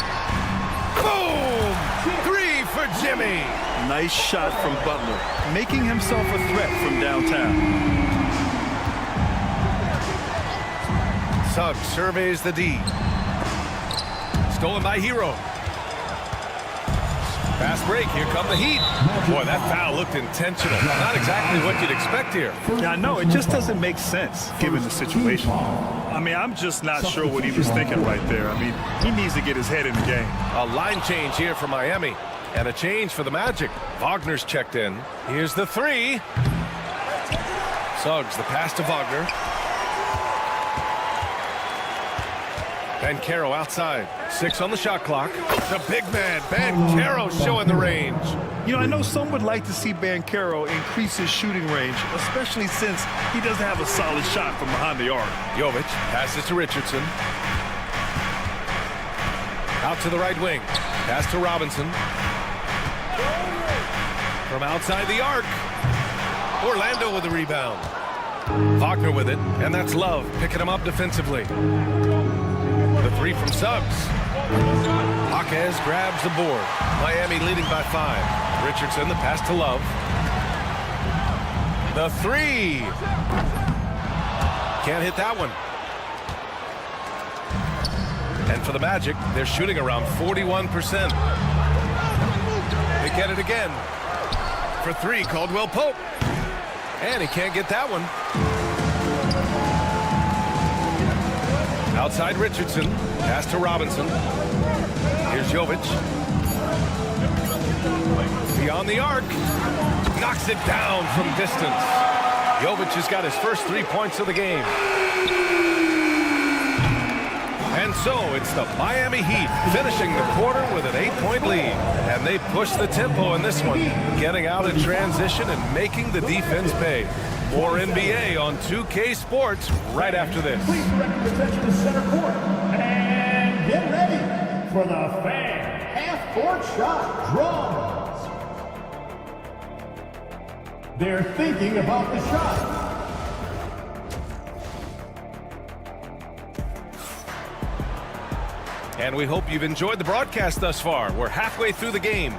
Boom! 3 for Jimmy. Nice shot from Butler, making himself a threat from downtown. Suggs surveys the D. Stolen by Hero. Fast break. Here come the Heat. Boy, that foul looked intentional. Not exactly what you'd expect here. Yeah, I know. It just doesn't make sense given the situation. I mean, I'm just not sure what he was thinking right there. I mean, he needs to get his head in the game. A line change here for Miami. And a change for the Magic. Wagner's checked in. Here's the 3. Suggs, the pass to Wagner. Banchero outside. 6 on the shot clock. The big man, Banchero, showing the range. You know, I know some would like to see Banchero increase his shooting range, especially since he doesn't have a solid shot from behind the arc. Jovic passes to Richardson. Out to the right wing. Pass to Robinson. From outside the arc. Orlando with the rebound. Wagner with it, and that's Love picking him up defensively. The 3 from Suggs. Jaquez grabs the board. Miami leading by 5. Richardson, the pass to Love. The 3. Can't hit that one. And for the Magic, they're shooting around 41%. They get it again. For 3, Caldwell Pope. And he can't get that one. Outside Richardson. Pass to Robinson. Here's Jovic. Beyond the arc. Knocks it down from distance. Jovic has got his first 3 points of the game. And so it's the Miami Heat finishing the quarter with an 8-point lead. And they push the tempo in this one, getting out in transition and making the defense pay. More NBA on 2K Sports right after this. Please direct your attention to center court. And get ready for the fan half-court shot drums. They're thinking about the shot. And we hope you've enjoyed the broadcast thus far. We're halfway through the game.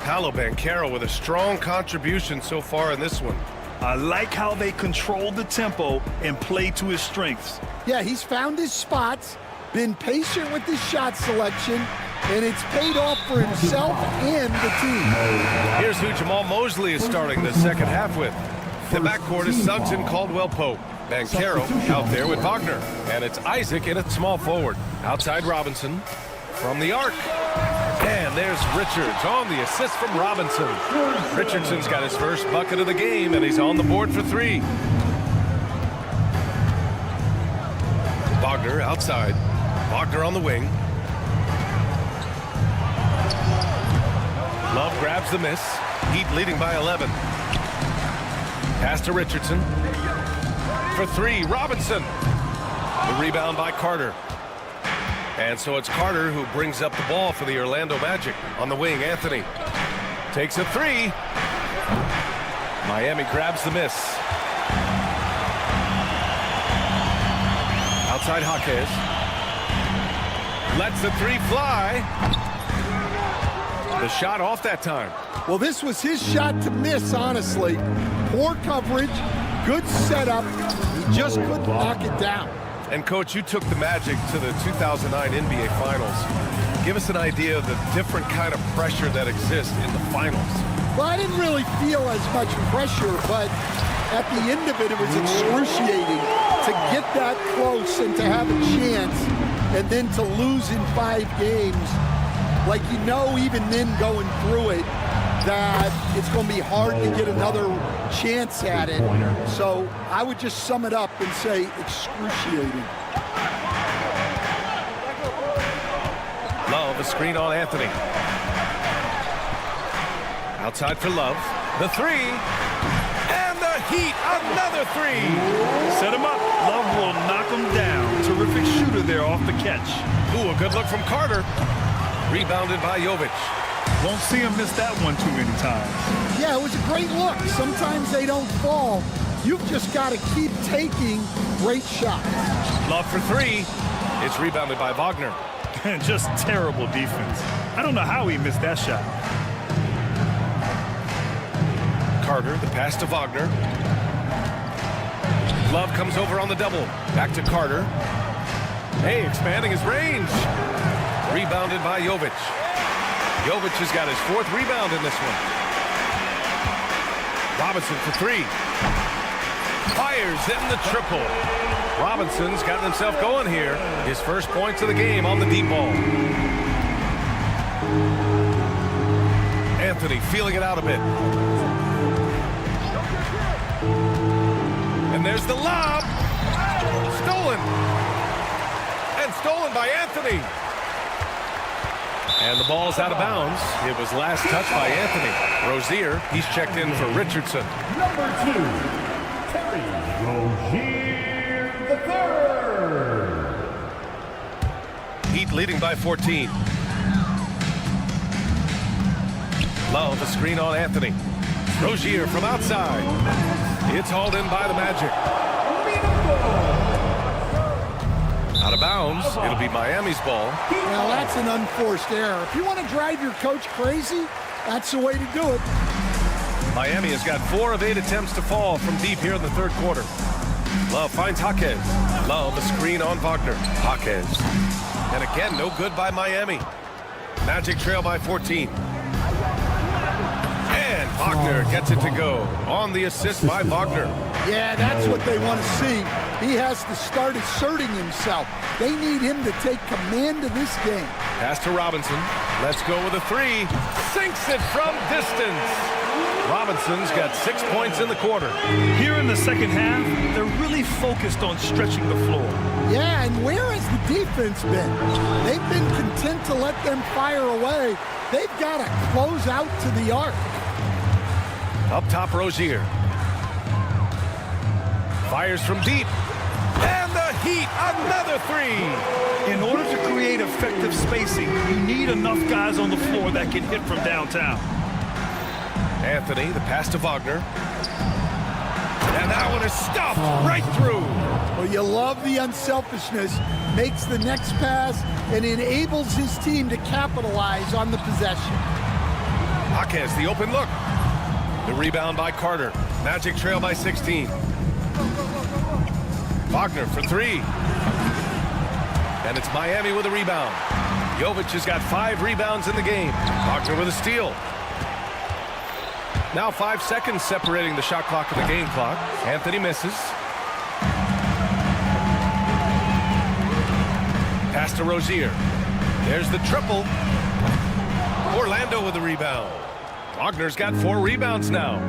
Paolo Banchero with a strong contribution so far in this one. I like how they control the tempo and play to his strengths. Yeah, he's found his spots, been patient with his shot selection, and it's paid off for himself and the team. Here's who Jamal Mosley is starting the second half with. The backcourt is Suggs and Caldwell Pope. Banchero out there with Wagner. And it's Isaac in at small forward. Outside Robinson from the arc. And there's Richards on the assist from Robinson. Richardson's got his first bucket of the game, and he's on the board for 3. Wagner outside. Wagner on the wing. Love grabs the miss. Heat leading by 11. Pass to Richardson. For 3, Robinson. The rebound by Carter. And so it's Carter who brings up the ball for the Orlando Magic. On the wing, Anthony takes a 3. Miami grabs the miss. Outside Jaquez. Lets the 3 fly. The shot off that time. Well, this was his shot to miss, honestly. Poor coverage, good setup. He just couldn't knock it down. And, Coach, you took the Magic to the 2009 NBA Finals. Give us an idea of the different kind of pressure that exists in the finals. Well, I didn't really feel as much pressure, but at the end of it, it was excruciating to get that close and to have a chance and then to lose in 5 games. Like, you know, even then going through it, that it's going to be hard to get another chance at it. So I would just sum it up and say excruciating. Love, a screen on Anthony. Outside for Love. The 3. And the Heat, another 3. Set him up. Love will knock him down. Terrific shooter there off the catch. Ooh, a good look from Carter. Rebounded by Jovic. Won't see him miss that one too many times. Yeah, it was a great look. Sometimes they don't fall. You've just got to keep taking great shots. Love for 3. It's rebounded by Wagner. Just terrible defense. I don't know how he missed that shot. Carter, the pass to Wagner. Love comes over on the double. Back to Carter. Hey, expanding his range. Rebounded by Jovic. Jovic has got his 4th rebound in this one. Robinson for 3. Fires in the triple. Robinson's gotten himself going here. His first points of the game on the deep ball. Anthony feeling it out a bit. And there's the lob. Stolen. And stolen by Anthony. And the ball's out of bounds. It was last touched by Anthony. Rozier, he's checked in for Richardson. Number 2, Terry Rozier III. Heat leading by 14. Love, a screen on Anthony. Rozier from outside. It's hauled in by the Magic. Out of bounds. It'll be Miami's ball. Well, that's an unforced error. If you want to drive your coach crazy, that's the way to do it. Miami has got 4 of 8 attempts to fall from deep here in the third quarter. Love finds Jaquez. Love a screen on Wagner. Jaquez. And again, no good by Miami. Magic trail by 14. And Wagner gets it to go on the assist by Wagner. Yeah, that's what they want to see. He has to start asserting himself. They need him to take command of this game. Pass to Robinson. Let's go with a 3. Sinks it from distance. Robinson's got 6 points in the quarter. Here in the second half, they're really focused on stretching the floor. Yeah, and where has the defense been? They've been content to let them fire away. They've got to close out to the arc. Up top, Rozier. Fires from deep. And the Heat, another 3. In order to create effective spacing, you need enough guys on the floor that can hit from downtown. Anthony, the pass to Wagner. And that one is stuffed right through. Well, you love the unselfishness. Makes the next pass and enables his team to capitalize on the possession. Jaquez, the open look. The rebound by Carter. Magic trail by 16. Wagner for 3. And it's Miami with a rebound. Jovic has got 5 rebounds in the game. Wagner with a steal. Now 5 seconds separating the shot clock and the game clock. Anthony misses. Pass to Rozier. There's the triple. Orlando with the rebound. Wagner's got 4 rebounds now.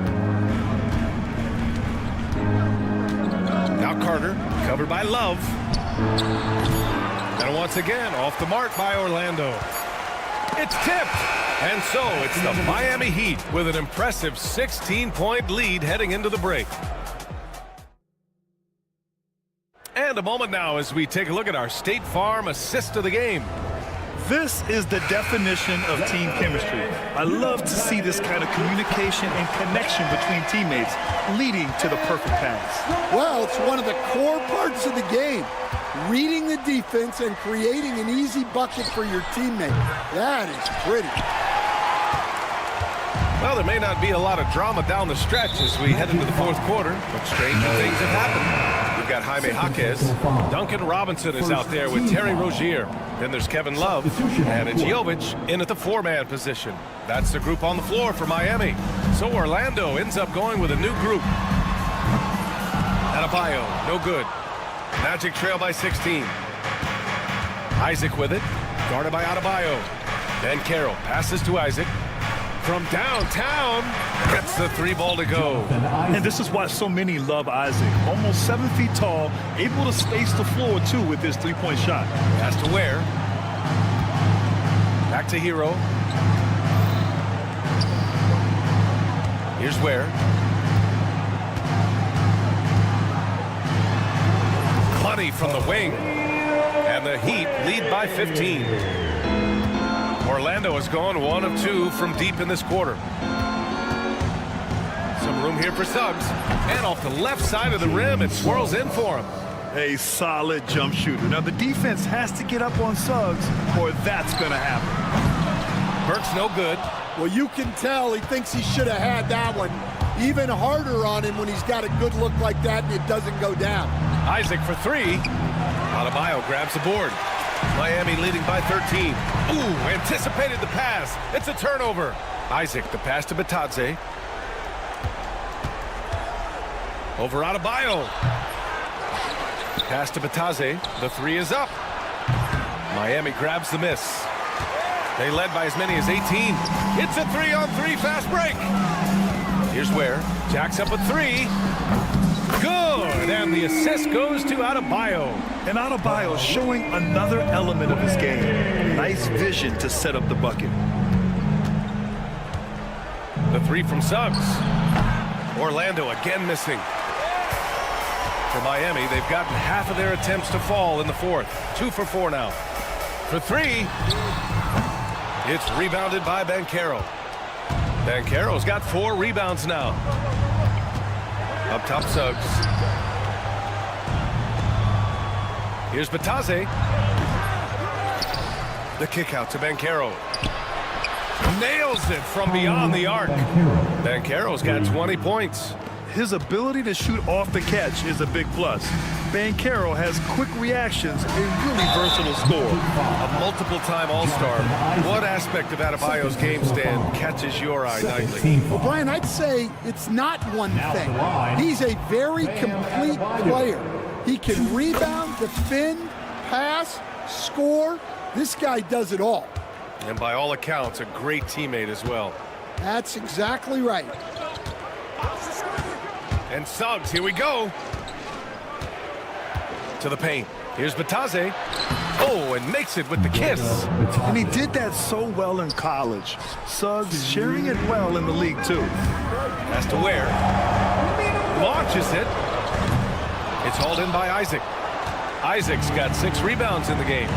Now Carter, covered by Love. And once again, off the mark by Orlando. It's tipped. And so it's the Miami Heat with an impressive 16-point lead heading into the break. And a moment now as we take a look at our State Farm assist of the game. This is the definition of team chemistry. I love to see this kind of communication and connection between teammates leading to the perfect pass. Well, it's one of the core parts of the game. Reading the defense and creating an easy bucket for your teammate. That is pretty. Well, there may not be a lot of drama down the stretch as we head into the fourth quarter, but stranger things have happened. We've got Jaime Jaquez. Duncan Robinson is out there with Terry Rozier. Then there's Kevin Love, and it's Jovic in at the 4-man position. That's the group on the floor for Miami. So Orlando ends up going with a new group. Adebayo, no good. Magic trail by 16. Isaac with it, guarded by Adebayo. Then Carroll passes to Isaac. From downtown, gets the 3 ball to go. And this is why so many love Isaac. Almost 7 feet tall, able to space the floor, too, with his 3-point shot. Pass to Ware. Back to Hero. Here's Ware. Money from the wing. And the Heat lead by 15. Orlando has gone 1 of 2 from deep in this quarter. Some room here for Suggs. And off the left side of the rim, it swirls in for him. A solid jump shooter. Now, the defense has to get up on Suggs, or that's going to happen. Burke's no good. Well, you can tell he thinks he should have had that one. Even harder on him when he's got a good look like that and it doesn't go down. Isaac for 3. Adebayo grabs the board. Miami leading by 13. Ooh, anticipated the pass. It's a turnover. Isaac, the pass to Batadze. Over Adebayo. Pass to Batadze. The 3 is up. Miami grabs the miss. They led by as many as 18. It's a 3-on-3 fast break. Here's Ware. Jacks up a 3. Good, and the assist goes to Adebayo. And Adebayo showing another element of his game. Nice vision to set up the bucket. The 3 from Suggs. Orlando again missing. For Miami, they've gotten half of their attempts to fall in the fourth. 2 for 4 now. For 3, it's rebounded by Banchero. Banchero's got 4 rebounds now. Up top, Suggs. Here's Batase. The kick out to Banchero. Nails it from beyond the arc. Banchero's got 20 points. His ability to shoot off the catch is a big plus. Banchero has quick reactions, a really versatile scorer. A multiple-time All-Star. What aspect of Adebayo's game, Stan, catches your eye nightly? Well, Brian, I'd say it's not one thing. He's a very complete player. He can rebound, defend, pass, score. This guy does it all. And by all accounts, a great teammate as well. That's exactly right. And Suggs, here we go. To the paint. Here's Batase. Oh, and makes it with the kiss. And he did that so well in college. Suggs sharing it well in the league, too. Has to wear. Launches it. It's hauled in by Isaac. Isaac's got 6 rebounds in the game.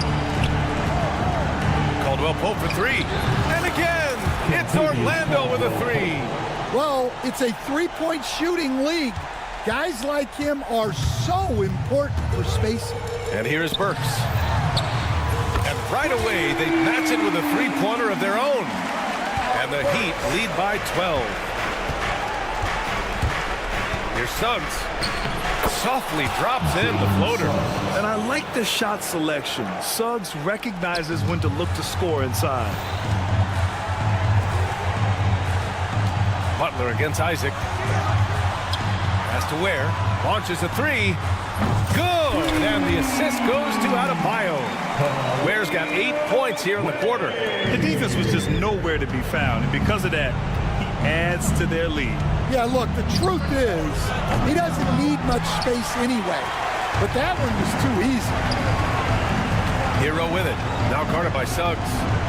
Caldwell Pope for 3. And again, it's Orlando with a 3. Well, it's a three-point shooting league. Guys like him are so important for spacing. And here's Burks. And right away, they match it with a three-pointer of their own. And the Heat lead by 12. Here's Suggs. Softly drops in the floater. And I like the shot selection. Suggs recognizes when to look to score inside. Butler against Isaac. Has to wear. Launches a 3. Good! And the assist goes to Adebayo. Ware's got 8 points here in the quarter. The defense was just nowhere to be found, and because of that, he adds to their lead. Yeah, look, the truth is, he doesn't need much space anyway. But that one was too easy. Hero with it. Now guarded by Suggs.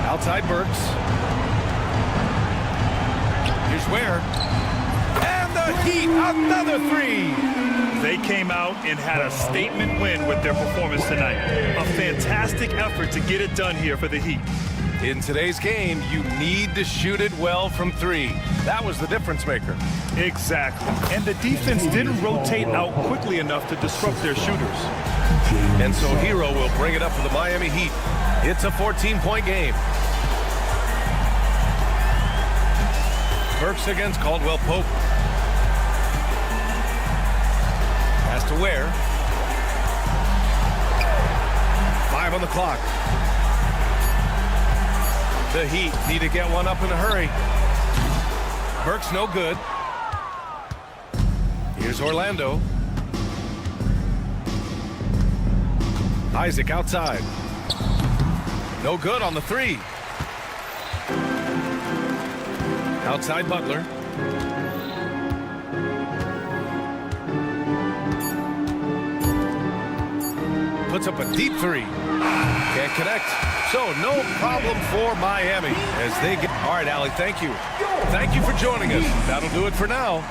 Outside Burks. Here's Ware. And the Heat, another 3. They came out and had a statement win with their performance tonight. A fantastic effort to get it done here for the Heat. In today's game, you need to shoot it well from 3. That was the difference maker. Exactly. And the defense didn't rotate out quickly enough to disrupt their shooters. And so Hero will bring it up for the Miami Heat. It's a 14-point game. Burks against Caldwell Pope. Has to wear. 5 on the clock. The Heat need to get one up in a hurry. Burks no good. Here's Orlando. Isaac outside. No good on the 3. Outside Butler. Puts up a deep 3. Can't connect. So no problem for Miami as they get. All right, Allie, thank you. Thank you for joining us. That'll do it for now.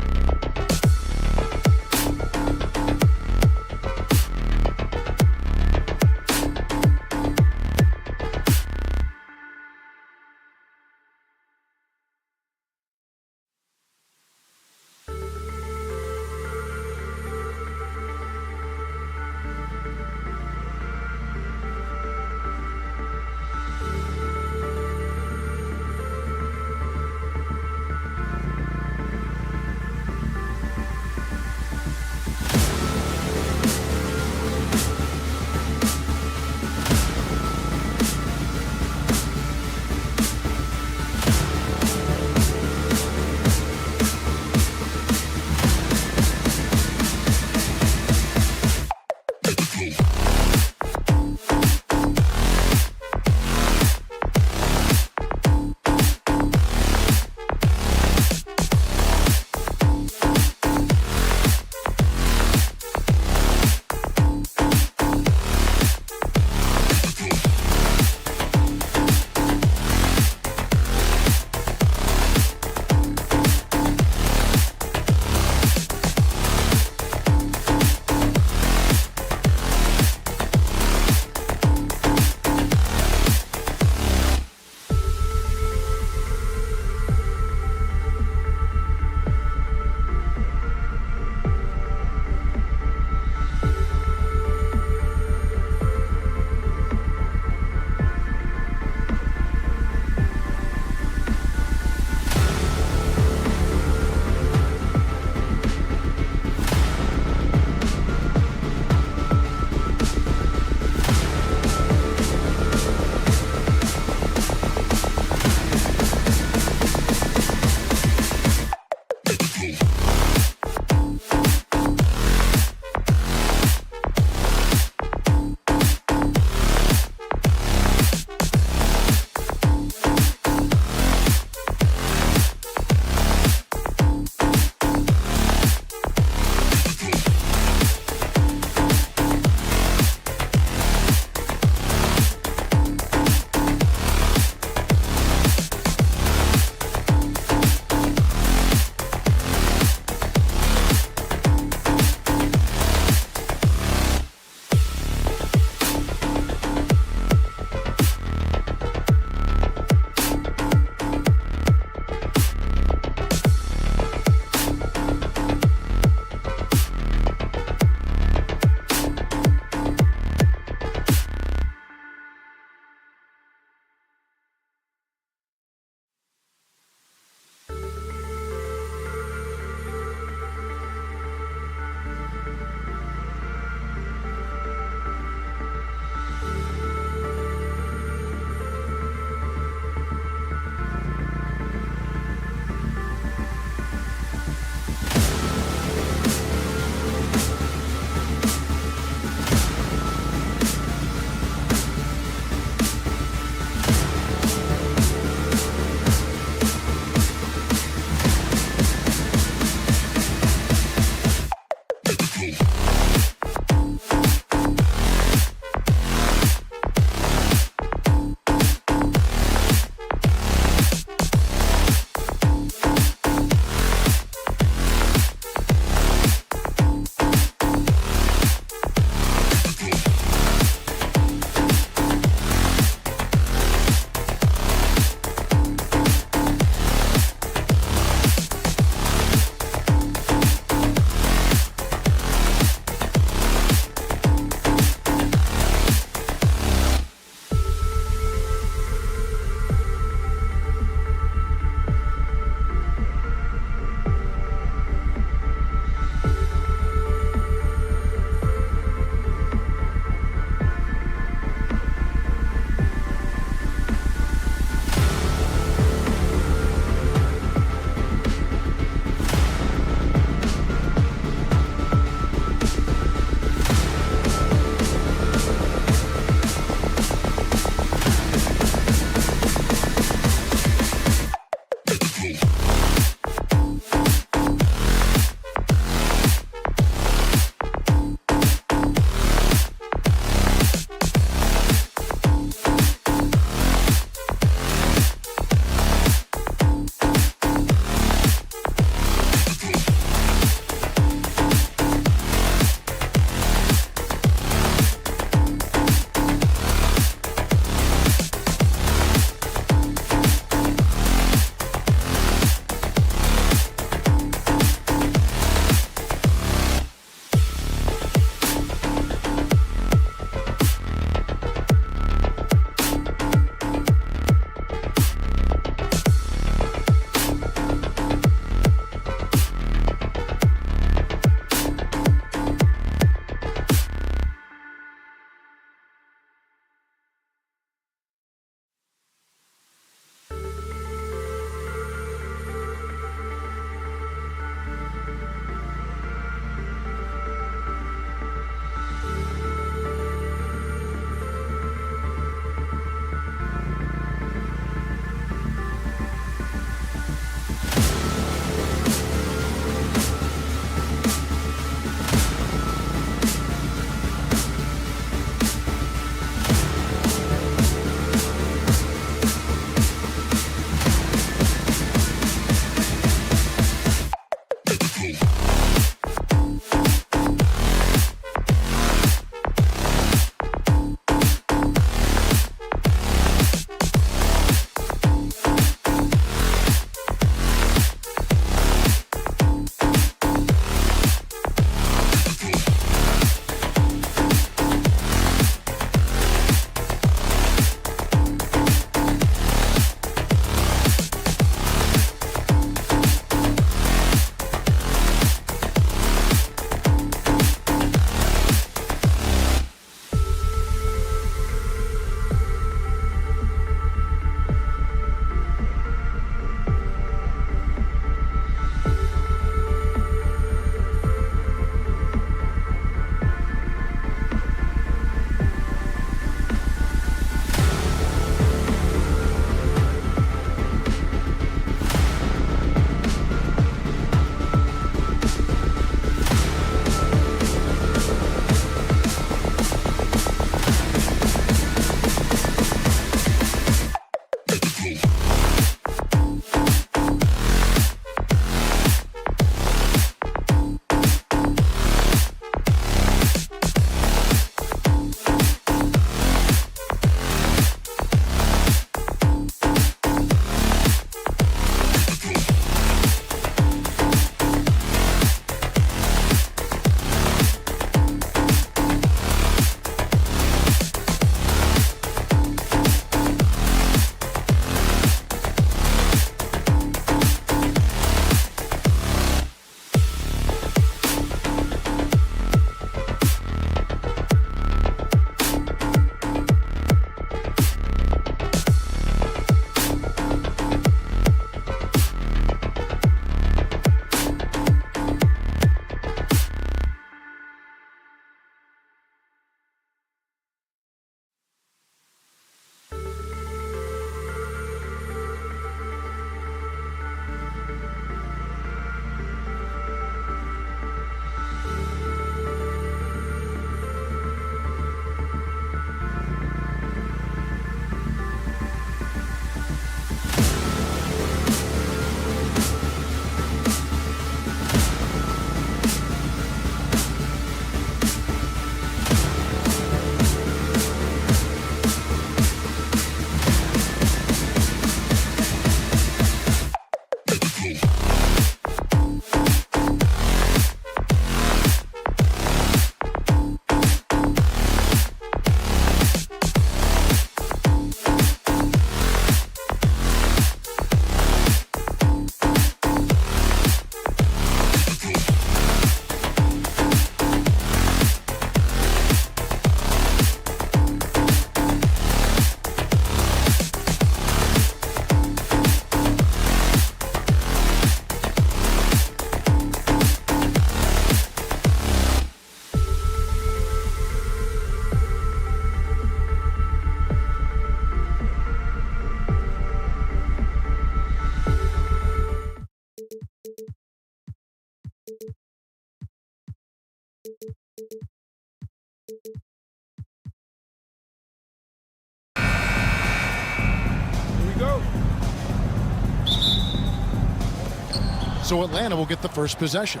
So Atlanta will get the first possession.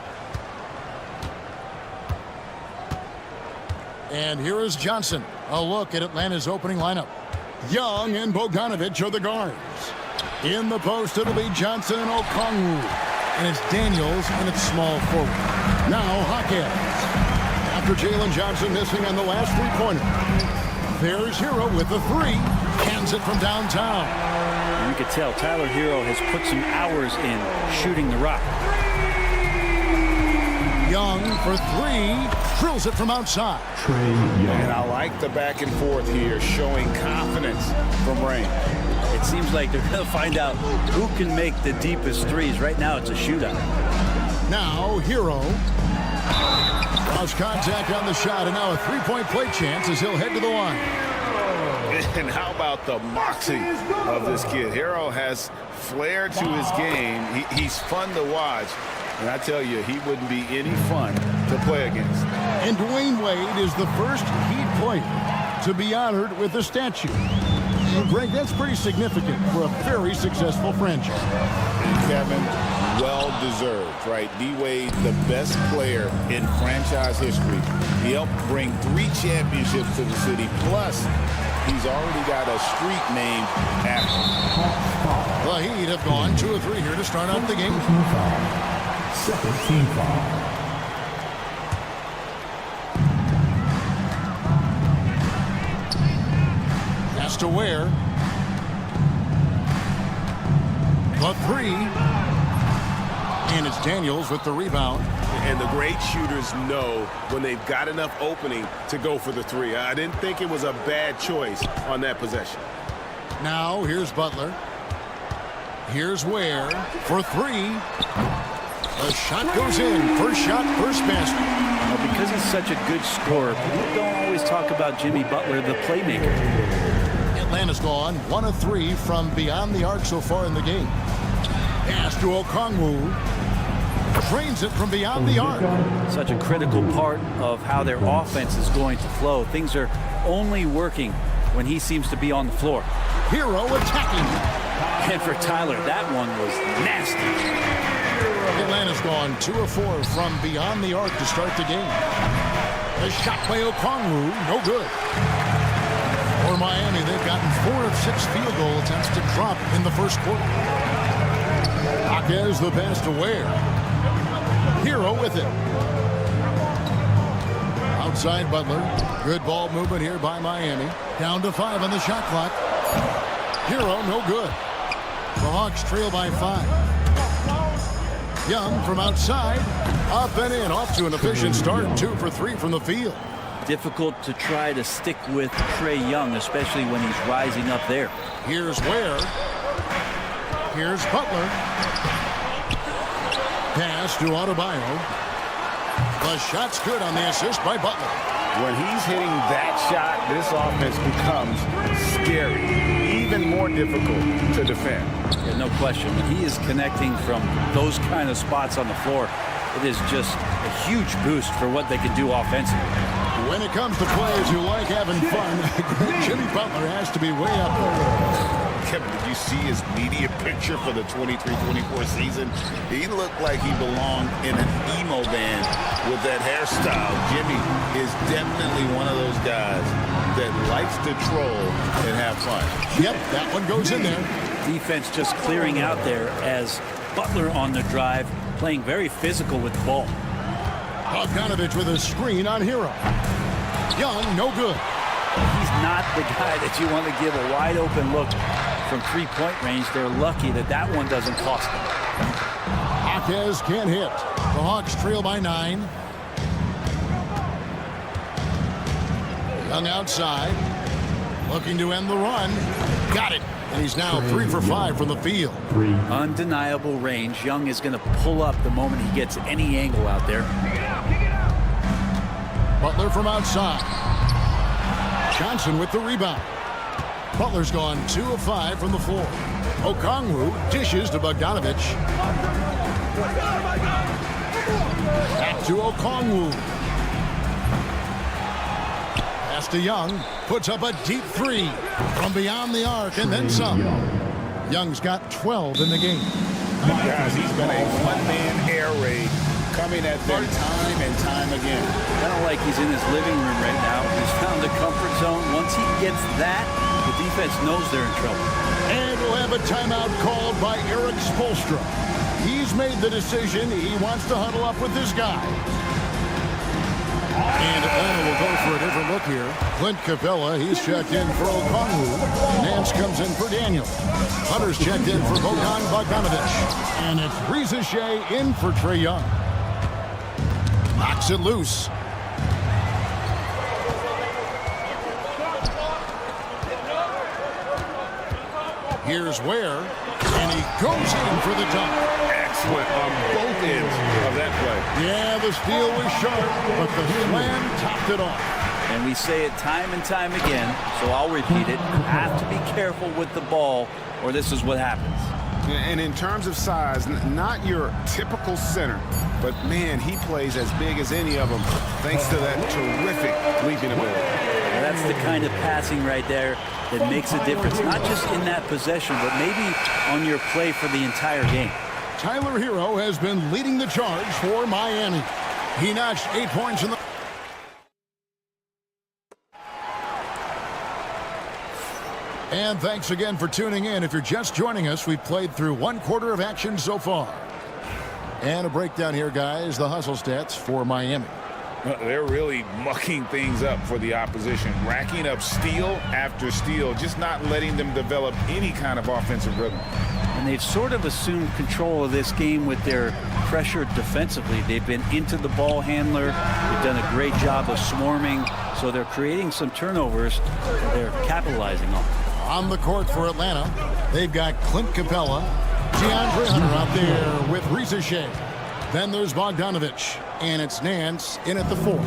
And here is Johnson. A look at Atlanta's opening lineup. Young and Bogdanovich are the guards. In the post, it'll be Johnson and Okongwu. And it's Daniels, and it's small forward. Now Hawkins. After Jalen Johnson missing on the last three-pointer. There's Hero with the three. Cans it from downtown. You can tell Tyler Hero has put some hours in shooting the rock. Young for three. Drills it from outside. And I like the back and forth here, showing confidence from Rain. It seems like they're going to find out who can make the deepest threes. Right now, it's a shootout. Now, Hero. Lost contact on the shot, and now a three-point play chance as he'll head to the line. And how about the moxie of this kid? Hero has flair to his game. He's fun to watch. And I tell you, he wouldn't be any fun to play against. And Dwayne Wade is the first Heat player to be honored with a statue. And Greg, that's pretty significant for a very successful franchise. Kevin, well-deserved, right? D-Wade, the best player in franchise history. He helped bring 3 championships to the city. Plus, he's already got a street named after him. The Heat have gone 2 of 3 here to start out the game. Second team foul. Has to wear. The three. And it's Daniels with the rebound. And the great shooters know when they've got enough opening to go for the three. I didn't think it was a bad choice on that possession. Now, here's Butler. Here's Ware for three. The shot goes in. First shot, first basket. Well, because he's such a good scorer, people don't always talk about Jimmy Butler, the playmaker. Atlanta's gone 1 of 3 from beyond the arc so far in the game. Pass to Okongwu. Drains it from beyond the arc. Such a critical part of how their offense is going to flow. Things are only working when he seems to be on the floor. Hero attacking. And for Tyler, that one was nasty. Atlanta's gone 2 of 4 from beyond the arc to start the game. A shot by Okongwu, no good. For Miami, they've gotten 4 of 6 field goal attempts to drop in the first quarter. Hawkins the pass to Ware. Hero with it. Outside Butler. Good ball movement here by Miami. Down to 5 on the shot clock. Hero, no good. The Hawks trail by 5. Young from outside. Up and in. Off to an efficient start. 2 for 3 from the field. Difficult to try to stick with Trae Young, especially when he's rising up there. Here's Ware. Here's Butler. Pass to Adebayo. The shot's good on the assist by Butler. When he's hitting that shot, this offense becomes scary, even more difficult to defend. Yeah, no question. When he is connecting from those kind of spots on the floor, it is just a huge boost for what they can do offensively. When it comes to players who like having fun, Jimmy Butler has to be way up there. Kevin, did you see his media picture for the 23-24 season? He looked like he belonged in an emo band with that hairstyle. Jimmy is definitely one of those guys that likes to troll and have fun. Yep, that one goes in there. Defense just clearing out there as Butler on the drive, playing very physical with the ball. Bogdanovich with a screen on Hero. Young, no good. He's not the guy that you want to give a wide open look from three-point range. They're lucky that that one doesn't cost them. Hawkins can't hit. The Hawks trail by 9. Young outside. Looking to end the run. Got it. And he's now 3 for 5 from the field. Undeniable range. Young is going to pull up the moment he gets any angle out there. Butler from outside. Johnson with the rebound. Butler's gone 2 of 5 from the floor. Okongwu dishes to Bogdanovich. Back to Okongwu. Pass to Young. Puts up a deep 3 from beyond the arc and then some. Young's got 12 in the game. Guys, he's been a one-man air raid coming at them time and time again. Kind of like he's in his living room right now. He's found a comfort zone. Once he gets that, the defense knows they're in trouble. And we'll have a timeout called by Eric Spoelstra. He's made the decision. He wants to huddle up with his guys. And Atlanta will go for a different look here. Clint Capella, he's checked in for Okongwu. Nance comes in for Daniel. Hunter's checked in for Bogdan Bogdanovic. And it's Rizachet in for Trae Young. Knocks it loose. Here's Ware, and he goes in for the dunk. Excellent on both ends of that play. Yeah, the steal was sharp, but the slam topped it off. And we say it time and time again, so I'll repeat it. You have to be careful with the ball, or this is what happens. And in terms of size, not your typical center, but man, he plays as big as any of them thanks to that terrific leaping ability. And that's the kind of passing right there that makes a difference, not just in that possession, but maybe on your play for the entire game. Tyler Hero has been leading the charge for Miami. He notched 8 points in the... And thanks again for tuning in. If you're just joining us, we've played through 1/4 of action so far. And a breakdown here, guys. The hustle stats for Miami. They're really mucking things up for the opposition, racking up steal after steal, just not letting them develop any kind of offensive rhythm. And they've sort of assumed control of this game with their pressure defensively. They've been into the ball handler. They've done a great job of swarming. So they're creating some turnovers that they're capitalizing on. On the court for Atlanta, they've got Clint Capella, DeAndre Hunter out there with Rizachet. Then there's Bogdanovic, and it's Nance in at the 4.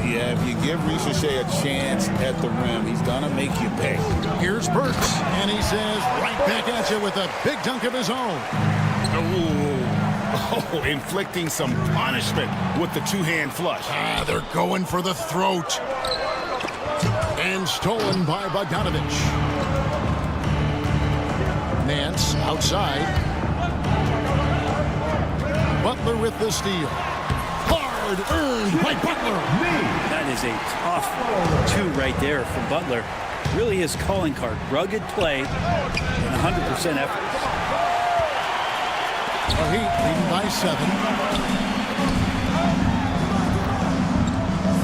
Yeah, if you give Rizachet a chance at the rim, he's going to make you pay. Here's Burks, and he says right back at you with a big dunk of his own. Oh, inflicting some punishment with the two-hand flush. They're going for the throat. And stolen by Bogdanovic. Nance outside. Butler with the steal. Hard earned by Butler. That is a tough 2 right there from Butler. Really his calling card. Rugged play and 100% effort. The Heat leading by 7.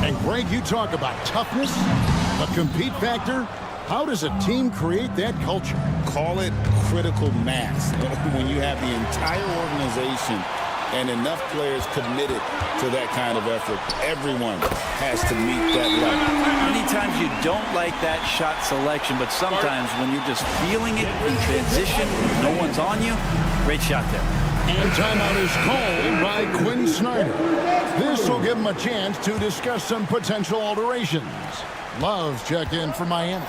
And Greg, you talk about toughness, a compete factor. How does a team create that culture? Call it critical mass. When you have the entire organization and enough players committed to that kind of effort, everyone has to meet that level. Many times you don't like that shot selection, but sometimes when you're just feeling it in transition, no one's on you, great shot there. And timeout is called by Quinn Snyder. This will give him a chance to discuss some potential alterations. Love's checked in for Miami.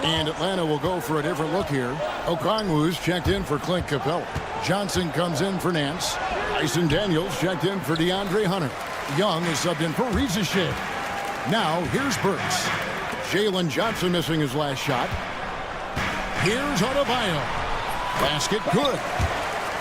And Atlanta will go for a different look here. Okongwu's checked in for Clint Capella. Johnson comes in for Nance. Tyson Daniels checked in for DeAndre Hunter. Young is subbed in for Rizachet. Now, here's Burks. Jalen Johnson missing his last shot. Here's Adebayo. Basket good.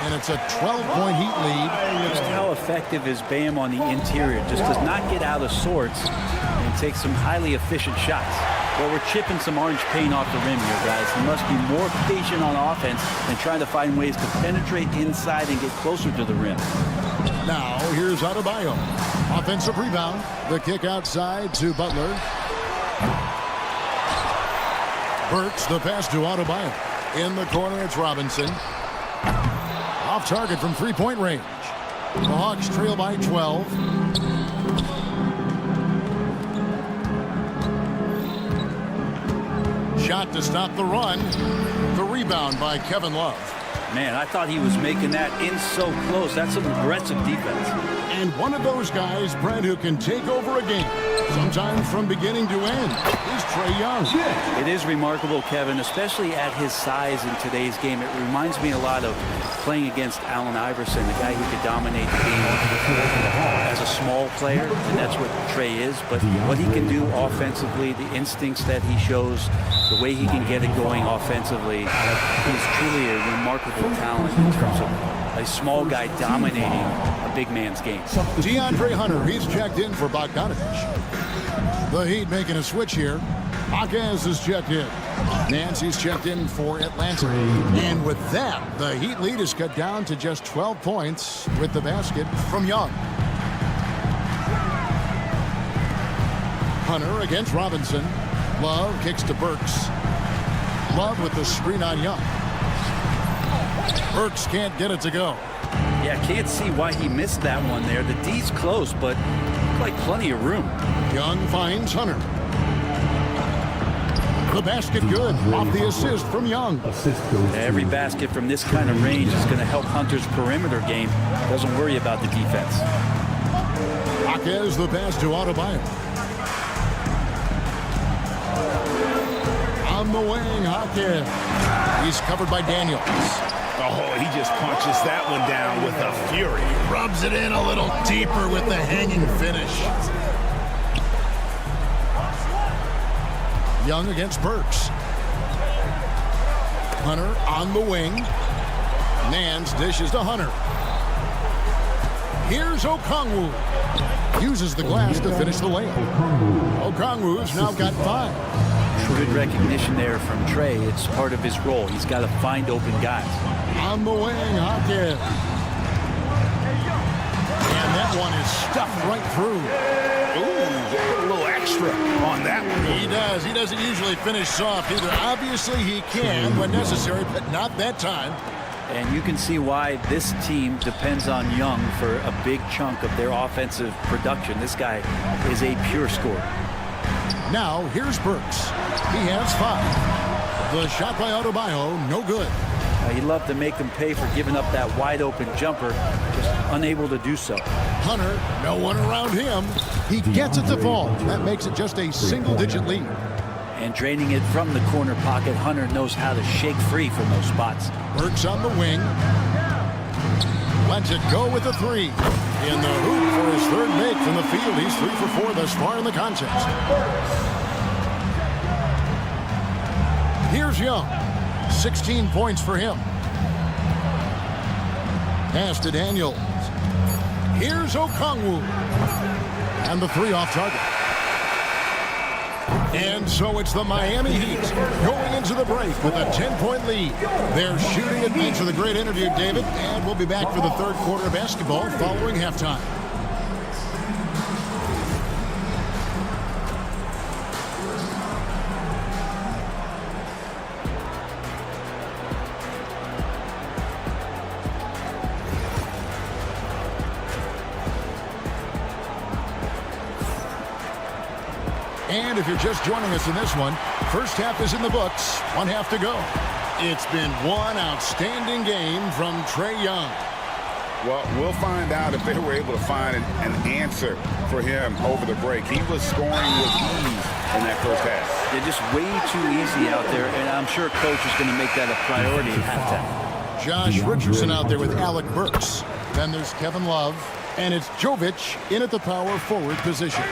And it's a 12-point Heat lead. Just how effective is Bam on the interior? Just does not get out of sorts and takes some highly efficient shots. Well, we're chipping some orange paint off the rim here, guys. He must be more patient on offense and trying to find ways to penetrate inside and get closer to the rim. Now, here's Adebayo. Offensive rebound. The kick outside to Butler. Burks, the pass to Adebayo. In the corner, it's Robinson. Off target from three-point range. The Hawks trail by 12. Shot to stop the run. The rebound by Kevin Love. Man, I thought he was making that in so close. That's some aggressive defense. And one of those guys, Brent, who can take over a game, sometimes from beginning to end, is Trae Young. It is remarkable, Kevin, especially at his size in today's game. It reminds me a lot of playing against Allen Iverson, the guy who could dominate the game as a small player, and that's what Trae is. But what he can do offensively, the instincts that he shows, the way he can get it going offensively, he's truly a remarkable talent in terms of a small guy dominating a big man's game. DeAndre Hunter, he's checked in for Bogdanovich. The Heat making a switch here. Hawkins is checked in. Nancy's checked in for Atlanta. And with that, the Heat lead is cut down to just 12 points with the basket from Young. Hunter against Robinson. Love kicks to Burks. Love with the screen on Young. Burks can't get it to go. Yeah, can't see why he missed that one there. The D's close, but looked like plenty of room. Young finds Hunter. The basket good off the assist from Young. Every basket from this kind of range is going to help Hunter's perimeter game. Doesn't worry about the defense. Hawkins the pass to Adebayo. On the wing, Hawkins. He's covered by Daniels. Oh, he just punches that one down with a fury. Rubs it in a little deeper with the hanging finish. Young against Burks. Hunter on the wing. Nance dishes to Hunter. Here's Okongwu. Uses the glass to finish the layup. Okongwu's now got 5. Good recognition there from Trey. It's part of his role. He's got to find open guys. On the wing, Hawkins. And that one is stuffed right through. Ooh, a little extra on that one. He does. He doesn't usually finish soft either. Obviously, he can when necessary, but not that time. And you can see why this team depends on Young for a big chunk of their offensive production. This guy is a pure scorer. Now, here's Burks. He has 5. The shot by Adebayo, no good. He'd love to make them pay for giving up that wide-open jumper, just unable to do so. Hunter, no one around him. He gets it to fall. That makes it just a single-digit lead. And draining it from the corner pocket, Hunter knows how to shake free from those spots. Burks on the wing. Lets it go with a 3. In the hoop for his third make from the field. He's 3 for 4 thus far in the contest. Here's Young. 16 points for him. Pass to Daniels. Here's Okongwu. And the 3 off target. And so it's the Miami Heat going into the break with a 10-point lead. They're shooting it. Thanks for the great interview, David. And we'll be back for the third quarter of basketball following halftime. And if you're just joining us in this one, first half is in the books. 1 half to go. It's been one outstanding game from Trae Young. Well, we'll find out if they were able to find an answer for him over the break. He was scoring with ease in that first half. They're just way too easy out there, and I'm sure Coach is going to make that a priority at halftime. Josh Richardson out there with Alec Burks. Then there's Kevin Love, and it's Jovic in at the power forward position.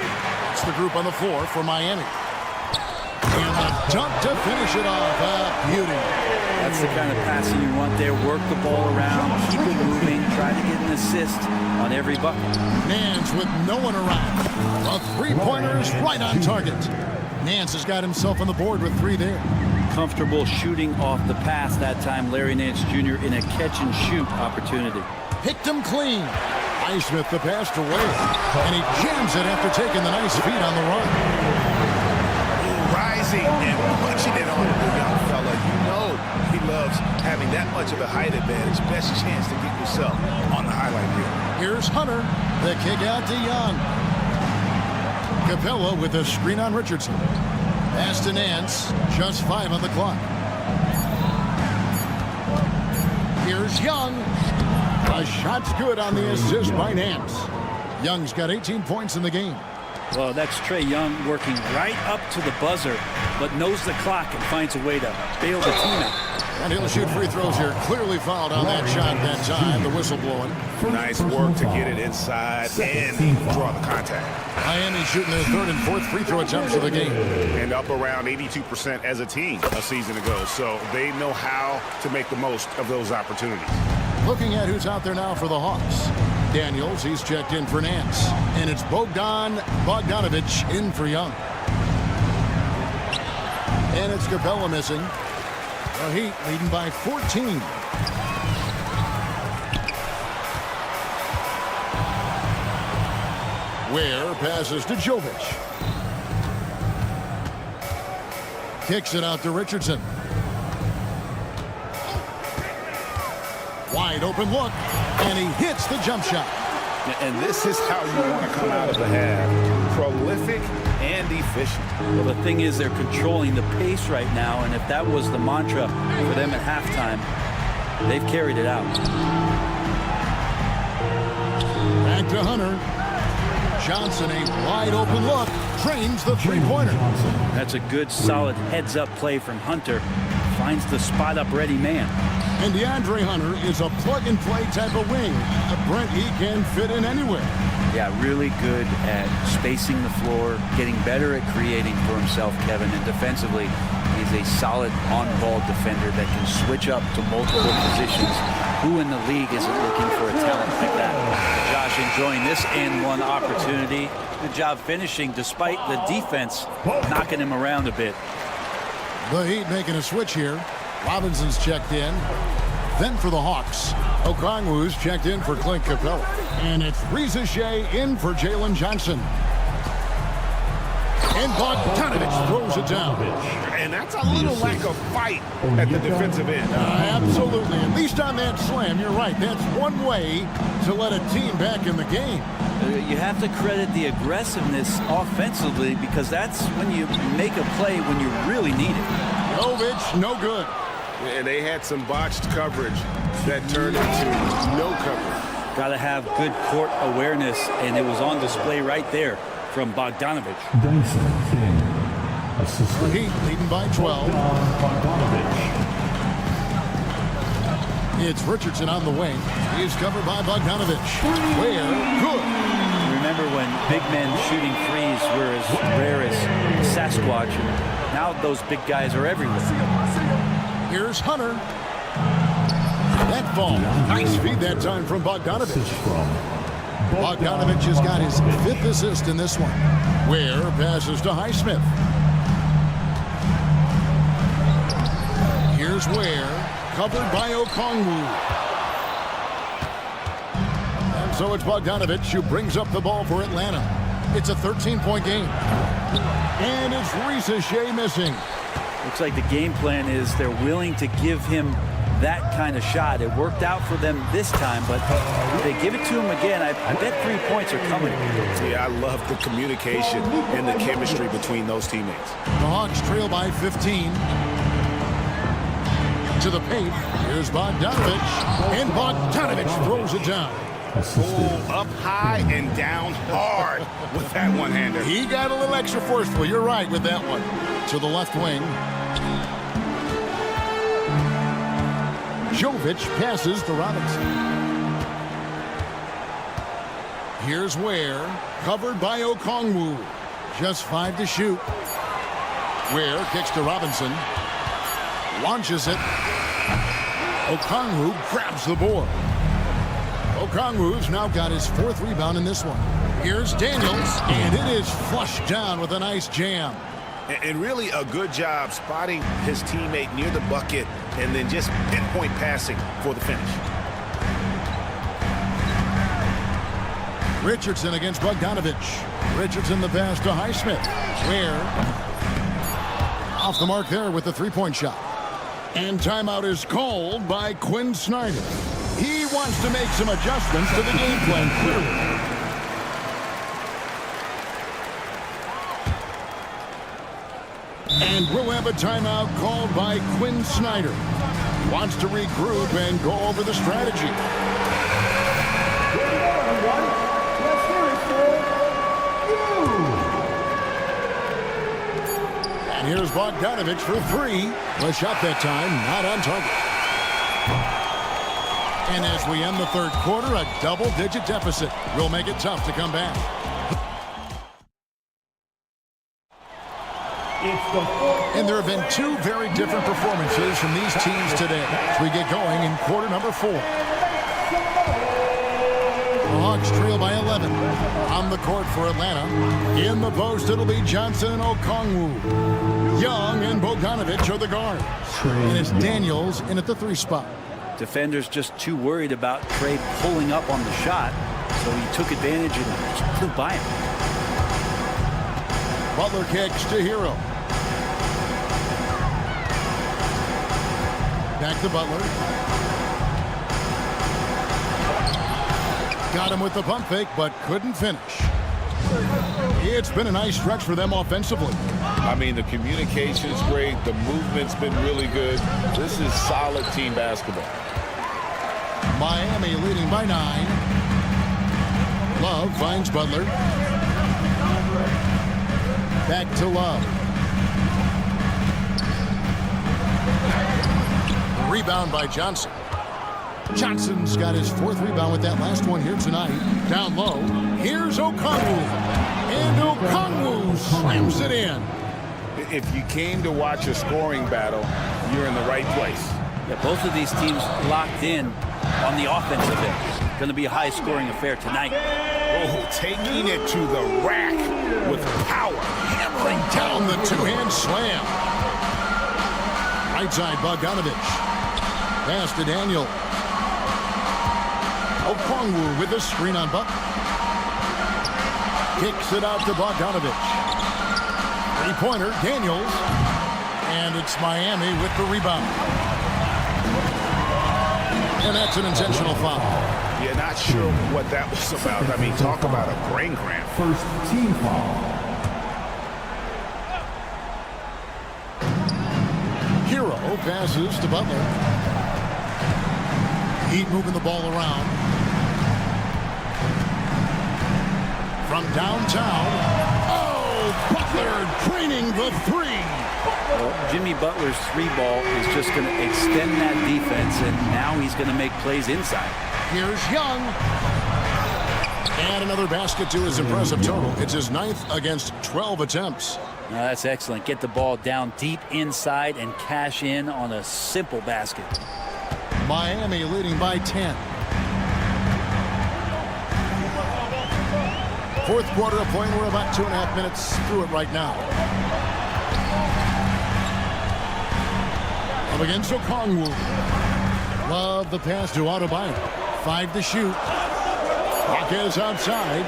It's the group on the floor for Miami. And a dunk to finish it off. Beauty. That's the kind of passing you want there. Work the ball around, keep it moving, try to get an assist on every bucket. Nance with no one around. A three-pointer is right on target. Nance has got himself on the board with 3 there. Comfortable shooting off the pass that time. Larry Nance Jr. in a catch-and-shoot opportunity. Picked him clean. Highsmith the pass to Wade. And he jams it after taking the nice feed on the run. Rising and punching it on the young fella. You know he loves having that much of a height advantage. Best chance to get yourself on the highlight reel. Here's Hunter. The kick out to Young. Capella with a screen on Richardson. Pass to Nance. Just 5 on the clock. Here's Young. A shot's good on the assist by Nance. Young's got 18 points in the game. Well, that's Trae Young working right up to the buzzer, but knows the clock and finds a way to bail the team out. And he'll shoot free throws here. Clearly fouled on that shot that time. The whistle blowing. Nice work to get it inside and draw the contact. Miami shooting their 3rd and 4th free throw attempts of the game. And up around 82% as a team a season ago. So they know how to make the most of those opportunities. Looking at who's out there now for the Hawks. Daniels, he's checked in for Nance. And it's Bogdanovich in for Young. And it's Capella missing. The Heat leading by 14. Ware passes to Jovic. Kicks it out to Richardson. Wide open look, and he hits the jump shot. And this is how you want to come out of the half. Prolific and efficient. Well, the thing is, they're controlling the pace right now, and if that was the mantra for them at halftime, they've carried it out. Back to Hunter. Johnson, a wide open look, drains the three-pointer. That's a good, solid heads-up play from Hunter. Finds the spot-up ready man. And DeAndre Hunter is a plug-and-play type of wing. Brent, he can fit in anywhere. Yeah, really good at spacing the floor, getting better at creating for himself, Kevin. And defensively, he's a solid on-ball defender that can switch up to multiple positions. Who in the league isn't looking for a talent like that? Josh enjoying this and one opportunity. Good job finishing despite the defense knocking him around a bit. The Heat making a switch here. Robinson's checked in. Then for the Hawks, Okongwu's checked in for Clint Capella. And it's Reza Shea in for Jalen Johnson. And Bogdanovich throws it down. And that's a little lack of fight at the defensive end. Absolutely. At least on that slam, you're right. That's one way to let a team back in the game. You have to credit the aggressiveness offensively because that's when you make a play when you really need it. Jovic, no good. And they had some botched coverage that turned into no coverage. Got to have good court awareness, and it was on display right there from Bogdanovich. The Heat leading by 12. It's Richardson on the wing. He's covered by Bogdanovich. Where? Good. Remember when big men shooting threes were as rare as Sasquatch, and now those big guys are everywhere. Here's Hunter. That ball. Nice feed that time from Bogdanovich. Bogdanovich has got his 5th assist in this one. Ware passes to Highsmith. Here's Ware, covered by Okongwu. And so it's Bogdanovich who brings up the ball for Atlanta. It's a 13-point game. And it's Reza Shea missing. Looks like the game plan is they're willing to give him that kind of shot. It worked out for them this time, but if they give it to him again, I bet 3 points are coming. Yeah, I love the communication and the chemistry between those teammates. The Hawks trail by 15. To the paint. Here's Bogdanovich. And Bogdanovich throws it down. Pull up high and down hard with that one-hander. He got a little extra forceful. You're right with that one. To the left wing. Jovic passes to Robinson. Here's Ware, covered by Okongwu. Just 5 to shoot. Ware kicks to Robinson. Launches it. Okongwu grabs the board. Okongwu's now got his 4th rebound in this one. Here's Daniels, and it is flushed down with a nice jam. And really a good job spotting his teammate near the bucket and then just pinpoint passing for the finish. Richardson against Bogdanovich. Richardson the pass to Highsmith. Ware off the mark there with the 3-point shot. And timeout is called by Quinn Snyder. He wants to make some adjustments to the game plan clearly. And we'll have a timeout called by Quinn Snyder. He wants to regroup and go over the strategy. Let's hear it for you. And here's Bogdanovich for 3. The shot that time not on target. And as we end the 3rd quarter, a double-digit deficit will make it tough to come back. And there have been 2 very different performances from these teams today as we get going in quarter number 4. The Hawks trail by 11. On the court for Atlanta. In the post, it'll be Johnson and Okongwu. Young and Bogdanovich are the guards. And it's Daniels in at the 3 spot. Defenders just too worried about Trey pulling up on the shot, so he took advantage and just flew by him. Butler kicks to Hero. Back to Butler. Got him with the pump fake, but couldn't finish. It's been a nice stretch for them offensively. I mean, the communication's great. The movement's been really good. This is solid team basketball. Miami leading by 9. Love finds Butler. Back to Love. Rebound by Johnson. Johnson's got his 4th rebound with that last one here tonight. Down low. Here's Okongwu. And Okongwu slams it in. If you came to watch a scoring battle, you're in the right place. Yeah, both of these teams locked in on the offensive end. Going to be a high-scoring affair tonight. Oh, taking it to the rack with power. Hammering down the 2-hand slam. Right side, Bogdanovich. Pass to Daniel. Okongwu with the screen on Buck. Kicks it out to Bogdanovich. 3-pointer, Daniels. And it's Miami with the rebound. And that's an intentional foul. Yeah, not sure what that was about. I mean, talk about a brain cramp. First team foul. Hero passes to Butler. Heat moving the ball around. From downtown. Oh, Butler draining the 3. Well, Jimmy Butler's 3 ball is just going to extend that defense, and now he's going to make plays inside. Here's Young. And another basket to his impressive total. It's his 9th against 12 attempts. Now that's excellent. Get the ball down deep inside and cash in on a simple basket. Miami leading by 10. 4th quarter of play. We're about 2.5 minutes through it right now. Up against Okongwu. Love the pass to Adebayo. 5 to shoot. Marquez outside.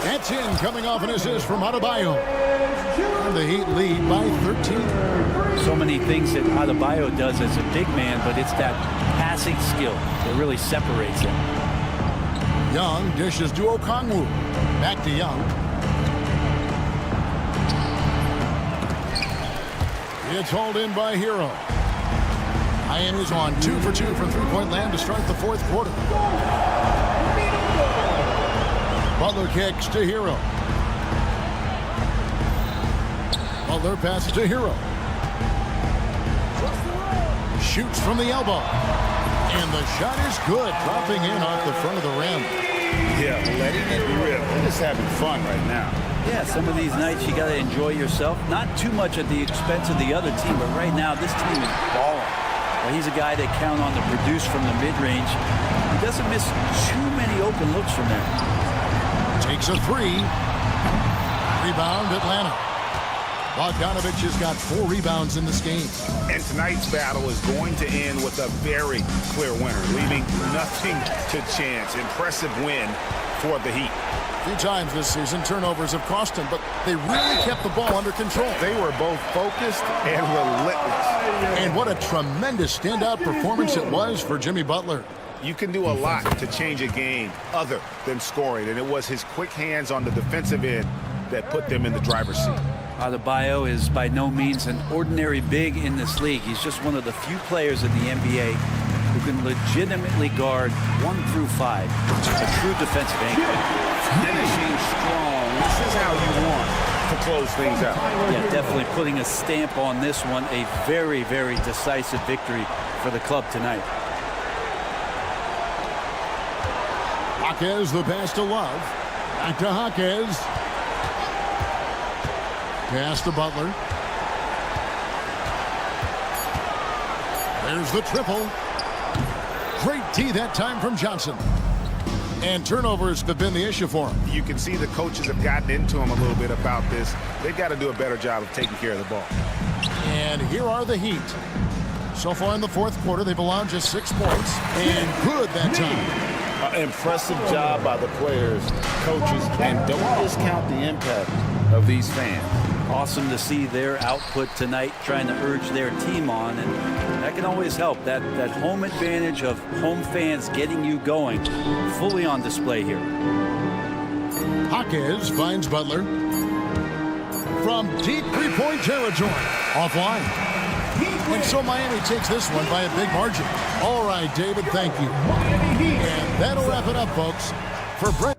That's in, coming off an assist from Adebayo. And the Heat lead by 13. So many things that Adebayo does as a big man, but it's that passing skill that really separates him. Young dishes to Okongwu. Back to Young. It's hauled in by Hero. Miami's on 2 for 2 from 3-point land to start the 4th quarter. Butler kicks to Hero. Butler passes to Hero. Shoots from the elbow. And the shot is good, dropping in off the front of the rim. Yeah, letting it rip. We're just having fun right now. Yeah, some of these nights you got to enjoy yourself. Not too much at the expense of the other team, but right now this team is balling. Well, he's a guy that count on to produce from the mid-range. He doesn't miss too many open looks from there. Takes a 3. Rebound, Atlanta. Bogdanovich has got 4 rebounds in this game. And tonight's battle is going to end with a very clear winner, leaving nothing to chance. Impressive win for the Heat. A few times this season, turnovers have cost them, but they really kept the ball under control. They were both focused and relentless. And what a tremendous standout performance it was for Jimmy Butler. You can do a lot to change a game other than scoring, and it was his quick hands on the defensive end that put them in the driver's seat. Adebayo is by no means an ordinary big in this league. He's just one of the few players in the NBA who can legitimately guard 1 through 5. A true defensive anchor. Finishing strong. This is how you want to close things out. Yeah, definitely putting a stamp on this one. A very, very decisive victory for the club tonight. Jaquez, the pass to Love. Back to Jaquez. Pass to Butler. There's the triple. Great D that time from Johnson. And turnovers have been the issue for him. You can see the coaches have gotten into him a little bit about this. They've got to do a better job of taking care of the ball. And here are the Heat. So far in the fourth quarter, they've allowed just 6 points. And good that time. Impressive job by the players, coaches, and don't discount the impact of these fans. Awesome to see their output tonight, trying to urge their team on, and that can always help. That home advantage of home fans getting you going, fully on display here. Jaquez finds Butler from deep three-point territory. Offline. And so Miami takes this one by a big margin. All right, David, thank you. And that'll wrap it up, folks. For Brent.